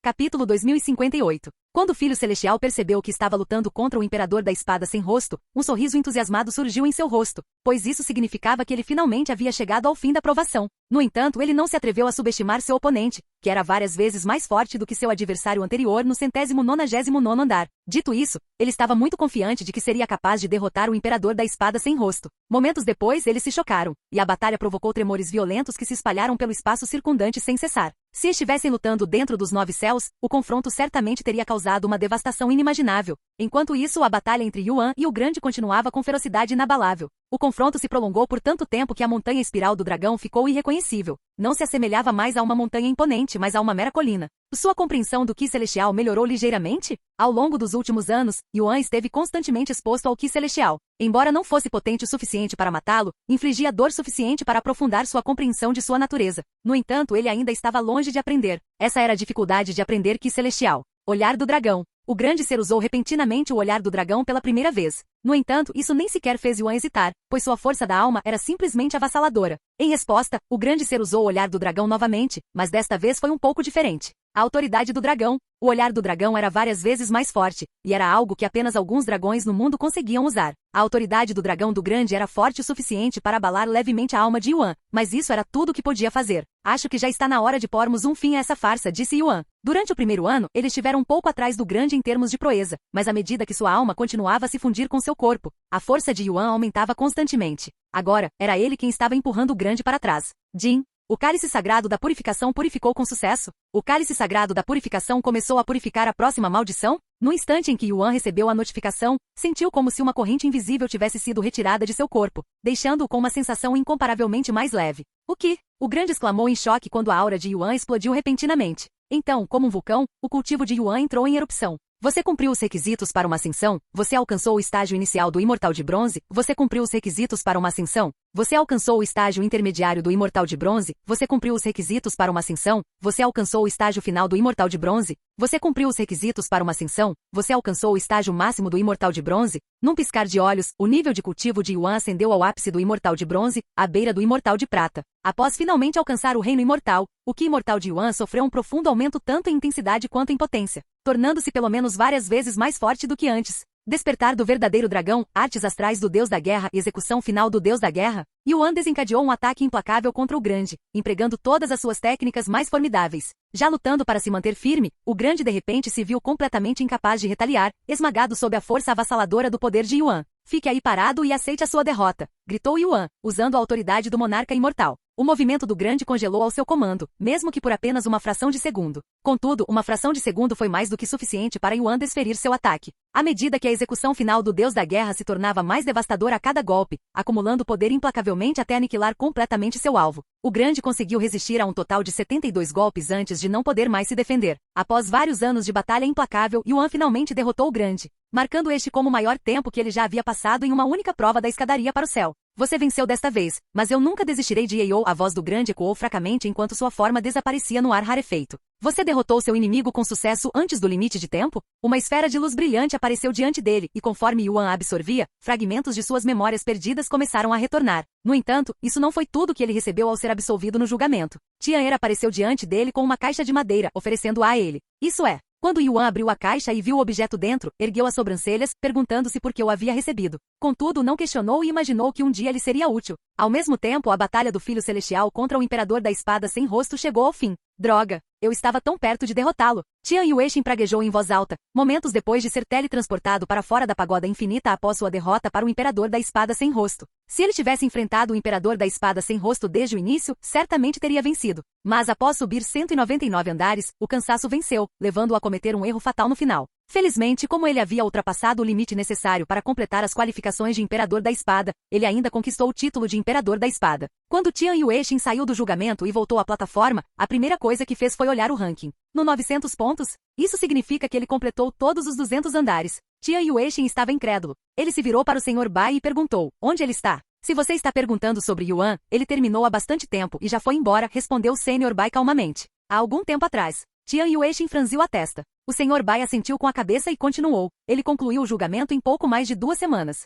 Capítulo 2058. Quando o Filho Celestial percebeu que estava lutando contra o Imperador da Espada Sem Rosto, um sorriso entusiasmado surgiu em seu rosto, pois isso significava que ele finalmente havia chegado ao fim da provação. No entanto, ele não se atreveu a subestimar seu oponente, que era várias vezes mais forte do que seu adversário anterior no 199º andar. Dito isso, ele estava muito confiante de que seria capaz de derrotar o Imperador da Espada Sem Rosto. Momentos depois, eles se chocaram, e a batalha provocou tremores violentos que se espalharam pelo espaço circundante sem cessar. Se estivessem lutando dentro dos 9 céus, o confronto certamente teria causado uma devastação inimaginável. Enquanto isso, a batalha entre Yuan e o Grande continuava com ferocidade inabalável. O confronto se prolongou por tanto tempo que a montanha espiral do dragão ficou irreconhecível. Não se assemelhava mais a uma montanha imponente, mas a uma mera colina. Sua compreensão do Ki Celestial melhorou ligeiramente? Ao longo dos últimos anos, Yuan esteve constantemente exposto ao Ki Celestial. Embora não fosse potente o suficiente para matá-lo, infligia dor suficiente para aprofundar sua compreensão de sua natureza. No entanto, ele ainda estava longe de aprender. Essa era a dificuldade de aprender Ki Celestial. Olhar do dragão. O grande ser usou repentinamente o olhar do dragão pela primeira vez. No entanto, isso nem sequer fez Yuan hesitar, pois sua força da alma era simplesmente avassaladora. Em resposta, o grande ser usou o olhar do dragão novamente, mas desta vez foi um pouco diferente. A autoridade do dragão. O olhar do dragão era várias vezes mais forte, e era algo que apenas alguns dragões no mundo conseguiam usar. A autoridade do dragão do grande era forte o suficiente para abalar levemente a alma de Yuan, mas isso era tudo o que podia fazer. Acho que já está na hora de pormos um fim a essa farsa, disse Yuan. Durante o primeiro ano, eles estiveram um pouco atrás do grande em termos de proeza, mas à medida que sua alma continuava a se fundir com seu corpo, a força de Yuan aumentava constantemente. Agora, era ele quem estava empurrando o grande para trás. Jin. O cálice sagrado da purificação purificou com sucesso? O cálice sagrado da purificação começou a purificar a próxima maldição? No instante em que Yuan recebeu a notificação, sentiu como se uma corrente invisível tivesse sido retirada de seu corpo, deixando-o com uma sensação incomparavelmente mais leve. O que? O grande exclamou em choque quando a aura de Yuan explodiu repentinamente. Então, como um vulcão, o cultivo de Yuan entrou em erupção. Você cumpriu os requisitos para uma ascensão? Você alcançou o estágio inicial do Imortal de Bronze? Você cumpriu os requisitos para uma ascensão? Você alcançou o estágio intermediário do Imortal de Bronze? Você cumpriu os requisitos para uma ascensão? Você alcançou o estágio final do Imortal de Bronze? Você cumpriu os requisitos para uma ascensão? Você alcançou o estágio máximo do Imortal de Bronze? Num piscar de olhos, o nível de cultivo de Yuan ascendeu ao ápice do Imortal de Bronze, à beira do Imortal de Prata. Após finalmente alcançar o Reino Imortal, o Ki Imortal de Yuan sofreu um profundo aumento tanto em intensidade quanto em potência, tornando-se pelo menos várias vezes mais forte do que antes. Despertar do verdadeiro dragão, artes astrais do Deus da Guerra e execução final do Deus da Guerra, Yuan desencadeou um ataque implacável contra o Grande, empregando todas as suas técnicas mais formidáveis. Já lutando para se manter firme, o Grande de repente se viu completamente incapaz de retaliar, esmagado sob a força avassaladora do poder de Yuan. Fique aí parado e aceite a sua derrota, gritou Yuan, usando a autoridade do monarca imortal. O movimento do Grande congelou ao seu comando, mesmo que por apenas uma fração de segundo. Contudo, uma fração de segundo foi mais do que suficiente para Yuan desferir seu ataque. À medida que a execução final do Deus da Guerra se tornava mais devastadora a cada golpe, acumulando poder implacavelmente até aniquilar completamente seu alvo, o Grande conseguiu resistir a um total de 72 golpes antes de não poder mais se defender. Após vários anos de batalha implacável, Yuan finalmente derrotou o Grande, marcando este como o maior tempo que ele já havia passado em uma única prova da escadaria para o céu. Você venceu desta vez, mas eu nunca desistirei de Yeo. A voz do grande ecoou fracamente enquanto sua forma desaparecia no ar rarefeito. Você derrotou seu inimigo com sucesso antes do limite de tempo? Uma esfera de luz brilhante apareceu diante dele, e conforme Yuan a absorvia, fragmentos de suas memórias perdidas começaram a retornar. No entanto, isso não foi tudo que ele recebeu ao ser absolvido no julgamento. Tian'er apareceu diante dele com uma caixa de madeira, oferecendo-a a ele. Isso é. Quando Yuan abriu a caixa e viu o objeto dentro, ergueu as sobrancelhas, perguntando-se por que o havia recebido. Contudo, não questionou e imaginou que um dia lhe seria útil. Ao mesmo tempo, a batalha do Filho Celestial contra o Imperador da Espada Sem Rosto chegou ao fim. Droga! Eu estava tão perto de derrotá-lo. Tian Yueixin praguejou em voz alta, momentos depois de ser teletransportado para fora da pagoda infinita após sua derrota para o Imperador da Espada Sem Rosto. Se ele tivesse enfrentado o Imperador da Espada Sem Rosto desde o início, certamente teria vencido. Mas após subir 199 andares, o cansaço venceu, levando-o a cometer um erro fatal no final. Felizmente, como ele havia ultrapassado o limite necessário para completar as qualificações de Imperador da Espada, ele ainda conquistou o título de Imperador da Espada. Quando Tian Yueixin saiu do julgamento e voltou à plataforma, a primeira coisa que fez foi olhar o ranking. No 900 pontos? Isso significa que ele completou todos os 200 andares. Tian Yueixin estava incrédulo. Ele se virou para o Sr. Bai e perguntou, onde ele está? Se você está perguntando sobre Yuan, ele terminou há bastante tempo e já foi embora, respondeu o Sr. Bai calmamente. Há algum tempo atrás. Tian Yueixin franziu a testa. O Sr. Bai assentiu com a cabeça e continuou. Ele concluiu o julgamento em pouco mais de 2 semanas.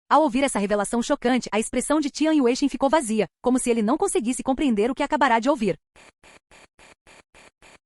Ao ouvir essa revelação chocante, a expressão de Tian Yueixin ficou vazia, como se ele não conseguisse compreender o que acabará de ouvir.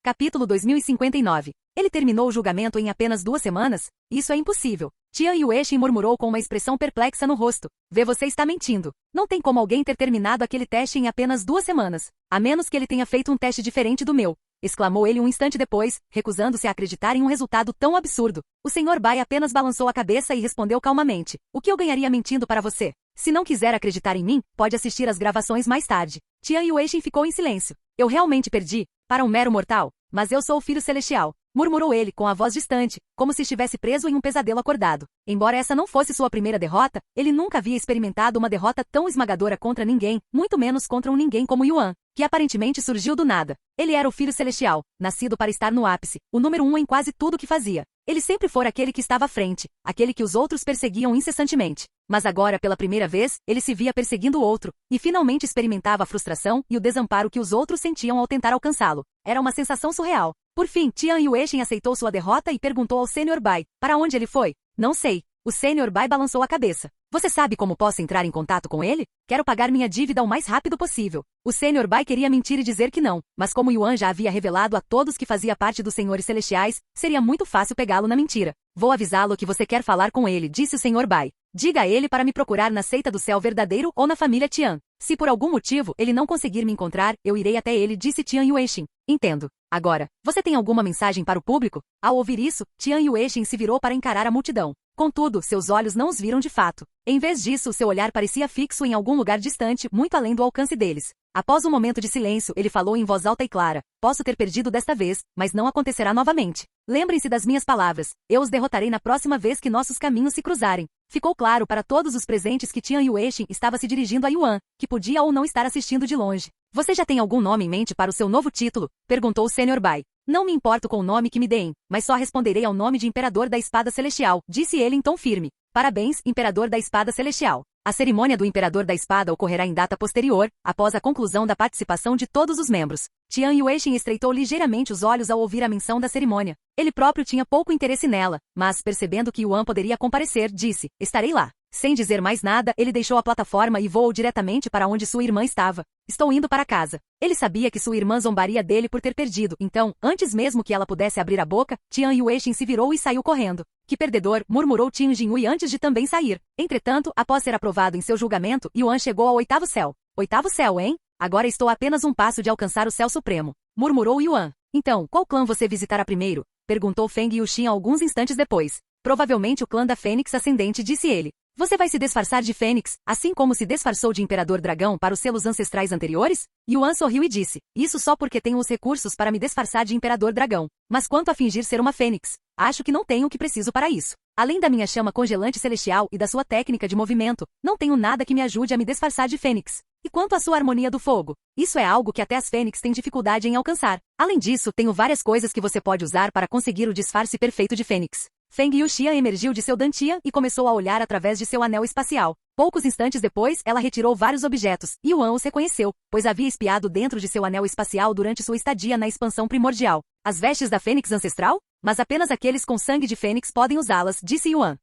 Capítulo 2059. Ele terminou o julgamento em apenas 2 semanas? Isso é impossível. Tian Yueixin murmurou com uma expressão perplexa no rosto. Vê, você está mentindo. Não tem como alguém ter terminado aquele teste em apenas 2 semanas. A menos que ele tenha feito um teste diferente do meu. Exclamou ele um instante depois, recusando-se a acreditar em um resultado tão absurdo. O Sr. Bai apenas balançou a cabeça e respondeu calmamente. O que eu ganharia mentindo para você? Se não quiser acreditar em mim, pode assistir às gravações mais tarde. Tian Yueixin ficou em silêncio. Eu realmente perdi? Para um mero mortal? Mas eu sou o Filho Celestial. Murmurou ele, com a voz distante, como se estivesse preso em um pesadelo acordado. Embora essa não fosse sua primeira derrota, ele nunca havia experimentado uma derrota tão esmagadora contra ninguém, muito menos contra um ninguém como Yuan, que aparentemente surgiu do nada. Ele era o Filho Celestial, nascido para estar no ápice, o número 1 em quase tudo que fazia. Ele sempre fora aquele que estava à frente, aquele que os outros perseguiam incessantemente. Mas agora, pela primeira vez, ele se via perseguindo o outro, e finalmente experimentava a frustração e o desamparo que os outros sentiam ao tentar alcançá-lo. Era uma sensação surreal. Por fim, Tian Yueixin aceitou sua derrota e perguntou ao Sr. Bai, para onde ele foi? Não sei. O Sr. Bai balançou a cabeça. Você sabe como posso entrar em contato com ele? Quero pagar minha dívida o mais rápido possível. O Sr. Bai queria mentir e dizer que não, mas como Yuan já havia revelado a todos que fazia parte dos Senhores Celestiais, seria muito fácil pegá-lo na mentira. Vou avisá-lo que você quer falar com ele, disse o Sr. Bai. Diga a ele para me procurar na seita do céu verdadeiro ou na família Tian. Se por algum motivo ele não conseguir me encontrar, eu irei até ele, disse Tian Yueixin. Entendo. Agora, você tem alguma mensagem para o público? Ao ouvir isso, Tian Yueixin se virou para encarar a multidão. Contudo, seus olhos não os viram de fato. Em vez disso, seu olhar parecia fixo em algum lugar distante, muito além do alcance deles. Após um momento de silêncio, ele falou em voz alta e clara. Posso ter perdido desta vez, mas não acontecerá novamente. Lembrem-se das minhas palavras. Eu os derrotarei na próxima vez que nossos caminhos se cruzarem. Ficou claro para todos os presentes que Tian Yueixin estava se dirigindo a Yuan, que podia ou não estar assistindo de longe. Você já tem algum nome em mente para o seu novo título? Perguntou o Sr. Bai. Não me importo com o nome que me deem, mas só responderei ao nome de Imperador da Espada Celestial, disse ele em tom firme. Parabéns, Imperador da Espada Celestial. A cerimônia do Imperador da Espada ocorrerá em data posterior, após a conclusão da participação de todos os membros. Tian Yueixin estreitou ligeiramente os olhos ao ouvir a menção da cerimônia. Ele próprio tinha pouco interesse nela, mas percebendo que Yuan poderia comparecer, disse, estarei lá. Sem dizer mais nada, ele deixou a plataforma e voou diretamente para onde sua irmã estava. Estou indo para casa. Ele sabia que sua irmã zombaria dele por ter perdido, então, antes mesmo que ela pudesse abrir a boca, Tian Yueixin se virou e saiu correndo. Que perdedor, murmurou Tian Jinhui antes de também sair. Entretanto, após ser aprovado em seu julgamento, Yuan chegou ao 8º céu. 8º céu, hein? Agora estou a apenas um passo de alcançar o céu supremo. Murmurou Yuan. Então, qual clã você visitará primeiro? Perguntou Feng Yuxin alguns instantes depois. Provavelmente o clã da Fênix Ascendente, disse ele. Você vai se disfarçar de Fênix, assim como se disfarçou de Imperador Dragão para os selos ancestrais anteriores? Yuan sorriu e disse, isso só porque tenho os recursos para me disfarçar de Imperador Dragão. Mas quanto a fingir ser uma Fênix? Acho que não tenho o que preciso para isso. Além da minha chama congelante celestial e da sua técnica de movimento, não tenho nada que me ajude a me disfarçar de Fênix. E quanto à sua harmonia do fogo? Isso é algo que até as Fênix têm dificuldade em alcançar. Além disso, tenho várias coisas que você pode usar para conseguir o disfarce perfeito de Fênix. Feng Yuxian emergiu de seu dantian e começou a olhar através de seu anel espacial. Poucos instantes depois, ela retirou vários objetos, e Yuan os reconheceu, pois havia espiado dentro de seu anel espacial durante sua estadia na expansão primordial. As vestes da Fênix ancestral? Mas apenas aqueles com sangue de Fênix podem usá-las, disse Yuan.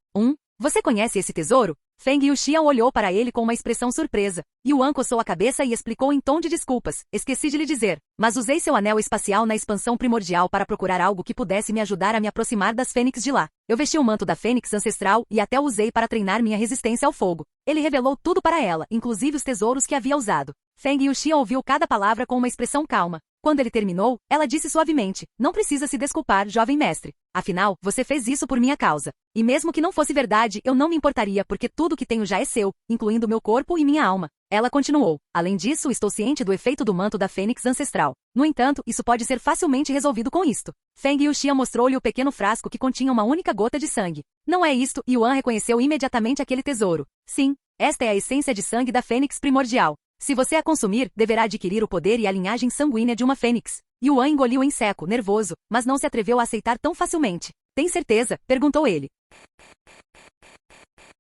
Você conhece esse tesouro? Feng Yuxian olhou para ele com uma expressão surpresa. Yuan coçou a cabeça e explicou em tom de desculpas. Esqueci de lhe dizer, mas usei seu anel espacial na expansão primordial para procurar algo que pudesse me ajudar a me aproximar das Fênix de lá. Eu vesti o manto da Fênix ancestral e até o usei para treinar minha resistência ao fogo. Ele revelou tudo para ela, inclusive os tesouros que havia usado. Feng Yuxian ouviu cada palavra com uma expressão calma. Quando ele terminou, ela disse suavemente, não precisa se desculpar, jovem mestre. Afinal, você fez isso por minha causa. E mesmo que não fosse verdade, eu não me importaria porque tudo que tenho já é seu, incluindo meu corpo e minha alma. Ela continuou. Além disso, estou ciente do efeito do manto da Fênix ancestral. No entanto, isso pode ser facilmente resolvido com isto. Feng Yuxian mostrou-lhe o pequeno frasco que continha uma única gota de sangue. Não é isto, Yuan reconheceu imediatamente aquele tesouro. Sim, esta é a essência de sangue da Fênix primordial. Se você a consumir, deverá adquirir o poder e a linhagem sanguínea de uma fênix. Yuan engoliu em seco, nervoso, mas não se atreveu a aceitar tão facilmente. Tem certeza? Perguntou ele.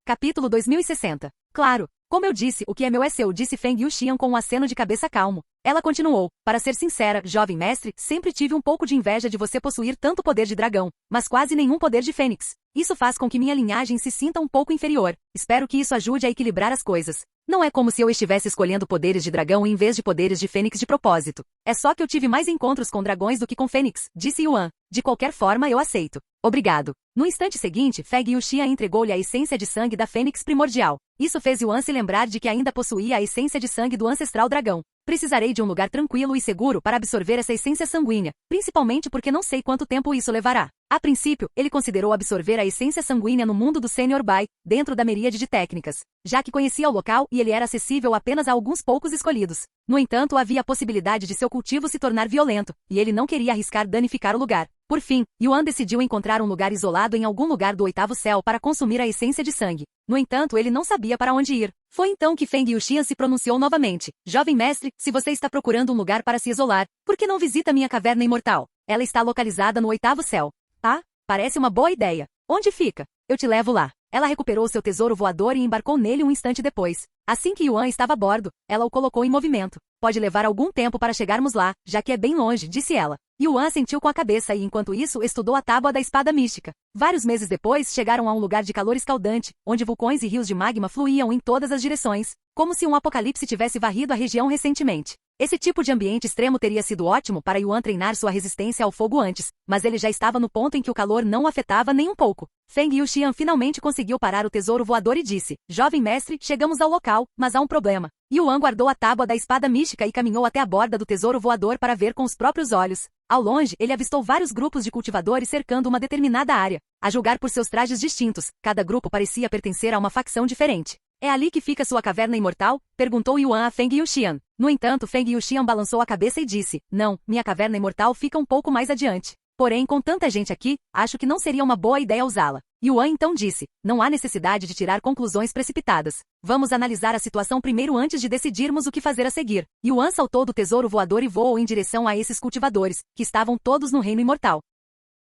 Capítulo 2060. Claro. Como eu disse, o que é meu é seu, disse Feng Yuxian com um aceno de cabeça calmo. Ela continuou. Para ser sincera, jovem mestre, sempre tive um pouco de inveja de você possuir tanto poder de dragão, mas quase nenhum poder de fênix. Isso faz com que minha linhagem se sinta um pouco inferior. Espero que isso ajude a equilibrar as coisas. Não é como se eu estivesse escolhendo poderes de dragão em vez de poderes de fênix de propósito. É só que eu tive mais encontros com dragões do que com fênix, disse Yuan. De qualquer forma, eu aceito. Obrigado. No instante seguinte, Feng Yuxian entregou-lhe a essência de sangue da fênix primordial. Isso fez Yuan se lembrar de que ainda possuía a essência de sangue do ancestral dragão. Precisarei de um lugar tranquilo e seguro para absorver essa essência sanguínea, principalmente porque não sei quanto tempo isso levará. A princípio, ele considerou absorver a essência sanguínea no mundo do Senior Bai, dentro da miríade de técnicas, já que conhecia o local e ele era acessível apenas a alguns poucos escolhidos. No entanto, havia a possibilidade de seu cultivo se tornar violento, e ele não queria arriscar danificar o lugar. Por fim, Yuan decidiu encontrar um lugar isolado em algum lugar do oitavo céu para consumir a essência de sangue. No entanto, ele não sabia para onde ir. Foi então que Feng Yuxian se pronunciou novamente. Jovem mestre, se você está procurando um lugar para se isolar, por que não visita minha caverna imortal? Ela está localizada no oitavo céu. Ah, parece uma boa ideia. Onde fica? Eu te levo lá. Ela recuperou seu tesouro voador e embarcou nele um instante depois. Assim que Yuan estava a bordo, ela o colocou em movimento. Pode levar algum tempo para chegarmos lá, já que é bem longe, disse ela. Yuan assentiu com a cabeça e enquanto isso estudou a tábua da espada mística. Vários meses depois chegaram a um lugar de calor escaldante, onde vulcões e rios de magma fluíam em todas as direções, como se um apocalipse tivesse varrido a região recentemente. Esse tipo de ambiente extremo teria sido ótimo para Yuan treinar sua resistência ao fogo antes, mas ele já estava no ponto em que o calor não o afetava nem um pouco. Feng Yuxian finalmente conseguiu parar o tesouro voador e disse, jovem mestre, chegamos ao local, mas há um problema. Yuan guardou a tábua da espada mística e caminhou até a borda do tesouro voador para ver com os próprios olhos. Ao longe, ele avistou vários grupos de cultivadores cercando uma determinada área. A julgar por seus trajes distintos, cada grupo parecia pertencer a uma facção diferente. É ali que fica sua caverna imortal? Perguntou Yuan a Feng Yuxian. No entanto, Feng Yuxian balançou a cabeça e disse, não, minha caverna imortal fica um pouco mais adiante. Porém, com tanta gente aqui, acho que não seria uma boa ideia usá-la. Yuan então disse, não há necessidade de tirar conclusões precipitadas. Vamos analisar a situação primeiro antes de decidirmos o que fazer a seguir. Yuan saltou do tesouro voador e voou em direção a esses cultivadores, que estavam todos no reino imortal.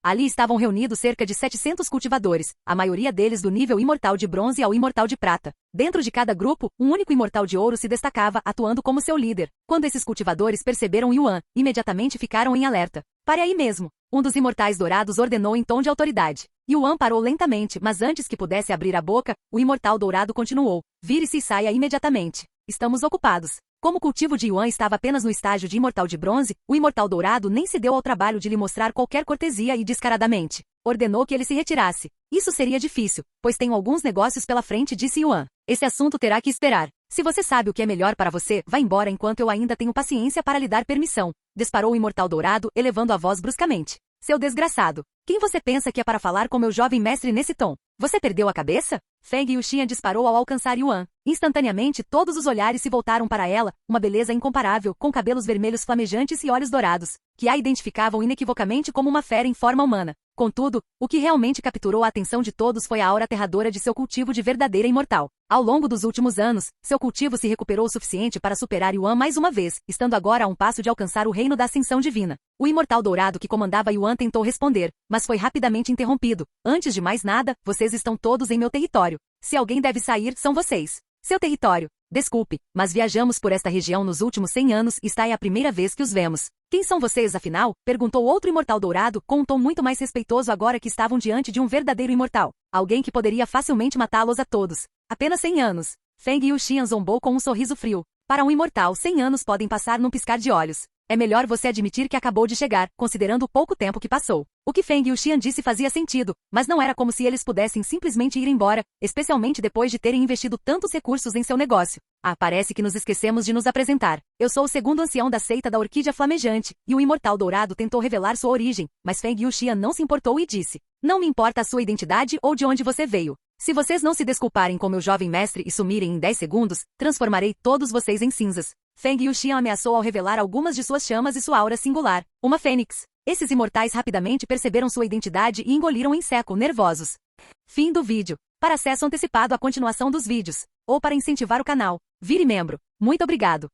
Ali estavam reunidos cerca de 700 cultivadores, a maioria deles do nível imortal de bronze ao imortal de prata. Dentro de cada grupo, um único imortal de ouro se destacava, atuando como seu líder. Quando esses cultivadores perceberam Yuan, imediatamente ficaram em alerta. Pare aí mesmo. Um dos imortais dourados ordenou em tom de autoridade. Yuan parou lentamente, mas antes que pudesse abrir a boca, o imortal dourado continuou. Vire-se e saia imediatamente. Estamos ocupados. Como o cultivo de Yuan estava apenas no estágio de imortal de bronze, o imortal dourado nem se deu ao trabalho de lhe mostrar qualquer cortesia e descaradamente ordenou que ele se retirasse. Isso seria difícil, pois tenho alguns negócios pela frente, disse Yuan. Esse assunto terá que esperar. Se você sabe o que é melhor para você, vá embora enquanto eu ainda tenho paciência para lhe dar permissão. Disparou o imortal dourado, elevando a voz bruscamente. Seu desgraçado. Quem você pensa que é para falar com meu jovem mestre nesse tom? Você perdeu a cabeça? Feng Yuxian disparou ao alcançar Yuan. Instantaneamente, todos os olhares se voltaram para ela, uma beleza incomparável, com cabelos vermelhos flamejantes e olhos dourados, que a identificavam inequivocamente como uma fera em forma humana. Contudo, o que realmente capturou a atenção de todos foi a aura aterradora de seu cultivo de verdadeira imortal. Ao longo dos últimos anos, seu cultivo se recuperou o suficiente para superar Yuan mais uma vez, estando agora a um passo de alcançar o reino da ascensão divina. O imortal dourado que comandava Yuan tentou responder, mas foi rapidamente interrompido. Antes de mais nada, vocês estão todos em meu território. Se alguém deve sair, são vocês. Seu território. Desculpe, mas viajamos por esta região nos últimos 100 anos e esta é a primeira vez que os vemos. Quem são vocês, afinal? Perguntou outro imortal dourado, com um tom muito mais respeitoso agora que estavam diante de um verdadeiro imortal. Alguém que poderia facilmente matá-los a todos. Apenas 100 anos. Feng Yuxian zombou com um sorriso frio. Para um imortal, 100 anos podem passar num piscar de olhos. É melhor você admitir que acabou de chegar, considerando o pouco tempo que passou. O que Feng Yuxian disse fazia sentido, mas não era como se eles pudessem simplesmente ir embora, especialmente depois de terem investido tantos recursos em seu negócio. Parece que nos esquecemos de nos apresentar. Eu sou o segundo ancião da seita da Orquídea Flamejante, e o imortal dourado tentou revelar sua origem, mas Feng Yuxian não se importou e disse: não me importa a sua identidade ou de onde você veio. Se vocês não se desculparem com meu jovem mestre e sumirem em 10 segundos, transformarei todos vocês em cinzas. Feng Yuxian ameaçou ao revelar algumas de suas chamas e sua aura singular, uma fênix. Esses imortais rapidamente perceberam sua identidade e engoliram em seco, nervosos. Fim do vídeo. Para acesso antecipado à continuação dos vídeos, ou para incentivar o canal, vire membro. Muito obrigado.